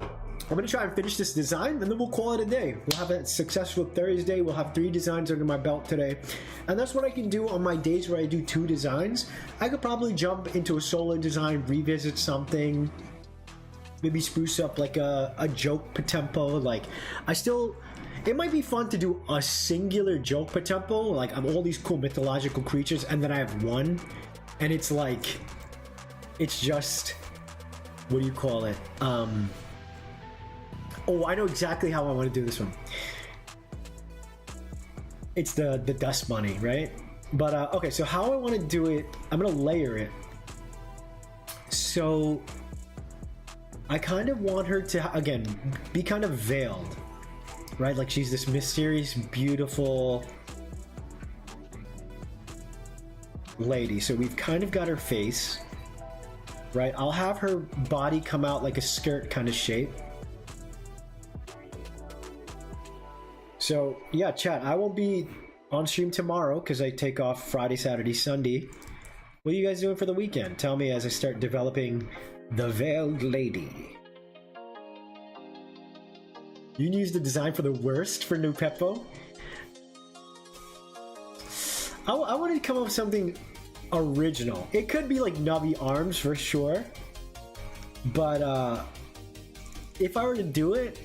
I'm going to try and finish this design, and then we'll call it a day. We'll have a successful Thursday. We'll have 3 designs under my belt today. And that's what I can do on my days where I do 2 designs. I could probably jump into a solo design, revisit something, maybe spruce up like a joke POTEMPO. Like, it might be fun to do a singular joke POTEMPO, like of all these cool mythological creatures, and then I have one, and it's like, it's just, what do you call it? Oh, I know exactly how I want to do this one. It's the dust bunny, right? But okay, so how I want to do it, I'm gonna layer it. So I kind of want her to, again, be kind of veiled, right? Like she's this mysterious, beautiful lady. So we've kind of got her face, right? I'll have her body come out like a skirt kind of shape. So yeah, chat, I won't be on stream tomorrow because I take off Friday, Saturday, Sunday. What are you guys doing for the weekend? Tell me as I start developing The Veiled Lady. You can use the design for the worst for new Peppo. I wanted to come up with something original. It could be like Nubby Arms for sure. But if I were to do it,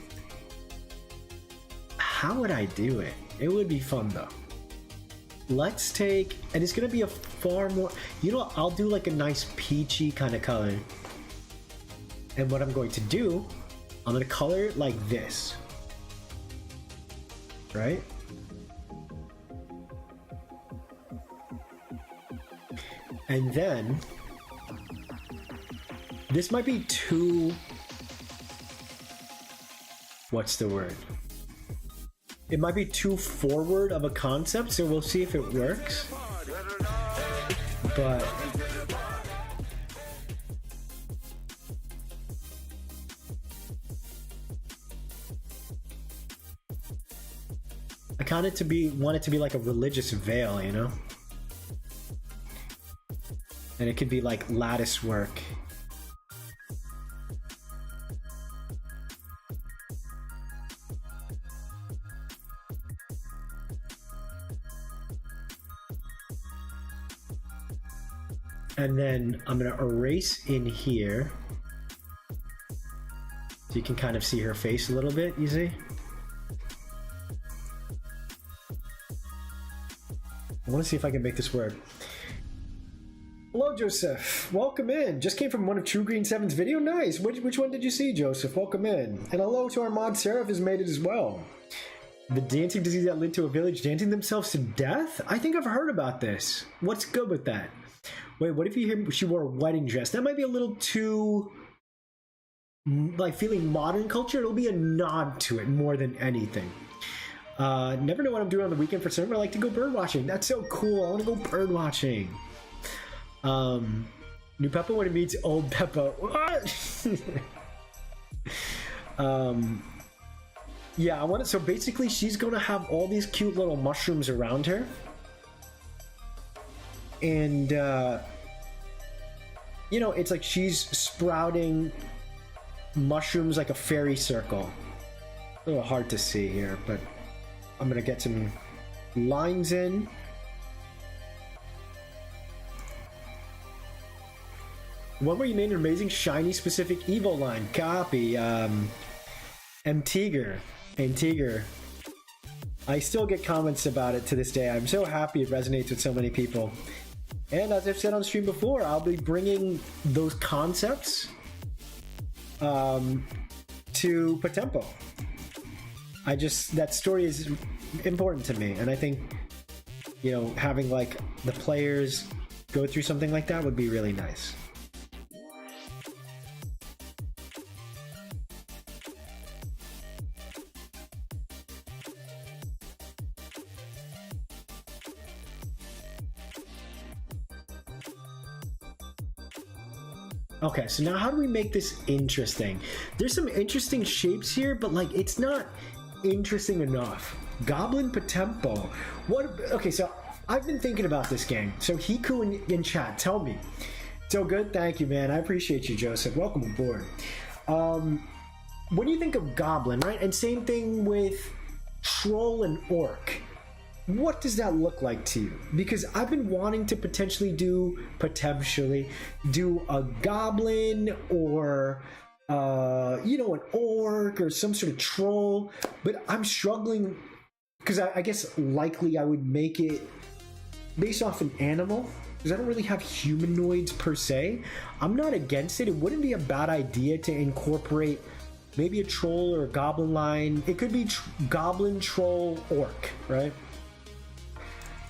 how would I do it? It would be fun though. Let's take, and it's gonna be a far more, you know what, I'll do like a nice peachy kind of color. And what I'm going to do, I'm gonna color it like this. Right? And then, this might be too, what's the word? It might be too forward of a concept, so we'll see if it works. But I want it to be like a religious veil, you know? And it could be like lattice work. And then I'm gonna erase in here. So you can kind of see her face a little bit, you see? I wanna see if I can make this work. Hello, Joseph. Welcome in. Just came from one of True Green 7's video. Nice. Which one did you see, Joseph? Welcome in. And hello to our mod, Seraph has made it as well. The dancing disease that led to a village dancing themselves to death? I think I've heard about this. What's good with that? Wait, what if you hear she wore a wedding dress? That might be a little too, like, feeling modern culture. It'll be a nod to it more than anything. Never know what I'm doing on the weekend for summer. I like to go bird watching. That's so cool. I want to go bird watching. New Peppo when it meets old Peppo. Yeah, I want it. So basically, she's gonna have all these cute little mushrooms around her. And, you know, it's like she's sprouting mushrooms like a fairy circle. A little hard to see here, but I'm gonna get some lines in. One where you made an amazing shiny specific Evo line. Copy. Mtiger. I still get comments about it to this day. I'm so happy it resonates with so many people. And as I've said on stream before, I'll be bringing those concepts to POTEMPO. That story is important to me, and I think, you know, having like the players go through something like that would be really nice. Okay, so now how do we make this interesting? There's some interesting shapes here, but like it's not interesting enough. Goblin POTEMPO. What? Okay, so I've been thinking about this game. So Hiku in chat, tell me. So good, thank you, man. I appreciate you, Joseph. Welcome aboard. When you think of Goblin, right? And same thing with Troll and Orc. What does that look like to you? Because I've been wanting to potentially do a goblin or you know, an orc or some sort of troll, but I'm struggling because I guess likely I would make it based off an animal because I don't really have humanoids per se. I'm not against it. It wouldn't be a bad idea to incorporate maybe a troll or a goblin line. It could be goblin, troll, orc, right?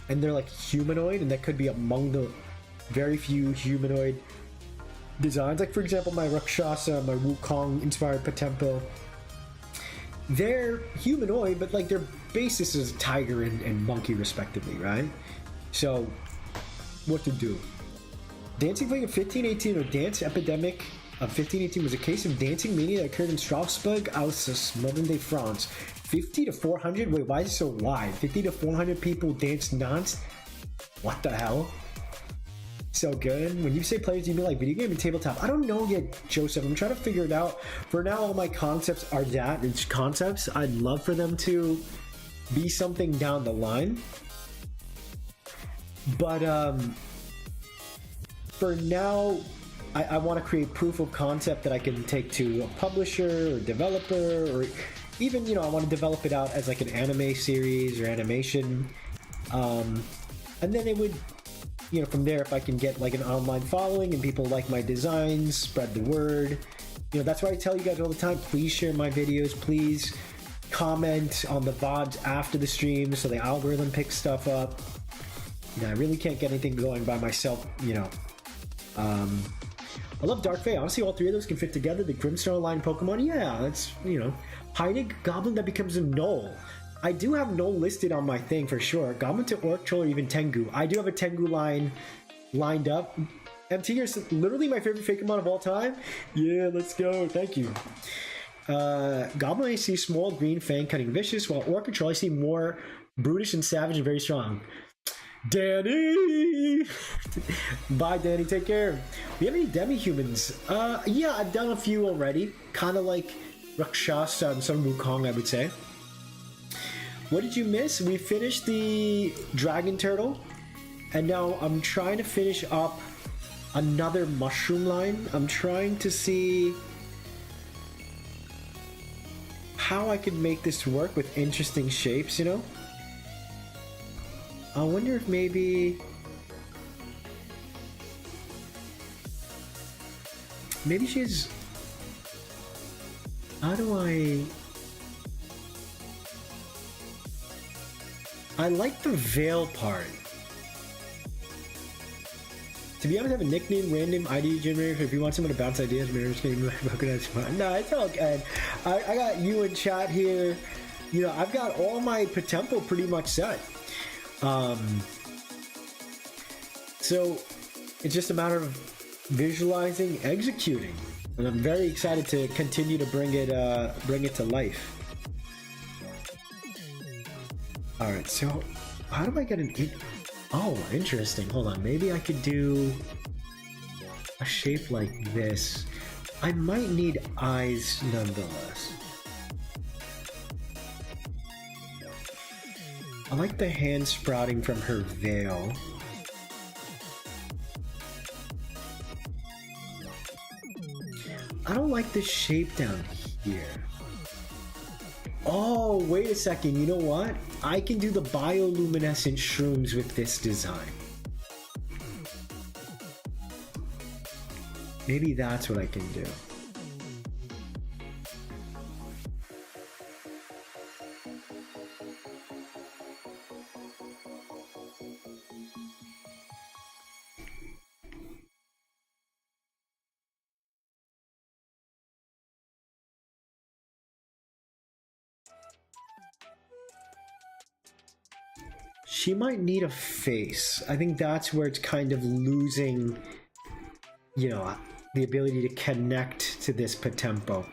And they're like humanoid, and that could be among the very few humanoid designs. Like for example, my Rakshasa, my Wukong inspired POTEMPO. They're humanoid, but like their basis is tiger and monkey respectively, right? So, what to do? Dancing Plague of 1518 or Dance Epidemic of 1518 was a case of dancing mania that occurred in Strasbourg, Alsace, modern-day France. 50 to 400? Wait, why is it so wide? 50 to 400 people danced what the hell? So good. When you say players, do you mean like video game and tabletop? I don't know yet, Joseph. I'm trying to figure it out. For now, all my concepts are that. It's concepts. I'd love for them to be something down the line. But for now, I want to create proof of concept that I can take to a publisher or developer, or even, you know, I want to develop it out as like an anime series or animation. And then it would, you know, from there, if I can get like an online following and people like my designs, spread the word. You know, that's why I tell you guys all the time, please share my videos, please comment on the VODs after the stream so the algorithm picks stuff up. You know, I really can't get anything going by myself, you know. I love Dark Fae. Honestly, all three of those can fit together. The Grimstone line Pokemon, yeah, that's, you know. Heinig, Goblin that becomes a Knoll. I do have Knoll listed on my thing for sure. Goblin to Orc Troll or even Tengu. I do have a Tengu line lined up. MT, you're literally my favorite Fakemon of all time. Yeah, let's go. Thank you. Goblin I see small, green, fang, cutting, vicious, while Orc Troll I see more brutish and savage and very strong. Danny! Bye, Danny. Take care. We have any demi-humans? Yeah, I've done a few already. Kind of like Rakshasa and Sun Wukong, I would say. What did you miss? We finished the Dragon Turtle, and now I'm trying to finish up another mushroom line. I'm trying to see how I can make this work with interesting shapes, you know? I wonder if maybe she's... How do I like the veil part. To be honest, I have a nickname, random ID generator. If you want someone to bounce ideas, man, I'm just kidding. No, it's all good. I got you in chat here. You know, I've got all my POTEMPO pretty much set. So it's just a matter of visualizing, executing, and I'm very excited to continue to bring it to life. All right, so how do I get an? Oh, interesting. Hold on, maybe I could do a shape like this. I might need eyes nonetheless. I like the hand sprouting from her veil. I don't like the shape down here. Oh, wait a second. You know what? I can do the bioluminescent shrooms with this design. Maybe that's what I can do. She might need a face. I think that's where it's kind of losing, you know, the ability to connect to this POTEMPO.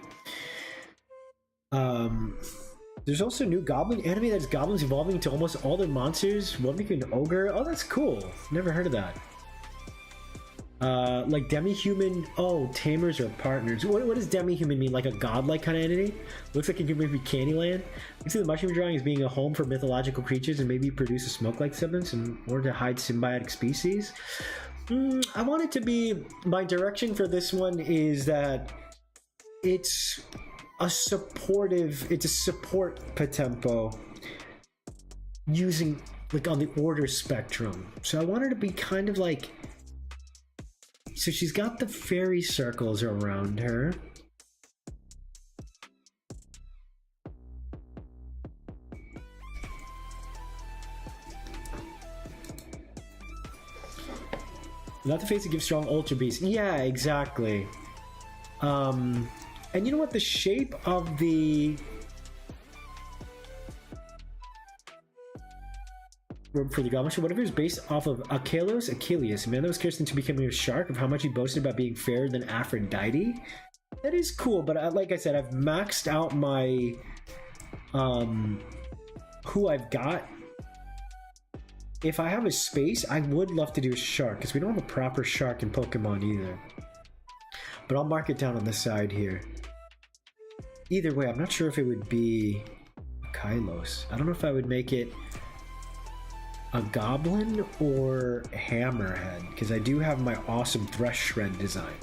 There's also a new Goblin anime that's goblins evolving into almost all their monsters. One became an ogre. Oh, that's cool. Never heard of that. Like demi-human. Oh, tamers or partners. What does demi-human mean? Like a godlike kind of entity? Looks like it could maybe Candyland. You see the mushroom drawing as being a home for mythological creatures and maybe produce a smoke-like substance in order to hide symbiotic species. I want it to be... My direction for this one is that it's a supportive... It's a support POTEMPO using, like, on the order spectrum. So I want her to be kind of like... So she's got the fairy circles around her. Not the face that gives strong ultra beast. Yeah, exactly. And you know what? The shape of the... For the goblin show, whatever is based off of Achilles, man that was cursed into becoming a shark, of how much he boasted about being fairer than Aphrodite. That is cool, but like I said, I've maxed out my who I've got if I have a space, I would love to do a shark, because we don't have a proper shark in Pokemon either. But I'll mark it down on the side here. Either way, I'm not sure if it would be a Kylos. I don't know if I would make it a Goblin or Hammerhead, because I do have my awesome Thresh Shred design.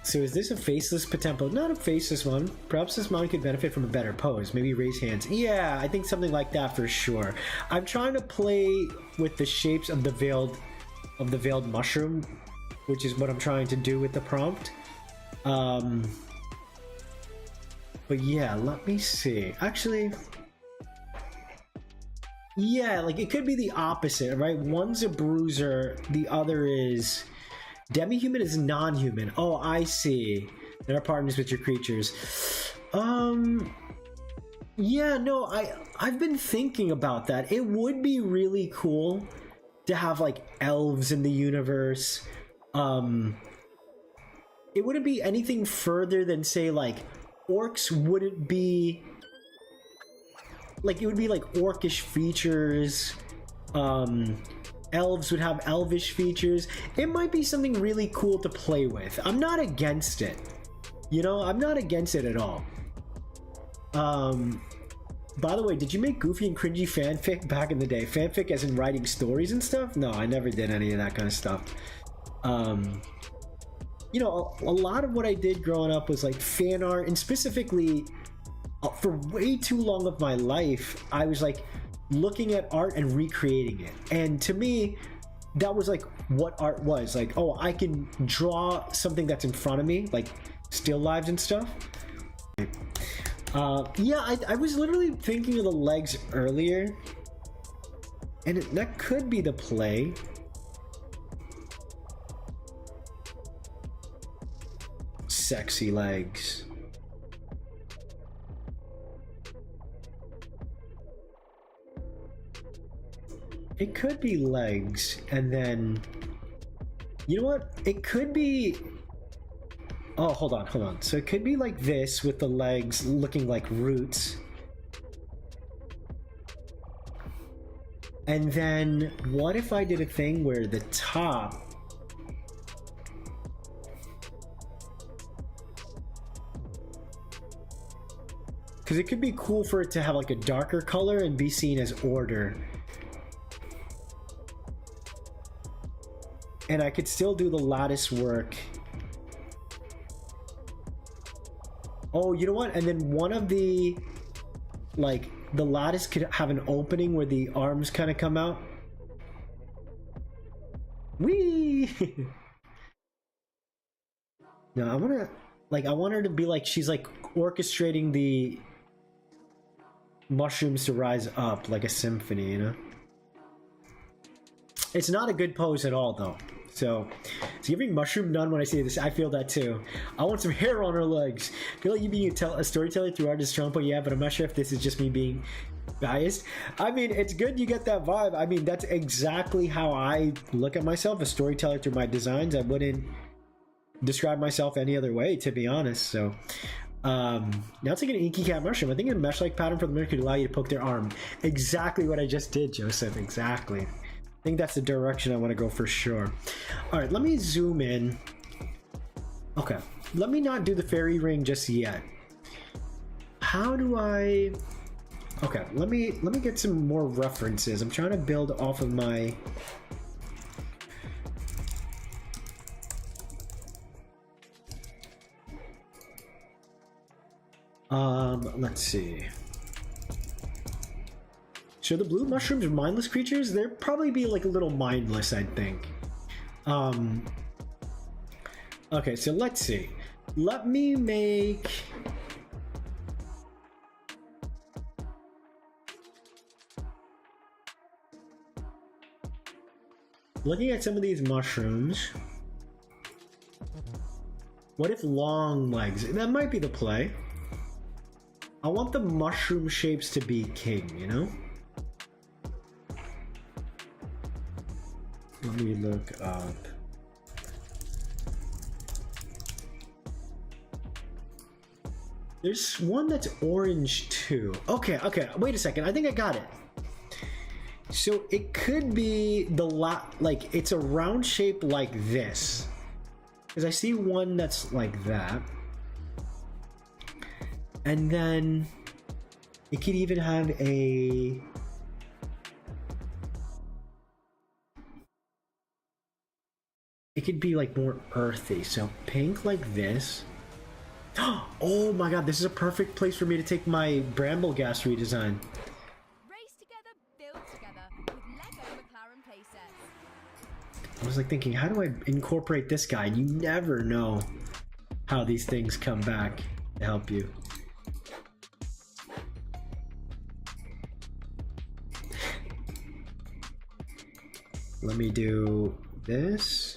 So is this a faceless Potempo? Not a faceless one. Perhaps this mon could benefit from a better pose. Maybe raise hands. Yeah, I think something like that for sure. I'm trying to play with the shapes of the veiled mushroom, which is what I'm trying to do with the prompt. But yeah, let me see. Actually, yeah, like it could be the opposite, right? One's a bruiser, the other is demi-human is non-human. Oh, I see. There are partners with your creatures. Yeah, no, I've been thinking about that. It would be really cool to have like elves in the universe. It wouldn't be anything further than, say, like orcs wouldn't be like, it would be like orcish features. Elves would have elvish features. It might be something really cool to play with. I'm not against it. You know, I'm not against it at all. By the way, did you make goofy and cringy fanfic back in the day? Fanfic as in writing stories and stuff? No, I never did any of that kind of stuff. You know, a lot of what I did growing up was like fan art, and specifically for way too long of my life, I was like looking at art and recreating it. And to me, that was like what art was. Like, oh, I can draw something that's in front of me, like still lives and stuff. Yeah, I was literally thinking of the legs earlier, and that could be the play. Sexy legs. It could be legs, and then you know what? It could be. Oh, hold on. So it could be like this with the legs looking like roots. And then what if I did a thing where the top because it could be cool for it to have like a darker color and be seen as order. And I could still do the lattice work. Oh, you know what? And then one of the, like, the lattice could have an opening where the arms kind of come out. Whee! No, I want her to be like, she's like orchestrating the mushrooms to rise up like a symphony, you know? It's not a good pose at all, though. So giving mushroom none when I say this, I feel that too. I want some hair on her legs. I feel like you being a storyteller through artist Trumpo, yeah, but I'm not sure if this is just me being biased. I mean, it's good you get that vibe. I mean, that's exactly how I look at myself, a storyteller through my designs. I wouldn't describe myself any other way, to be honest. So now it's like an inky cat mushroom. I think a mesh-like pattern for the mirror could allow you to poke their arm. Exactly what I just did, Joseph. Exactly. I think that's the direction I want to go for sure. All right, let me zoom in. Okay, let me not do the fairy ring just yet. How do I? Okay, let me get some more references. I'm trying to build off of my. Let's see. So the blue mushrooms are mindless creatures? They'd probably be like a little mindless, I think. Okay, so let's see. Let me make... Looking at some of these mushrooms... What if long legs? That might be the play. I want the mushroom shapes to be king, you know? Let me look up. There's one that's orange too. Okay, wait a second. I think I got it. So it could be the like it's a round shape like this. Because I see one that's like that. And then it could even have a... It could be like more earthy. So pink like this. Oh my god, this is a perfect place for me to take my bramble gas redesign. Race together, build together with Lego McLaren playsets. I was like thinking, how do I incorporate this guy? You never know how these things come back to help you. Let me do this.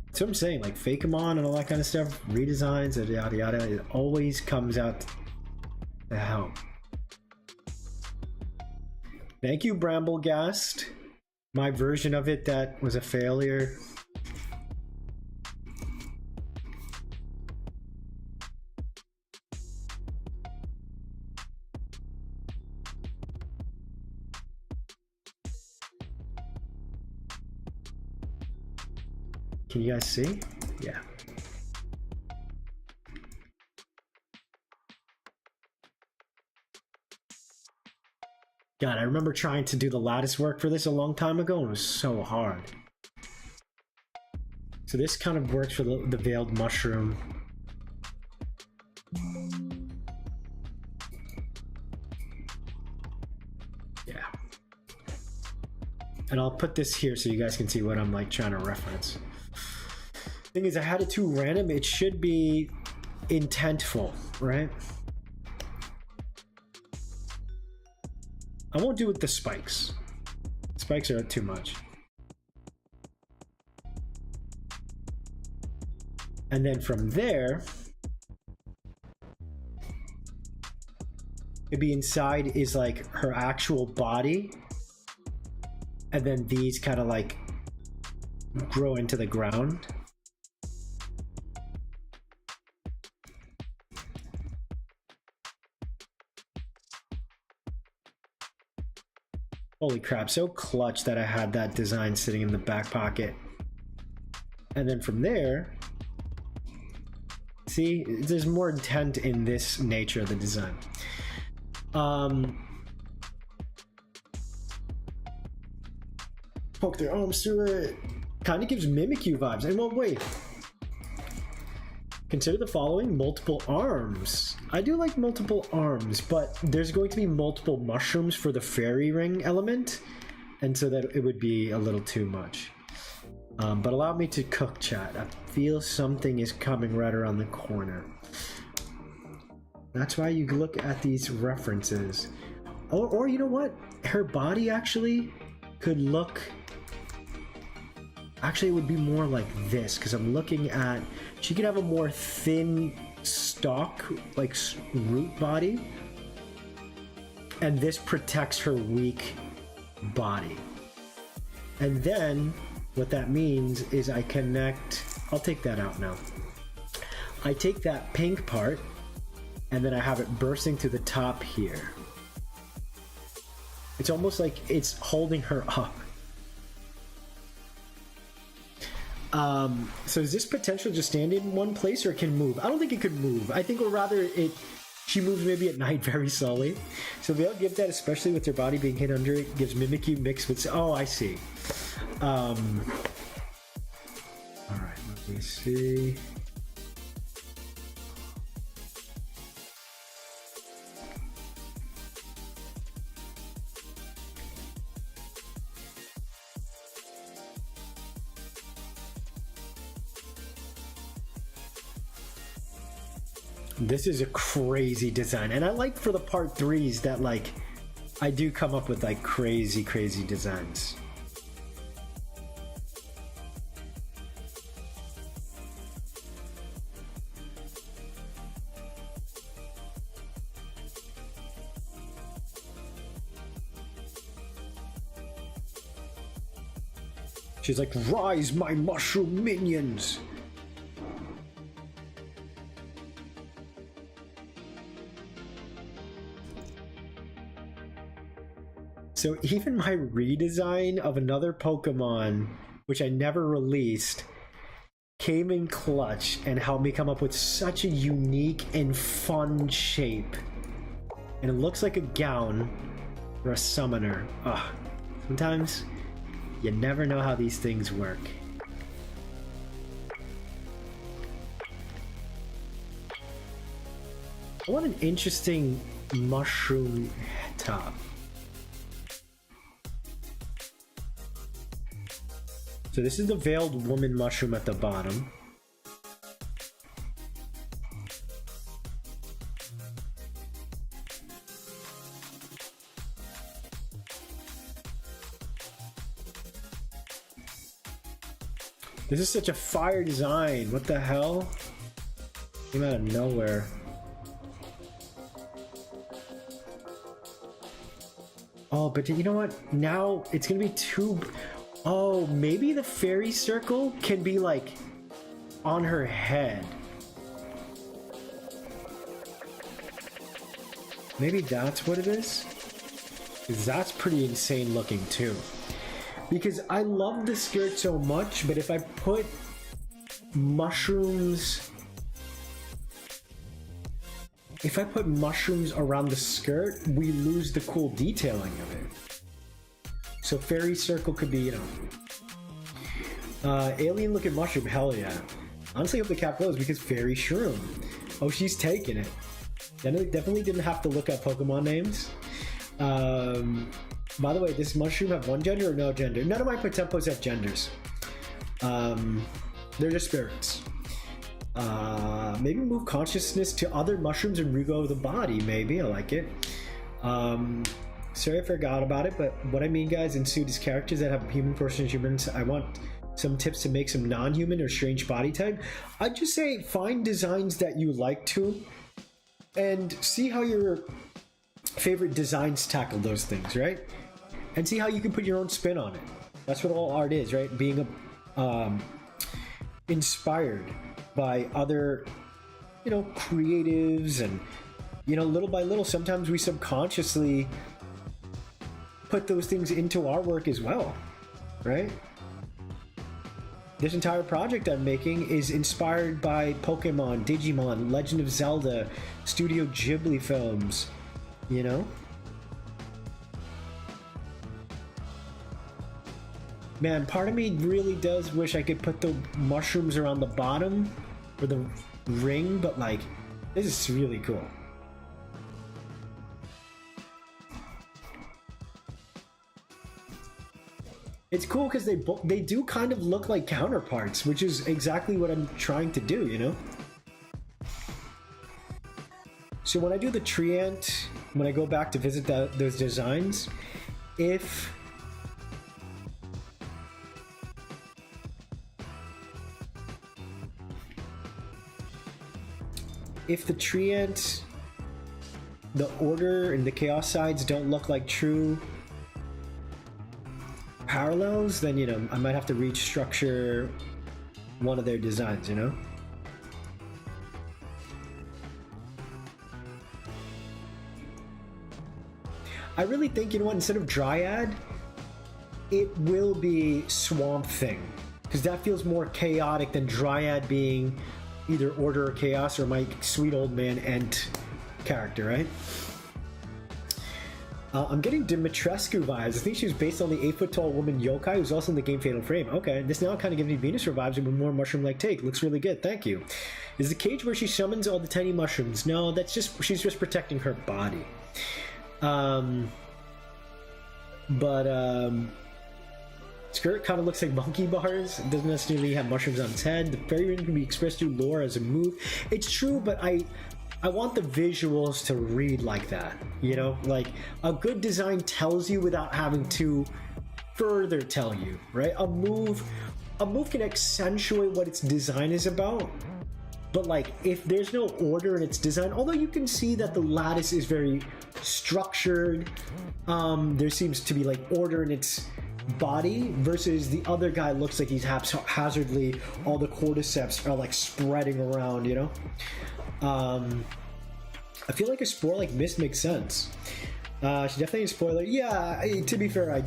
That's what I'm saying, like fake them on and all that kind of stuff, redesigns, and yada yada, it always comes out to help. Thank you, Bramblegast. My version of it that was a failure. Can you guys see? Yeah. God, I remember trying to do the lattice work for this a long time ago, and it was so hard. So this kind of works for the veiled mushroom. Yeah. And I'll put this here so you guys can see what I'm like trying to reference. Thing is, I had it too random. It should be intentful, right? I won't do it with the spikes. Spikes are too much. And then from there, maybe inside is like her actual body. And then these kind of like grow into the ground. Holy crap, so clutch that I had that design sitting in the back pocket. And then from there, see, there's more intent in this nature of the design. Poke their arms through it. Kind of gives Mimikyu vibes. And well, wait. Consider the following: multiple arms. I do like multiple arms, but there's going to be multiple mushrooms for the fairy ring element, and so that it would be a little too much. But allow me to cook, chat. I feel something is coming right around the corner. That's why you look at these references. Or you know what? Her body actually could look... Actually, it would be more like this, because I'm looking at... She could have a more thin stalk, like root body. And this protects her weak body. And then, what that means is I connect... I'll take that out now. I take that pink part, and then I have it bursting to the top here. It's almost like it's holding her up. So is this potential just stand in one place, or it can move? I don't think it could move. I think, or rather, she moves maybe at night very slowly. So they'll give that, especially with their body being hid under it, gives Mimikyu mixed with... Oh, I see. Alright, let me see. This is a crazy design, and I like for the part 3s that like I do come up with like crazy designs. She's like, "Rise, my mushroom minions!" So even my redesign of another Pokemon, which I never released, came in clutch and helped me come up with such a unique and fun shape. And it looks like a gown for a summoner. Ugh. Sometimes you never know how these things work. I want an interesting mushroom top. So this is the veiled woman mushroom at the bottom. This is such a fire design. What the hell? Came out of nowhere. Oh, but you know what? Now it's gonna be too... Oh, maybe the fairy circle can be like on her head. Maybe that's what it is? 'Cause that's pretty insane looking too. Because I love the skirt so much, but if I put mushrooms... If I put mushrooms around the skirt, we lose the cool detailing of it. So fairy circle could be, you know... alien looking mushroom, hell yeah. Honestly, I hope the cap goes because fairy shroom. Oh, she's taking it. Definitely didn't have to look up Pokemon names. By the way, does mushroom have one gender or no gender? None of my Potempos have genders. They're just spirits. Maybe move consciousness to other mushrooms and regrow the body. Maybe I like it. Sorry I forgot about it, but what I mean, guys, in Suit is characters that have human portions, humans. I want some tips to make some non-human or strange body type. I'd just say find designs that you like to, and see how your favorite designs tackle those things, right? And see how you can put your own spin on it. That's what all art is, right? Being inspired by other, you know, creatives, and, you know, little by little, sometimes we subconsciously put those things into our work as well, right? This entire project I'm making is inspired by Pokemon, Digimon, Legend of Zelda, Studio Ghibli films, you know? Man, part of me really does wish I could put the mushrooms around the bottom or the ring, but like, this is really cool. It's cool because they do kind of look like counterparts, which is exactly what I'm trying to do, you know? So when I do the tree ant, when I go back to visit those designs, if the tree ant, the order and the chaos sides don't look like true parallels, then, you know, I might have to restructure one of their designs, you know? I really think, you know what, instead of Dryad, it will be Swamp Thing, because that feels more chaotic than Dryad being either order or chaos, or my sweet old man Ent character, right? I'm getting Dimitrescu vibes. I think she was based on the 8-foot-tall woman yokai who's also in the game Fatal Frame. Okay, this now kind of gives me Venusaur vibes with more mushroom-like take. Looks really good, thank you. Is the cage where she summons all the tiny mushrooms? No, that's just, she's just protecting her body. Skirt kind of looks like monkey bars. It doesn't necessarily have mushrooms on its head. The fairy ring can be expressed through lore as a move. It's true, but I want the visuals to read like that, you know? Like, a good design tells you without having to further tell you, right? A move can accentuate what its design is about, but like, if there's no order in its design, although you can see that the lattice is very structured, there seems to be like order in its body, versus the other guy looks like he's haphazardly, all the cordyceps are like spreading around, you know? I feel like a spore like Mist makes sense. She definitely a spoiler. Yeah, to be fair, I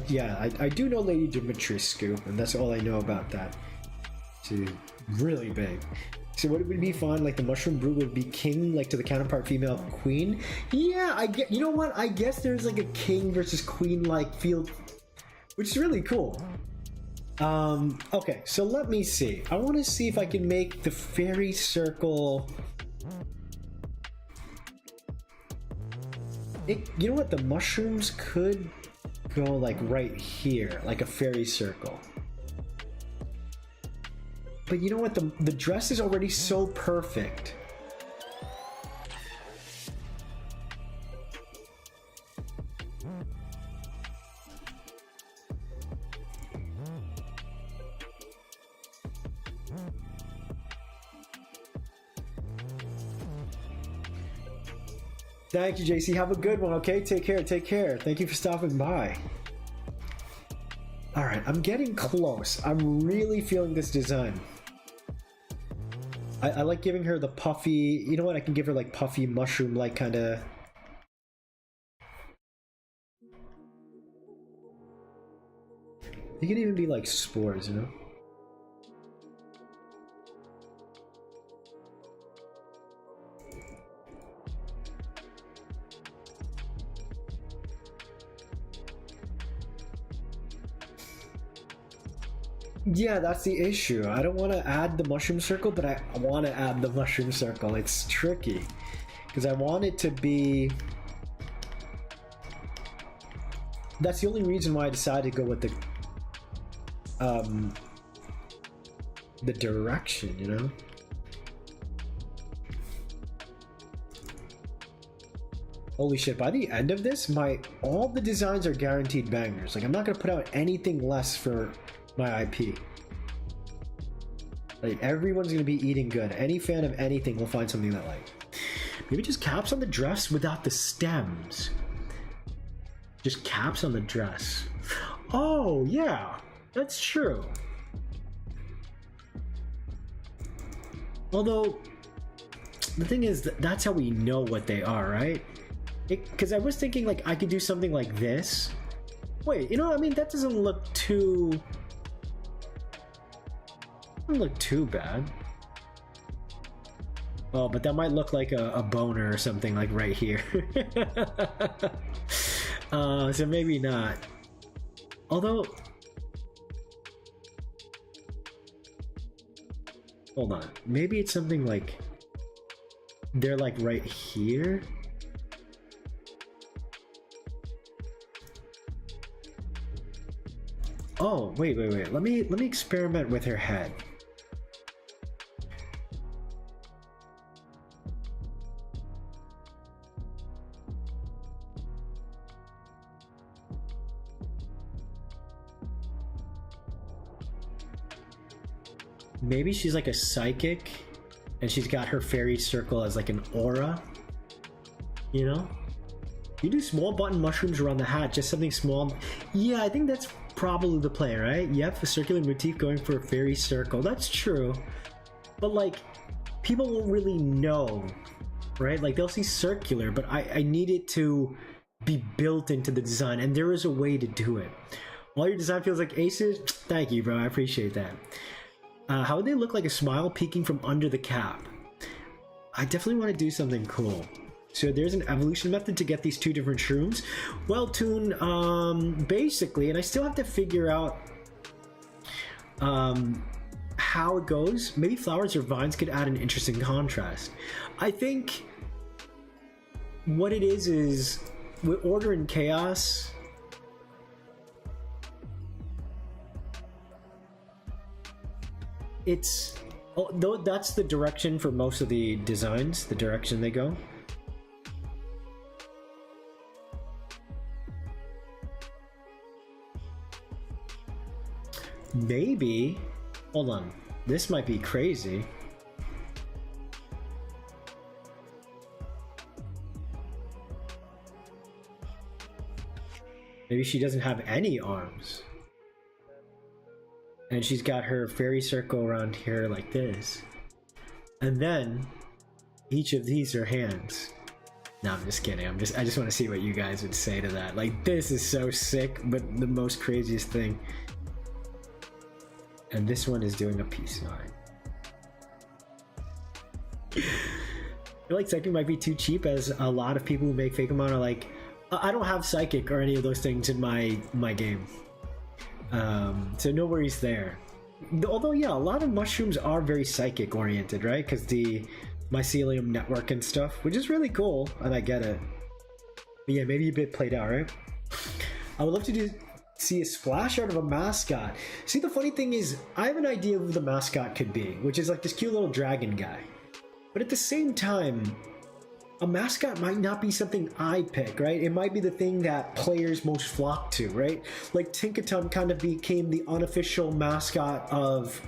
do know Lady Dimitrescu, and that's all I know about that. She's really big. So would it be fun, like the mushroom brute would be king, like to the counterpart female queen? Yeah, I get. You know what? I guess there's like a king versus queen like field, which is really cool. Okay, so let me see. I want to see if I can make the fairy circle. You know what? The mushrooms could go like right here, like a fairy circle. But you know what? The dress is already so perfect. Thank you, JC. Have a good one, okay? Take care, take care. Thank you for stopping by. Alright, I'm getting close. I'm really feeling this design. I like giving her the puffy... You know what? I can give her like puffy mushroom-like kind of... It can even be like spores, you know? Yeah, that's the issue. I don't want to add the mushroom circle, but I want to add the mushroom circle. It's tricky because I want it to be... That's the only reason why I decided to go with the direction, you know? Holy shit, by the end of this, all the designs are guaranteed bangers. Like, I'm not gonna put out anything less for my IP. Like, everyone's gonna be eating good. Any fan of anything will find something they like. Maybe just caps on the dress without the stems. Just caps on the dress. Oh, yeah, that's true. Although, the thing is, that's how we know what they are, right? Because I was thinking, like, I could do something like this. Wait, you know, I mean, that doesn't look too... Doesn't look too bad. Oh, but that might look like a boner or something, like right here. So maybe not. Although... Hold on. Maybe it's something like... They're like right here? Oh, wait. Let me experiment with her head. Maybe she's like a psychic and she's got her fairy circle as like an aura. You know? You do small button mushrooms around the hat, just something small. Yeah, I think that's probably the play, right? Yep, a circular motif going for a fairy circle. That's true. But like, people won't really know, right? Like, they'll see circular, but I need it to be built into the design, and there is a way to do it. All your design feels like aces? Thank you, bro. I appreciate that. How would they look like a smile peeking from under the cap? I definitely want to do something cool. So there's an evolution method to get these two different shrooms. Well, Toon, basically, and I still have to figure out how it goes. Maybe flowers or vines could add an interesting contrast. I think what it is with order and chaos, it's... Though that's the direction for most of the designs, the direction they go. Maybe, hold on, this might be crazy. Maybe she doesn't have any arms. And she's got her fairy circle around here like this. And then, each of these are hands. No, I'm just kidding. I just want to see what you guys would say to that. Like, this is so sick, but the most craziest thing. And this one is doing a peace sign. I feel like Psychic might be too cheap, as a lot of people who make Fakemon are like, I don't have Psychic or any of those things in my game. So no worries there. Although, yeah, a lot of mushrooms are very Psychic oriented, right? Because the mycelium network and stuff, which is really cool, and I get it. But yeah, maybe a bit played out, right? I would love to see a splash art of a mascot. See, the funny thing is, I have an idea of who the mascot could be, which is like this cute little dragon guy. But at the same time, a mascot might not be something I pick, right? It might be the thing that players most flock to, right? Like Tinkaton kind of became the unofficial mascot of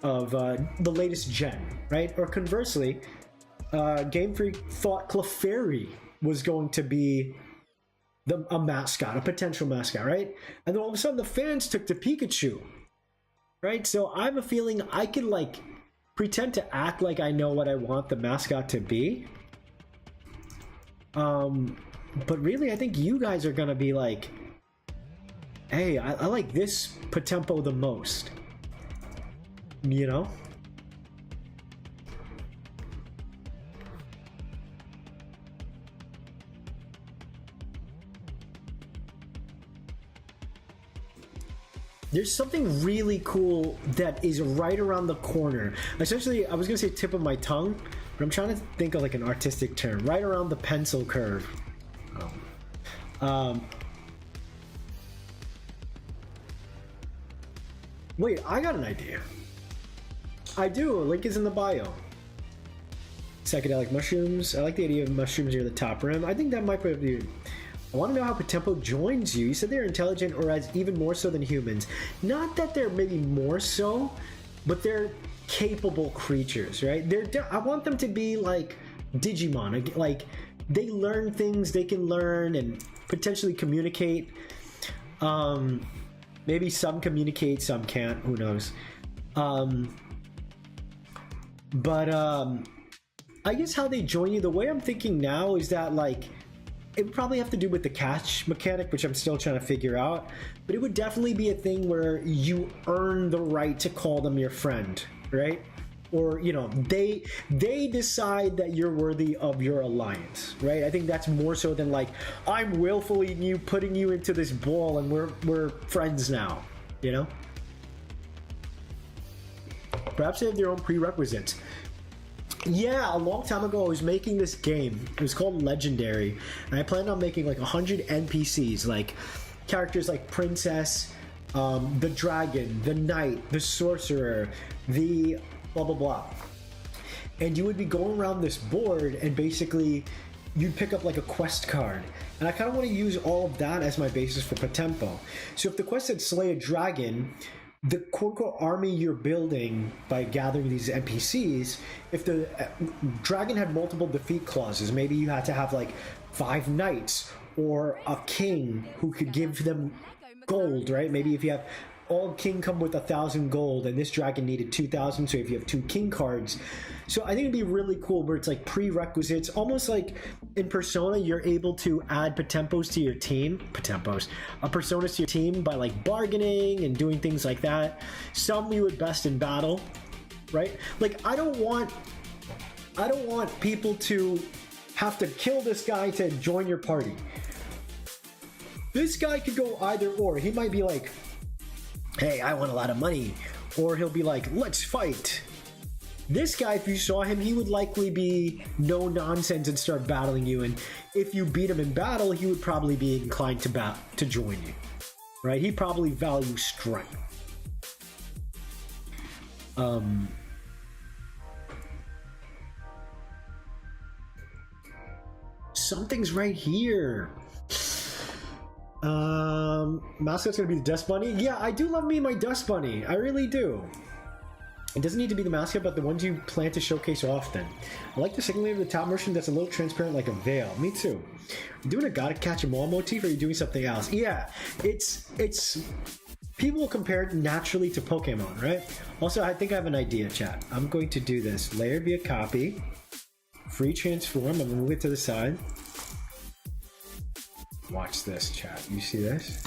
the latest gen, right? Or conversely, Game Freak thought Clefairy was going to be a mascot, a potential mascot, right? And then all of a sudden the fans took to Pikachu, right? So I have a feeling I could like pretend to act like I know what I want the mascot to be. But really, I think you guys are gonna be like, hey, I like this POTEMPO the most. You know? There's something really cool that is right around the corner. Essentially, I was gonna say tip of my tongue, but I'm trying to think of like an artistic term. Right around the pencil curve. Wait, I got an idea. I do. A link is in the bio. Psychedelic mushrooms. I like the idea of mushrooms near the top rim. I think that might be. I want to know how POTEMPO joins you. You said they're intelligent, or as even more so than humans. Not that they're maybe more so, but they're capable creatures, right? I want them to be like Digimon. Like, they learn things they can learn and potentially communicate. Maybe some communicate, some can't. Who knows? But I guess how they join you, the way I'm thinking now is that, like, it would probably have to do with the catch mechanic, which I'm still trying to figure out. But it would definitely be a thing where you earn the right to call them your friend, right? Or, you know, they decide that you're worthy of your alliance, right? I think that's more so than like, I'm willfully putting you into this ball and we're friends now, you know? Perhaps they have their own prerequisites. Yeah, a long time ago I was making this game. It was called Legendary, and I planned on making like 100 NPCs, like characters like Princess, the Dragon, the Knight, the Sorcerer, the blah blah blah. And you would be going around this board, and basically you'd pick up like a quest card. And I kind of want to use all of that as my basis for POTEMPO. So if the quest said slay a dragon, the quote-unquote army you're building by gathering these NPCs, if the dragon had multiple defeat clauses, maybe you had to have like 5 knights or a king who could give them gold, right? Maybe if you have all king come with 1,000 gold and this dragon needed 2,000, so if you have 2 king cards. So I think it'd be really cool where it's like prerequisites, almost like in Persona you're able to add POTEMPOs to your team, personas to your team by like bargaining and doing things like that. Some you would best in battle, right? Like I don't want people to have to kill this guy to join your party. This guy could go either or. He might be like, hey, I want a lot of money. Or he'll be like, let's fight. This guy, if you saw him, he would likely be no nonsense and start battling you. And if you beat him in battle, he would probably be inclined to join you. Right? He probably values strength. Something's right here. Mascot's gonna be the Dust Bunny. Yeah, I do love me my Dust Bunny. I really do. It doesn't need to be the mascot, but the ones you plan to showcase often. I like the second layer of the top motion that's a little transparent like a veil. Me too. You doing a gotta catch 'em all motif, or are you doing something else? Yeah, it's people will compare it naturally to Pokemon, right? Also, I think I have an idea, chat. I'm going to do this. Layer via copy. free transform. I'm gonna move it to the side. Watch this, chat. You see this?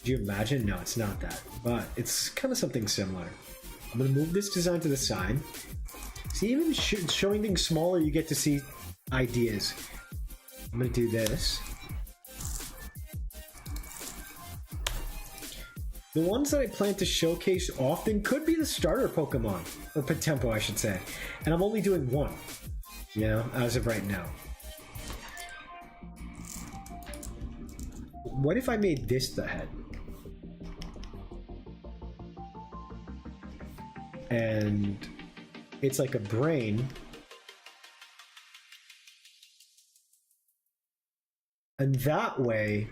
Do you imagine? No, it's not that, but it's kind of something similar. I'm gonna move this design to the side. See, even showing things smaller, you get to see ideas. I'm gonna do this. The ones that I plan to showcase often could be the starter Pokemon, or POTEMPO I should say, and I'm only doing one, you know, as of right now. What if I made this the head? And it's like a brain. And that way,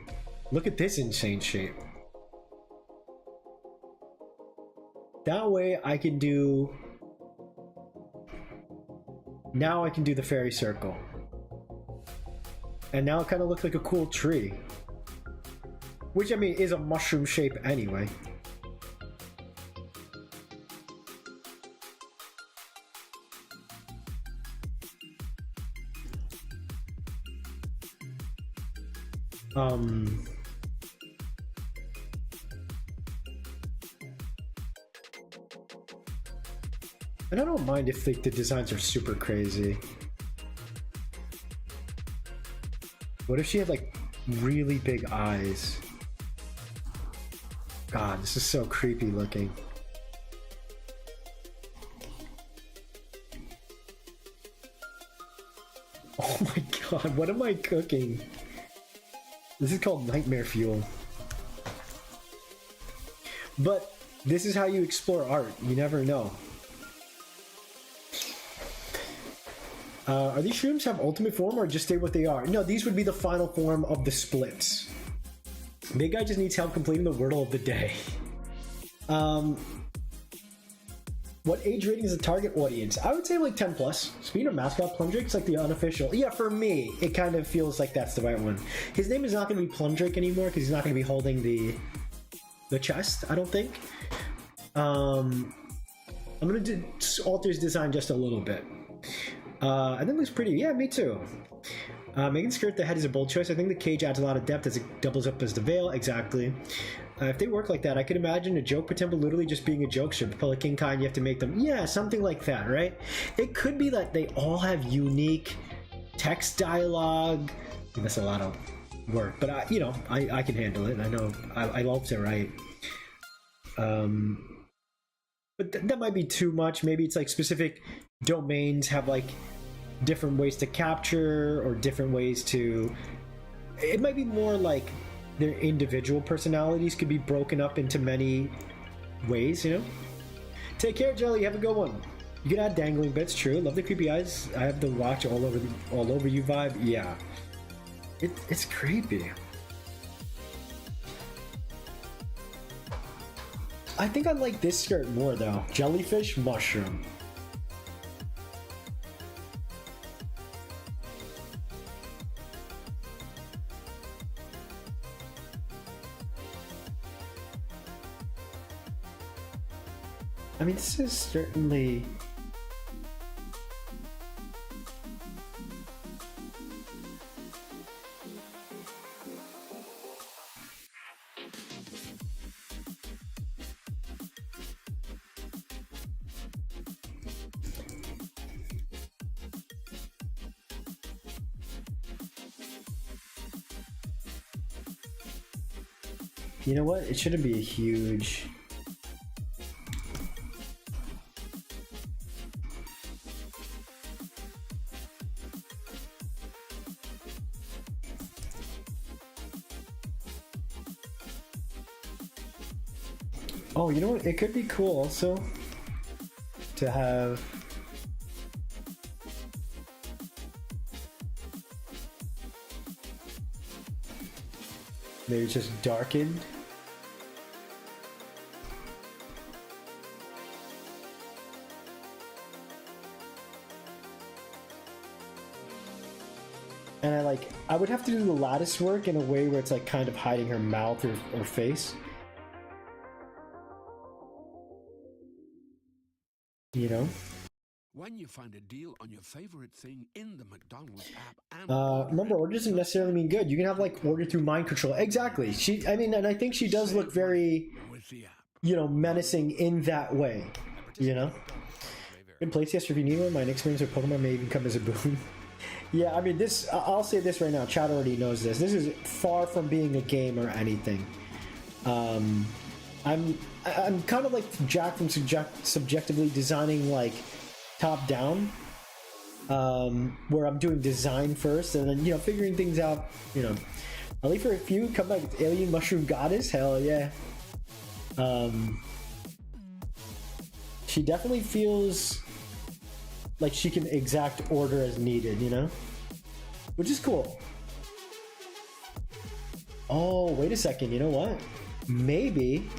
look at this insane shape. That way I can do... Now I can do the fairy circle. And now it kind of looks like a cool tree. Which, I mean, is a mushroom shape anyway. And I don't mind if like, the designs are super crazy. What if she had like really big eyes? God, this is so creepy looking. Oh my god, what am I cooking? This is called nightmare fuel. But this is how you explore art. You never know. Are these shrooms have ultimate form or just stay what they are? No, these would be the final form of the splits. Big guy just needs help completing the Wordle of the day. What age rating is the target audience? I would say like 10 plus. Speed or mascot Plundrake's like the unofficial. Yeah, for me, it kind of feels like that's the right one. His name is not going to be Plundrake anymore because he's not going to be holding the chest, I don't think. I'm going to alter his design just a little bit. I think it looks pretty. Yeah, me too. Making skirt the head is a bold choice. I think the cage adds a lot of depth as it doubles up as the veil. Exactly. If they work like that, I could imagine a joke POTEMPO literally just being a joke strip. Pelican kind, you have to make them. Yeah, something like that, right? It could be that they all have unique text dialogue. That's a lot of work, but I can handle it. I know I love to write. But that might be too much. Maybe it's like specific domains have like different ways to capture or different ways to... It might be more like their individual personalities could be broken up into many ways, you know? Take care, Jelly. Have a good one. You can add dangling bits, true. Love the creepy eyes. I have the watch all over you vibe. Yeah. It's creepy. I think I like this skirt more though. Jellyfish mushroom. I mean, this is certainly... You know what? It shouldn't be a huge... Oh, you know what? It could be cool also to have maybe just darkened. And I would have to do the lattice work in a way where it's like kind of hiding her mouth or face. You know? when you find a deal on your favorite thing in the McDonald's app and remember, order doesn't necessarily mean good. You can have like order through mind control. Exactly. I mean, and I think she does look very, with the app. you know, menacing in that way. You know. Good place, yes. If you need one, my experience with Pokemon may even come as a boon. Yeah, I mean, this. I'll say this right now. Chad already knows this. This is far from being a game or anything. I'm kind of like Jack from subjectively designing like top down, where I'm doing design first and then, you know, figuring things out. You know, I'll leave for a few. Come back, Alien Mushroom Goddess. Hell yeah. She definitely feels like she can exact order as needed, you know, which is cool. Oh, wait a second. You know what? Maybe.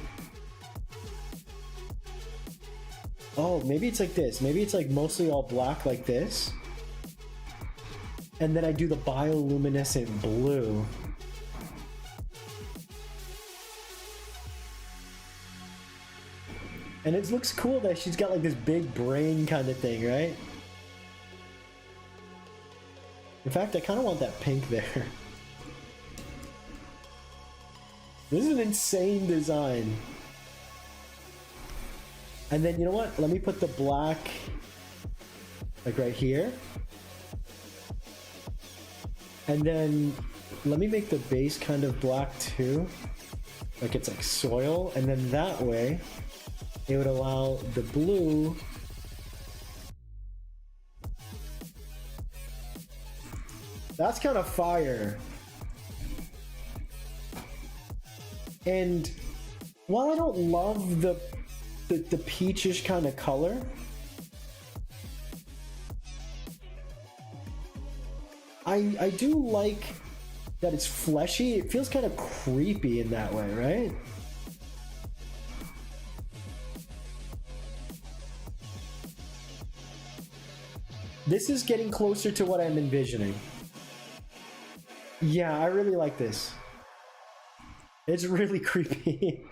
Oh, maybe it's like this. Maybe it's like mostly all black like this. And then I do the bioluminescent blue. And it looks cool that she's got like this big brain kind of thing, right? In fact, I kind of want that pink there. This is an insane design. And then, you know what? Let me put the black like right here. And then let me make the base kind of black too. Like it's like soil. And then that way it would allow the blue that's kind of fire. And while I don't love the peachish kind of color, I do like that it's fleshy. It feels kind of creepy in that way, right? This is getting closer to what I'm envisioning. Yeah, I really like this. It's really creepy.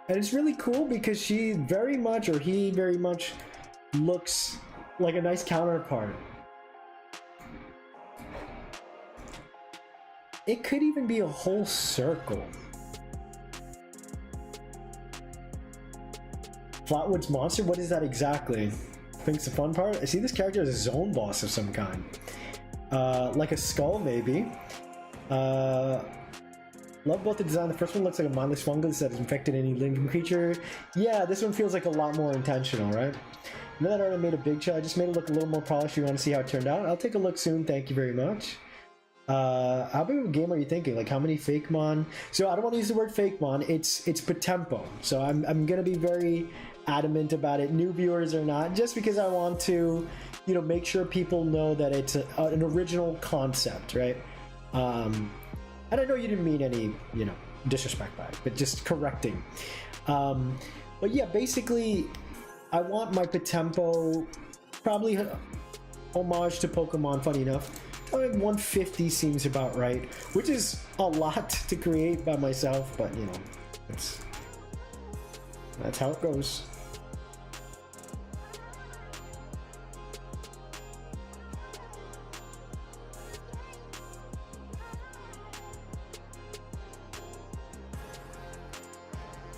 And it's really cool because she very much, or he very much, looks like a nice counterpart. It could even be a whole circle. Flatwoods Monster? What is that exactly? I think it's the fun part. I see this character as a zone boss of some kind. Like a skull, maybe. Love both the design. The first one looks like a mindless fungus that has infected any living creature. Yeah, this one feels like a lot more intentional, right? Now that I already made a big shot, I just made it look a little more polished. You want to see how it turned out? I'll take a look soon. Thank you very much. How big of a game are you thinking? Like how many fake mon? So I don't want to use the word fake mon. It's POTEMPO. So I'm gonna be very adamant about it. New viewers or not, just because I want to, you know, make sure people know that it's an original concept, right? And I know you didn't mean any, you know, disrespect by it, but just correcting. But yeah, basically, I want my POTEMPO, probably homage to Pokemon, funny enough. 150 seems about right, which is a lot to create by myself, but you know, that's how it goes.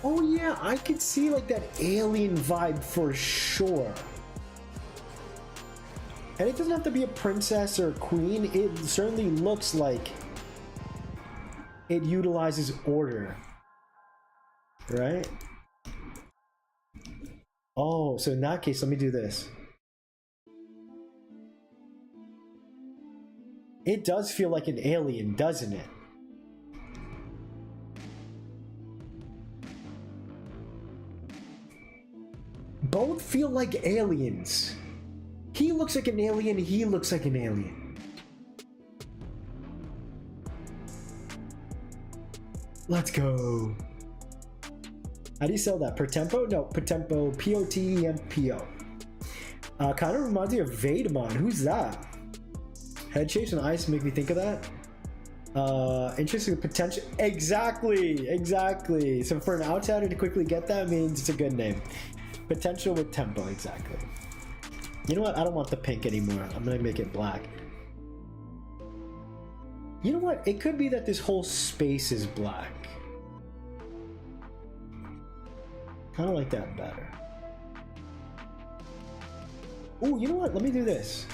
Oh yeah, I could see like that alien vibe for sure. And it doesn't have to be a princess or a queen. It certainly looks like it utilizes order. Right? Oh, so in that case, let me do this. It does feel like an alien, doesn't it? Both feel like aliens. He looks like an alien, he looks like an alien. Let's go. How do you spell that? Pertempo? No, Potempo. P-O-T-E-M-P-O. Kind of reminds me of Vademon. Who's that? Head shapes and eyes make me think of that. Interesting potential. Exactly. So for an outsider to quickly get that means it's a good name. Potential with tempo, exactly. You know what? I don't want the pink anymore. I'm gonna make it black. You know what? It could be that this whole space is black. Kind of like that better. Ooh, you know what? Let me do this.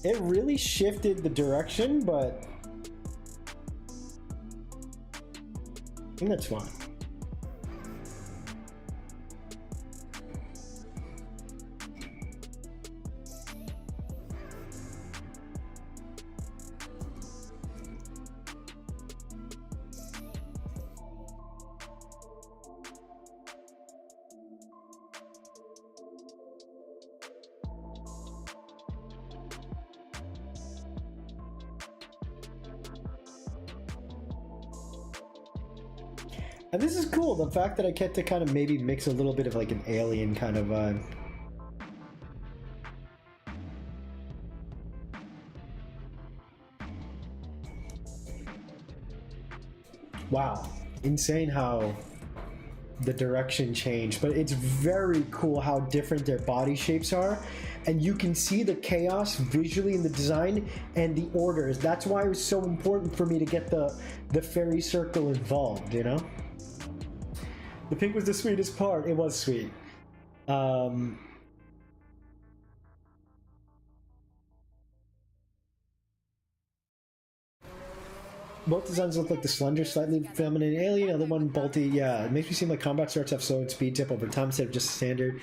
It really shifted the direction, but I think that's fine. And this is cool, the fact that I get to kind of maybe mix a little bit of like an alien kind of vibe. Wow, insane how the direction changed, but it's very cool how different their body shapes are, and you can see the chaos visually in the design and the orders. That's why it was so important for me to get the fairy circle involved, you know? The pink was the sweetest part. It was sweet. Both designs look like the slender, slightly feminine alien. Other one bulky. Yeah, it makes me seem like combat starts have slow and speeds up over time instead of just standard.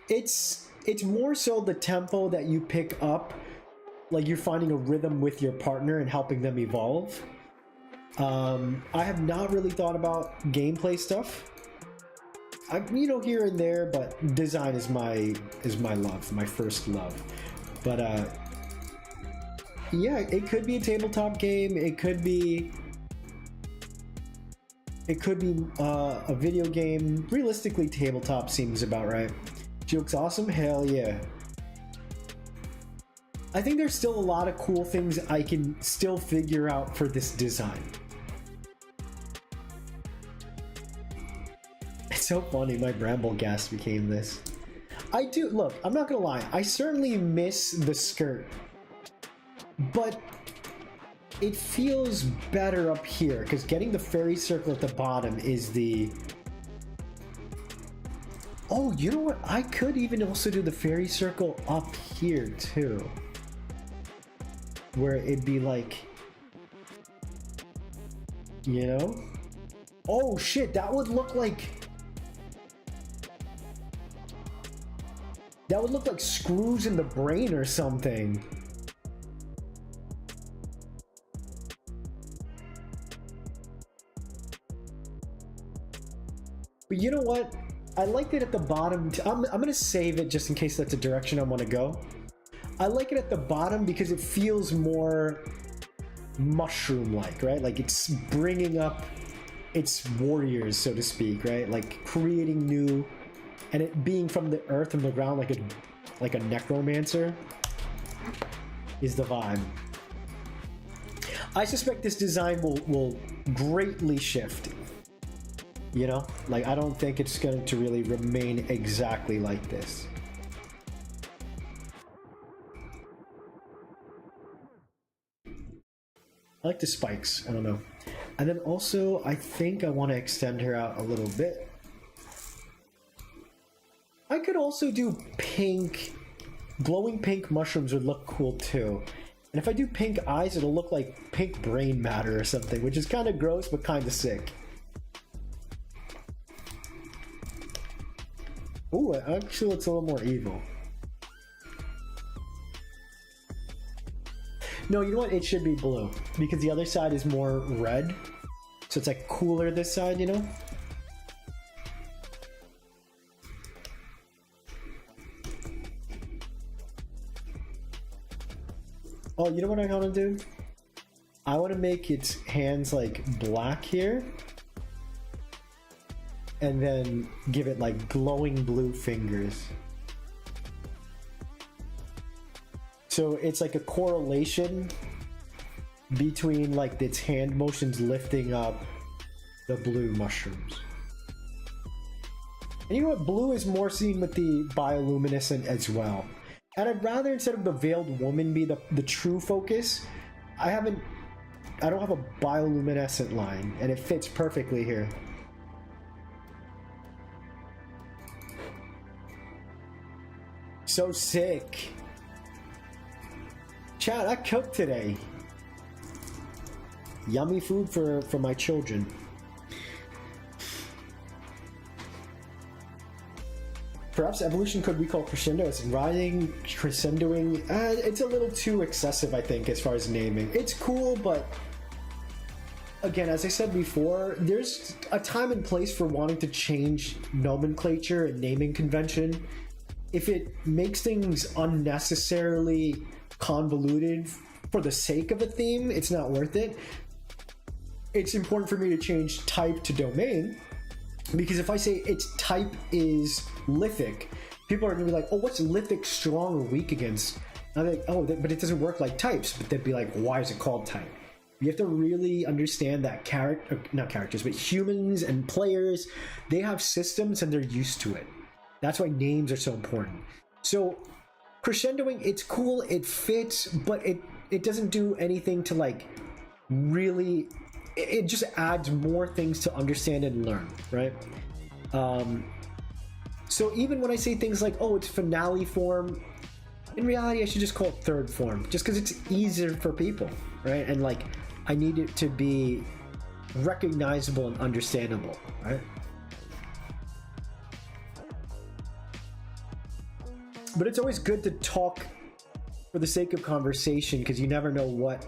It's more so the tempo that you pick up, like you're finding a rhythm with your partner and helping them evolve. I have not really thought about gameplay stuff. You know, here and there, but design is my love, my first love. But yeah, it could be a tabletop game. It could be a video game. Realistically, tabletop seems about right. She looks awesome. Hell yeah. I think there's still a lot of cool things I can still figure out for this design. It's so funny, my Bramblegast became this. I do, look, I'm not gonna lie, I certainly miss the skirt, but it feels better up here, because getting the fairy circle at the bottom is the... Oh, you know what? I could even also do the fairy circle up here, too. Where it'd be like... You know? Oh, shit, that would look like... That would look like screws in the brain or something. But you know what? I like it at the bottom. I'm going to save it just in case that's a direction I want to go. I like it at the bottom because it feels more mushroom-like, right? Like it's bringing up its warriors, so to speak, right? Like creating new... And it being from the earth, from the ground, like a necromancer, is the vibe. I suspect this design will greatly shift. You know? Like, I don't think it's going to really remain exactly like this. I like the spikes. I don't know. And then also, I think I want to extend her out a little bit. I could also do pink, glowing pink mushrooms would look cool too. And if I do pink eyes, it'll look like pink brain matter or something, which is kind of gross, but kind of sick. Ooh, it actually looks a little more evil. No, you know what? It should be blue, because the other side is more red. So it's like cooler this side, you know? Oh, you know what I want to do? I want to make its hands like black here. And then give it like glowing blue fingers. So it's like a correlation between like its hand motions lifting up the blue mushrooms. And you know what? Blue is more seen with the bioluminescent as well. And I'd rather, instead of the veiled woman be the true focus, I don't have a bioluminescent line, and it fits perfectly here. So sick. Chat, I cooked today. Yummy food for my children. Perhaps evolution could be called crescendo. It's rising, crescendoing. It's a little too excessive, I think, as far as naming. It's cool, but again, as I said before, there's a time and place for wanting to change nomenclature and naming convention. If it makes things unnecessarily convoluted for the sake of a theme, it's not worth it. It's important for me to change type to domain, because if I say its type is lithic, people are going to be like, oh, what's lithic strong or weak against? And I'm like, oh, but it doesn't work like types. But they'd be like, why is it called type? You have to really understand that not characters, but humans and players, they have systems and they're used to it. That's why names are so important. So crescendoing, it's cool, it fits, but it doesn't do anything to like really, it just adds more things to understand and learn, right? So even when I say things like, oh, it's finale form, in reality I should just call it third form, just because it's easier for people, right? And like, I need it to be recognizable and understandable, right? But it's always good to talk for the sake of conversation, because you never know what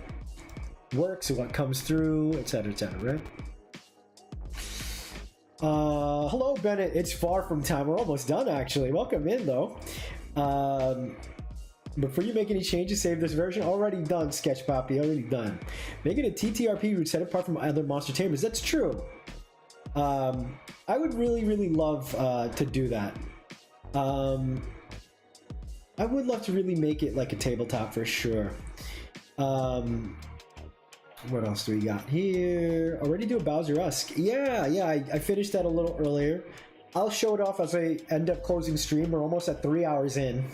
works and what comes through, etc., right? Hello, Bennett. It's far from time. We're almost done, actually. Welcome in, though. Before you make any changes, save this version. Already done, Sketch Poppy. Already done. Make it a TTRP route set apart from other monster tamers. That's true. I would really, really love to do that. I would love to really make it like a tabletop for sure. What else do we got here? Already do a Bowser-esque. Yeah, I finished that a little earlier. I'll show it off as I end up closing stream. We're almost at 3 hours in.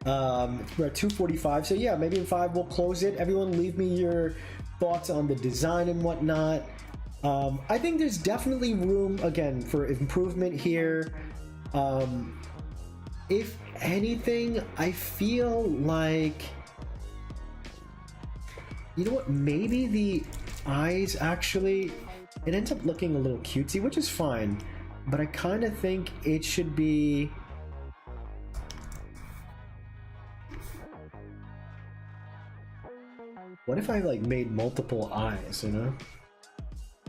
We're at 2:45, so yeah, maybe in 5 we'll close it. Everyone leave me your thoughts on the design and whatnot. I think there's definitely room, again, for improvement here. If anything, I feel like, you know what, maybe the eyes actually, it ends up looking a little cutesy, which is fine, but I kind of think it should be, what if I like made multiple eyes, you know?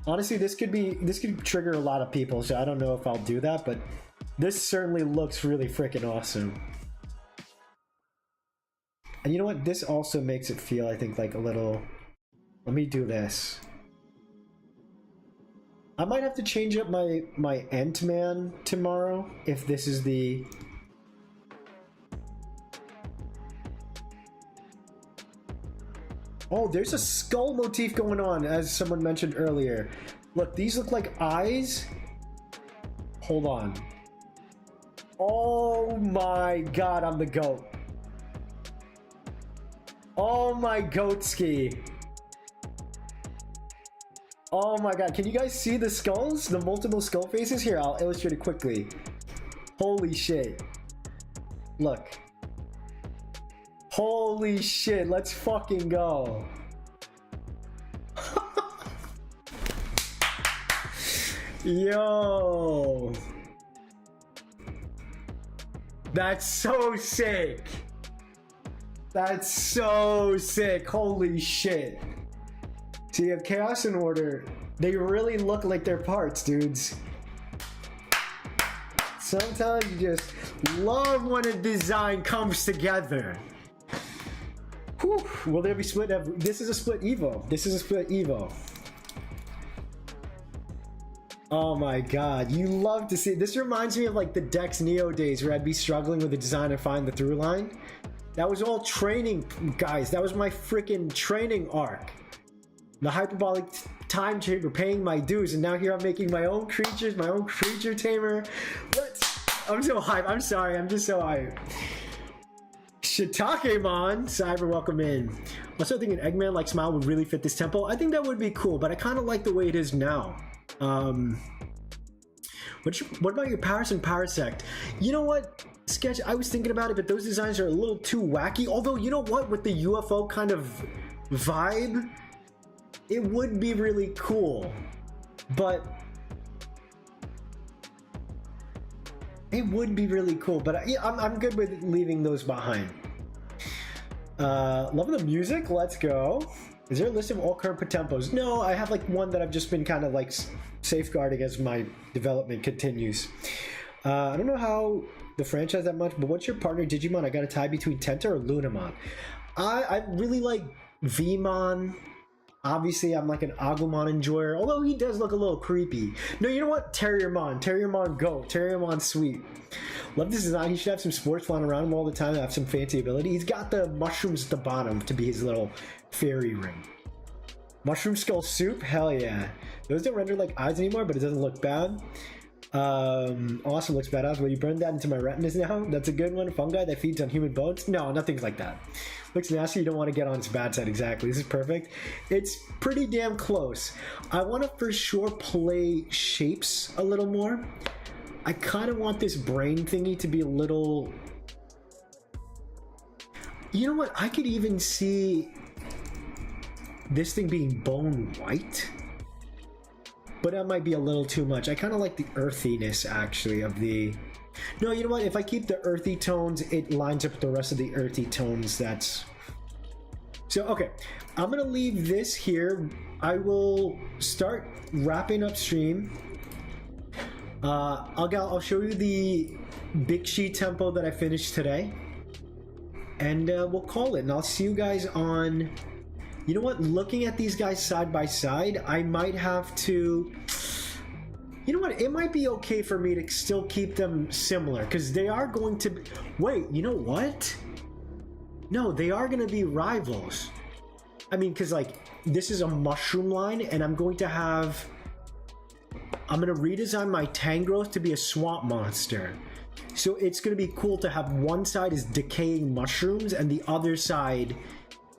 Honestly, this could trigger a lot of people, so I don't know if I'll do that, but this certainly looks really freaking awesome. And you know what? This also makes it feel, I think, like a little... Let me do this. I might have to change up my Ant-Man tomorrow, if this is the... Oh, there's a skull motif going on, as someone mentioned earlier. Look, these look like eyes. Hold on. Oh my god, I'm the goat. Oh my goatski. Oh my god, can you guys see the skulls? The multiple skull faces? Here, I'll illustrate it quickly. Holy shit. Look. Holy shit, let's fucking go. Yo. That's so sick. That's so sick. Holy shit. So you have Chaos and Order. They really look like they're parts, dudes. Sometimes you just love when a design comes together. Whew, will there be split? This is a split Evo. This is a split Evo. Oh my god, you love to see. This reminds me of like the Dex Neo days where I'd be struggling with the design and find the through line. That was all training, guys. That was my freaking training arc. The hyperbolic time chamber paying my dues, and now here I'm making my own creatures, my own creature tamer. I'm so hyped. I'm sorry, I'm just so hyped. Shiitakemon, Cyber, welcome in. Also thinking Eggman like smile would really fit this tempo. I think that would be cool, but I kind of like the way it is now. What about your Paris and Parasect? You know what, Sketch, I was thinking about it, but those designs are a little too wacky. Although, you know what, with the UFO kind of vibe, it would be really cool. But it would be really cool, but yeah, I'm good with leaving those behind. Loving the music, let's go. Is there a list of all current POTEMPOs? No, I have like one that I've just been kind of like safeguarding as my development continues. I don't know how the franchise that much, but what's your partner Digimon? I got a tie between Tenta or Lunamon. I really like Vmon. Obviously, I'm like an Agumon enjoyer, although he does look a little creepy. No, you know what? Terriermon. Terriermon go. Terriermon sweet. Love this design. He should have some sports flying around him all the time and have some fancy ability. He's got the mushrooms at the bottom to be his little fairy ring. Mushroom skull soup? Hell yeah. Those don't render like eyes anymore, but it doesn't look bad. Awesome, looks badass. Will you burn that into my retinas now? That's a good one. Fungi that feeds on human bones? No, nothing like that. Looks nasty. You don't want to get on its bad side. Exactly. This is perfect. It's pretty damn close. I want to for sure play shapes a little more. I kind of want this brain thingy to be a little... You know what? I could even see this thing being bone white. But that might be a little too much. I kind of like the earthiness, actually, of the... No, you know what? If I keep the earthy tones, it lines up with the rest of the earthy tones. That's... So, okay. I'm going to leave this here. I will start wrapping up stream. I'll show you the Bixi tempo that I finished today. And we'll call it. And I'll see you guys on... You know what? Looking at these guys side by side, I might have to... You know what? It might be okay for me to still keep them similar, because they are going to be... Wait, you know what? No, they are going to be rivals. I mean, because, like, this is a mushroom line, and I'm going to have... I'm going to redesign my Tangrowth to be a swamp monster. So it's going to be cool to have one side is decaying mushrooms, and the other side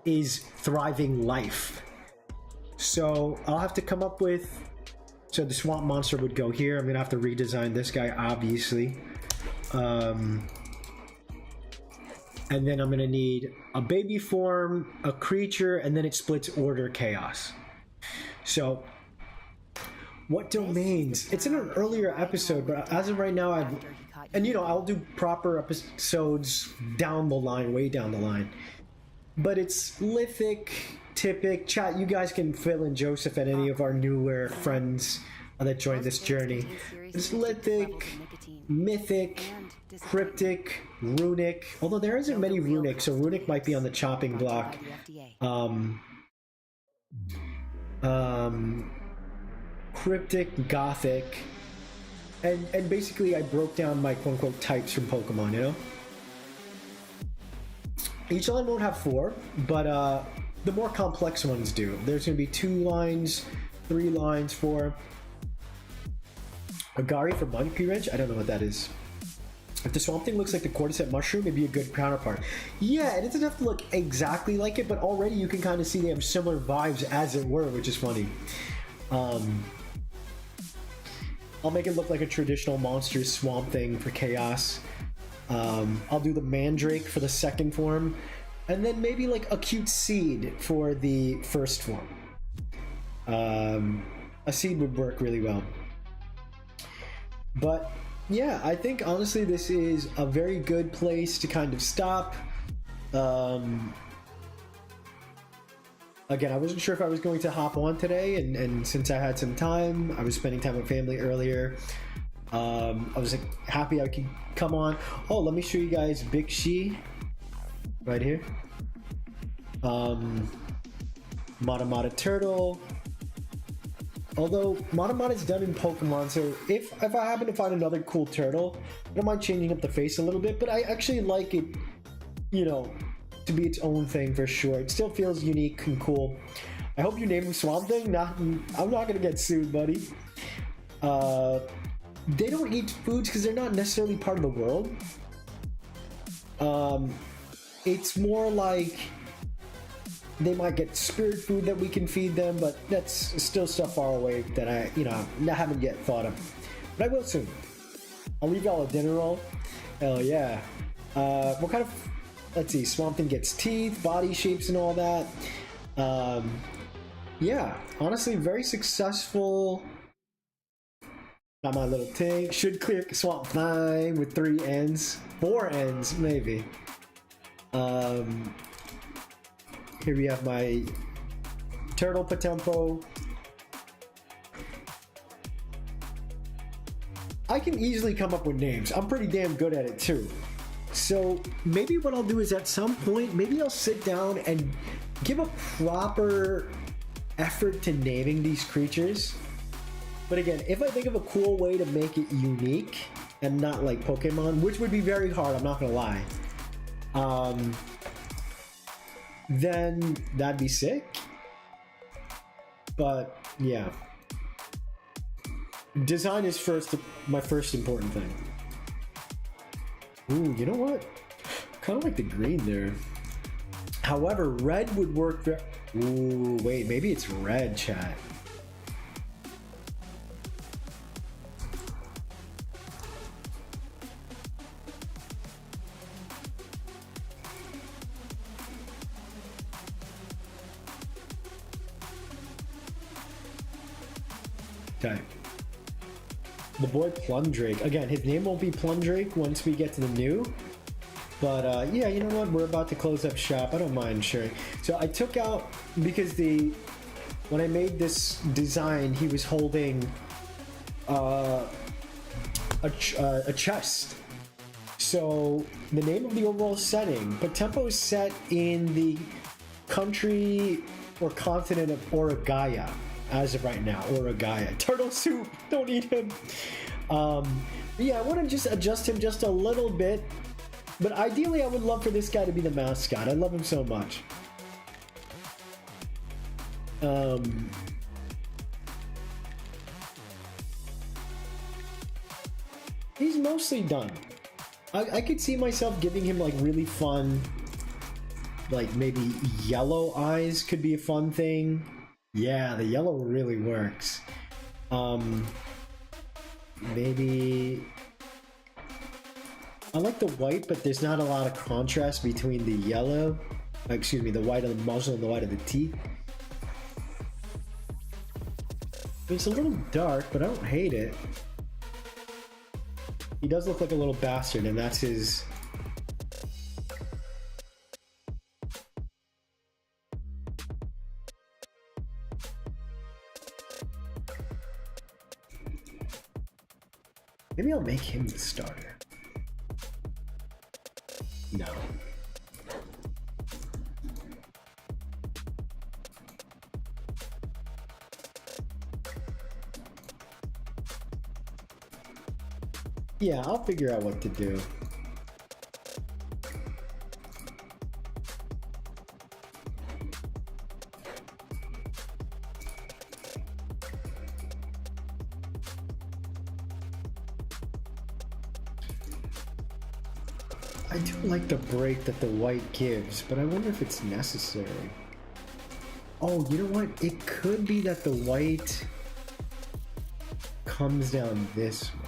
is thriving life. So I'll have to come up with... So the swamp monster would go here. I'm gonna have to redesign this guy, obviously. And then I'm gonna need a baby form, a creature, and then it splits order chaos. So what domains? It's in an earlier episode, but as of right now, and you know, I'll do proper episodes down the line, way down the line. But it's Lithic, Typic. Chat, you guys can fill in Joseph and any of our newer friends that joined this journey. It's Lithic, Mythic, Cryptic, Runic. Although there isn't many Runic, so Runic might be on the chopping block. Cryptic, Gothic. And basically I broke down my quote-unquote types from Pokemon, you know? Each line won't have 4, but the more complex ones do. There's going to be 2 lines, 3 lines, 4. Agari for Monkey Wrench? I don't know what that is. If the Swamp Thing looks like the Cordyceps mushroom, it'd be a good counterpart. Yeah, it doesn't have to look exactly like it, but already you can kind of see they have similar vibes as it were, which is funny. I'll make it look like a traditional monster Swamp Thing for Chaos. I'll do the Mandrake for the second form, and then maybe like a cute seed for the first form. A seed would work really well. But yeah, I think honestly this is a very good place to kind of stop. Again, I wasn't sure if I was going to hop on today, and since I had some time, I was spending time with family earlier. I was like, happy I could come on. Oh, let me show you guys Bixi right here. Mata Turtle. Although Mata is done in Pokemon, so if I happen to find another cool turtle, I don't mind changing up the face a little bit, but I actually like it, you know, to be its own thing for sure. It still feels unique and cool. I hope you name him Swamp Thing. I'm not gonna get sued, buddy. They don't eat foods because they're not necessarily part of the world. It's more like they might get spirit food that we can feed them, but that's still stuff far away that I haven't yet thought of. But I will soon. I'll leave y'all a dinner roll. Hell yeah. What kind of... Let's see. Swamp Thing gets teeth, body shapes, and all that. Yeah. Honestly, very successful. Not my little thing. Should clear Swamp Thing with 3 ends. 4 ends, maybe. Here we have my turtle POTEMPO. I can easily come up with names. I'm pretty damn good at it too. So maybe what I'll do is at some point, maybe I'll sit down and give a proper effort to naming these creatures. But again, if I think of a cool way to make it unique and not like Pokemon, which would be very hard, I'm not gonna lie. Then that'd be sick. But yeah, design is my first important thing. Ooh, you know what? Kind of like the green there. However, red would work. Ooh, wait, maybe it's red, chat. Okay. The boy Plundrake. Again, his name won't be Plundrake once we get to the new. But yeah, you know what? We're about to close up shop. I don't mind sharing. So I took out, because when I made this design, he was holding a chest. So the name of the overall setting, POTEMPO is set in the country or continent of Oragaya. As of right now, Oragaya. Turtle soup! Don't eat him! Yeah, I want to just adjust him just a little bit. But ideally, I would love for this guy to be the mascot. I love him so much. He's mostly done. I could see myself giving him like really fun, like maybe yellow eyes could be a fun thing. Yeah, the yellow really works. Maybe... I like the white, but there's not a lot of contrast between the yellow... Excuse me, the white of the muzzle and the white of the teeth. It's a little dark, but I don't hate it. He does look like a little bastard, and that's his... Maybe I'll make him the starter. No. Yeah, I'll figure out what to do. I do like the break that the white gives, but I wonder if it's necessary. Oh, you know what? It could be that the white comes down this way.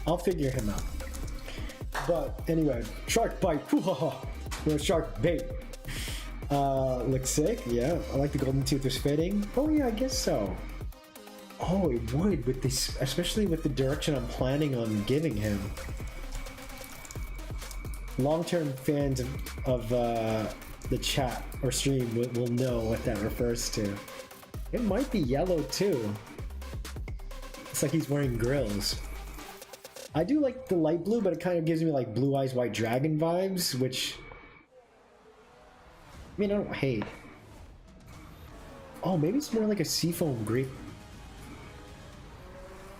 I'll figure him out. But anyway, shark bite. Or shark bait. Looks sick. Yeah, I like the golden tooth was fitting. Oh yeah, I guess so. Oh, it would with this, especially with the direction I'm planning on giving him. long-term fans of the chat or stream will know what that refers to. It might be yellow too. It's like he's wearing grills. I do like the light blue, but it kind of gives me like Blue Eyes White Dragon vibes, which, I mean, I don't hate. Oh, maybe it's more like a seafoam grape.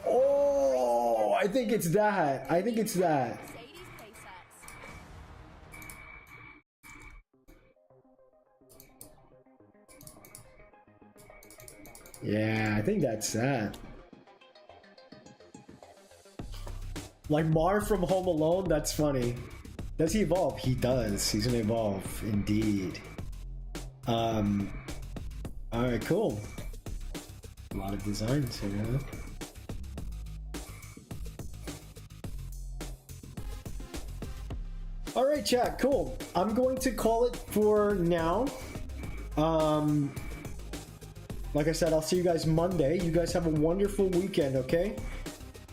Oh, I think it's that. I think it's that. Yeah, I think that's that. Like Marv from Home Alone, that's funny. Does he evolve? He does. He's gonna evolve, indeed. Alright, cool. A lot of designs here, huh? Alright, chat, cool. I'm going to call it for now. Like I said, I'll see you guys Monday. You guys have a wonderful weekend, okay?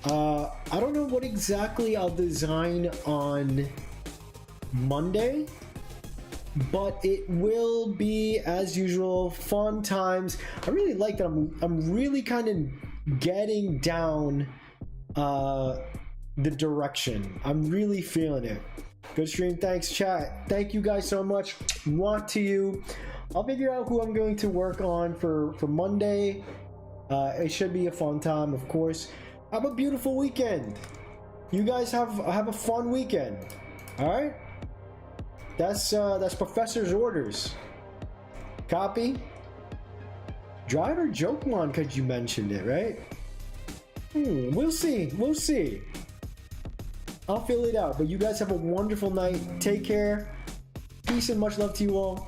I don't know what exactly I'll design on Monday, but it will be, as usual, fun times. I really like that I'm really kind of getting down the direction. I'm really feeling it. Good stream. Thanks, chat. Thank you guys so much. Want to you. I'll figure out who I'm going to work on for Monday. It should be a fun time, of course. Have a beautiful weekend. You guys have a fun weekend. All right. That's Professor's orders. Copy. Driver Jokemon, because you mentioned it, right? We'll see. We'll see. I'll fill it out. But you guys have a wonderful night. Take care. Peace and much love to you all.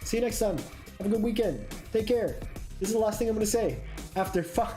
See you next time. Have a good weekend. Take care. This is the last thing I'm going to say. After 5,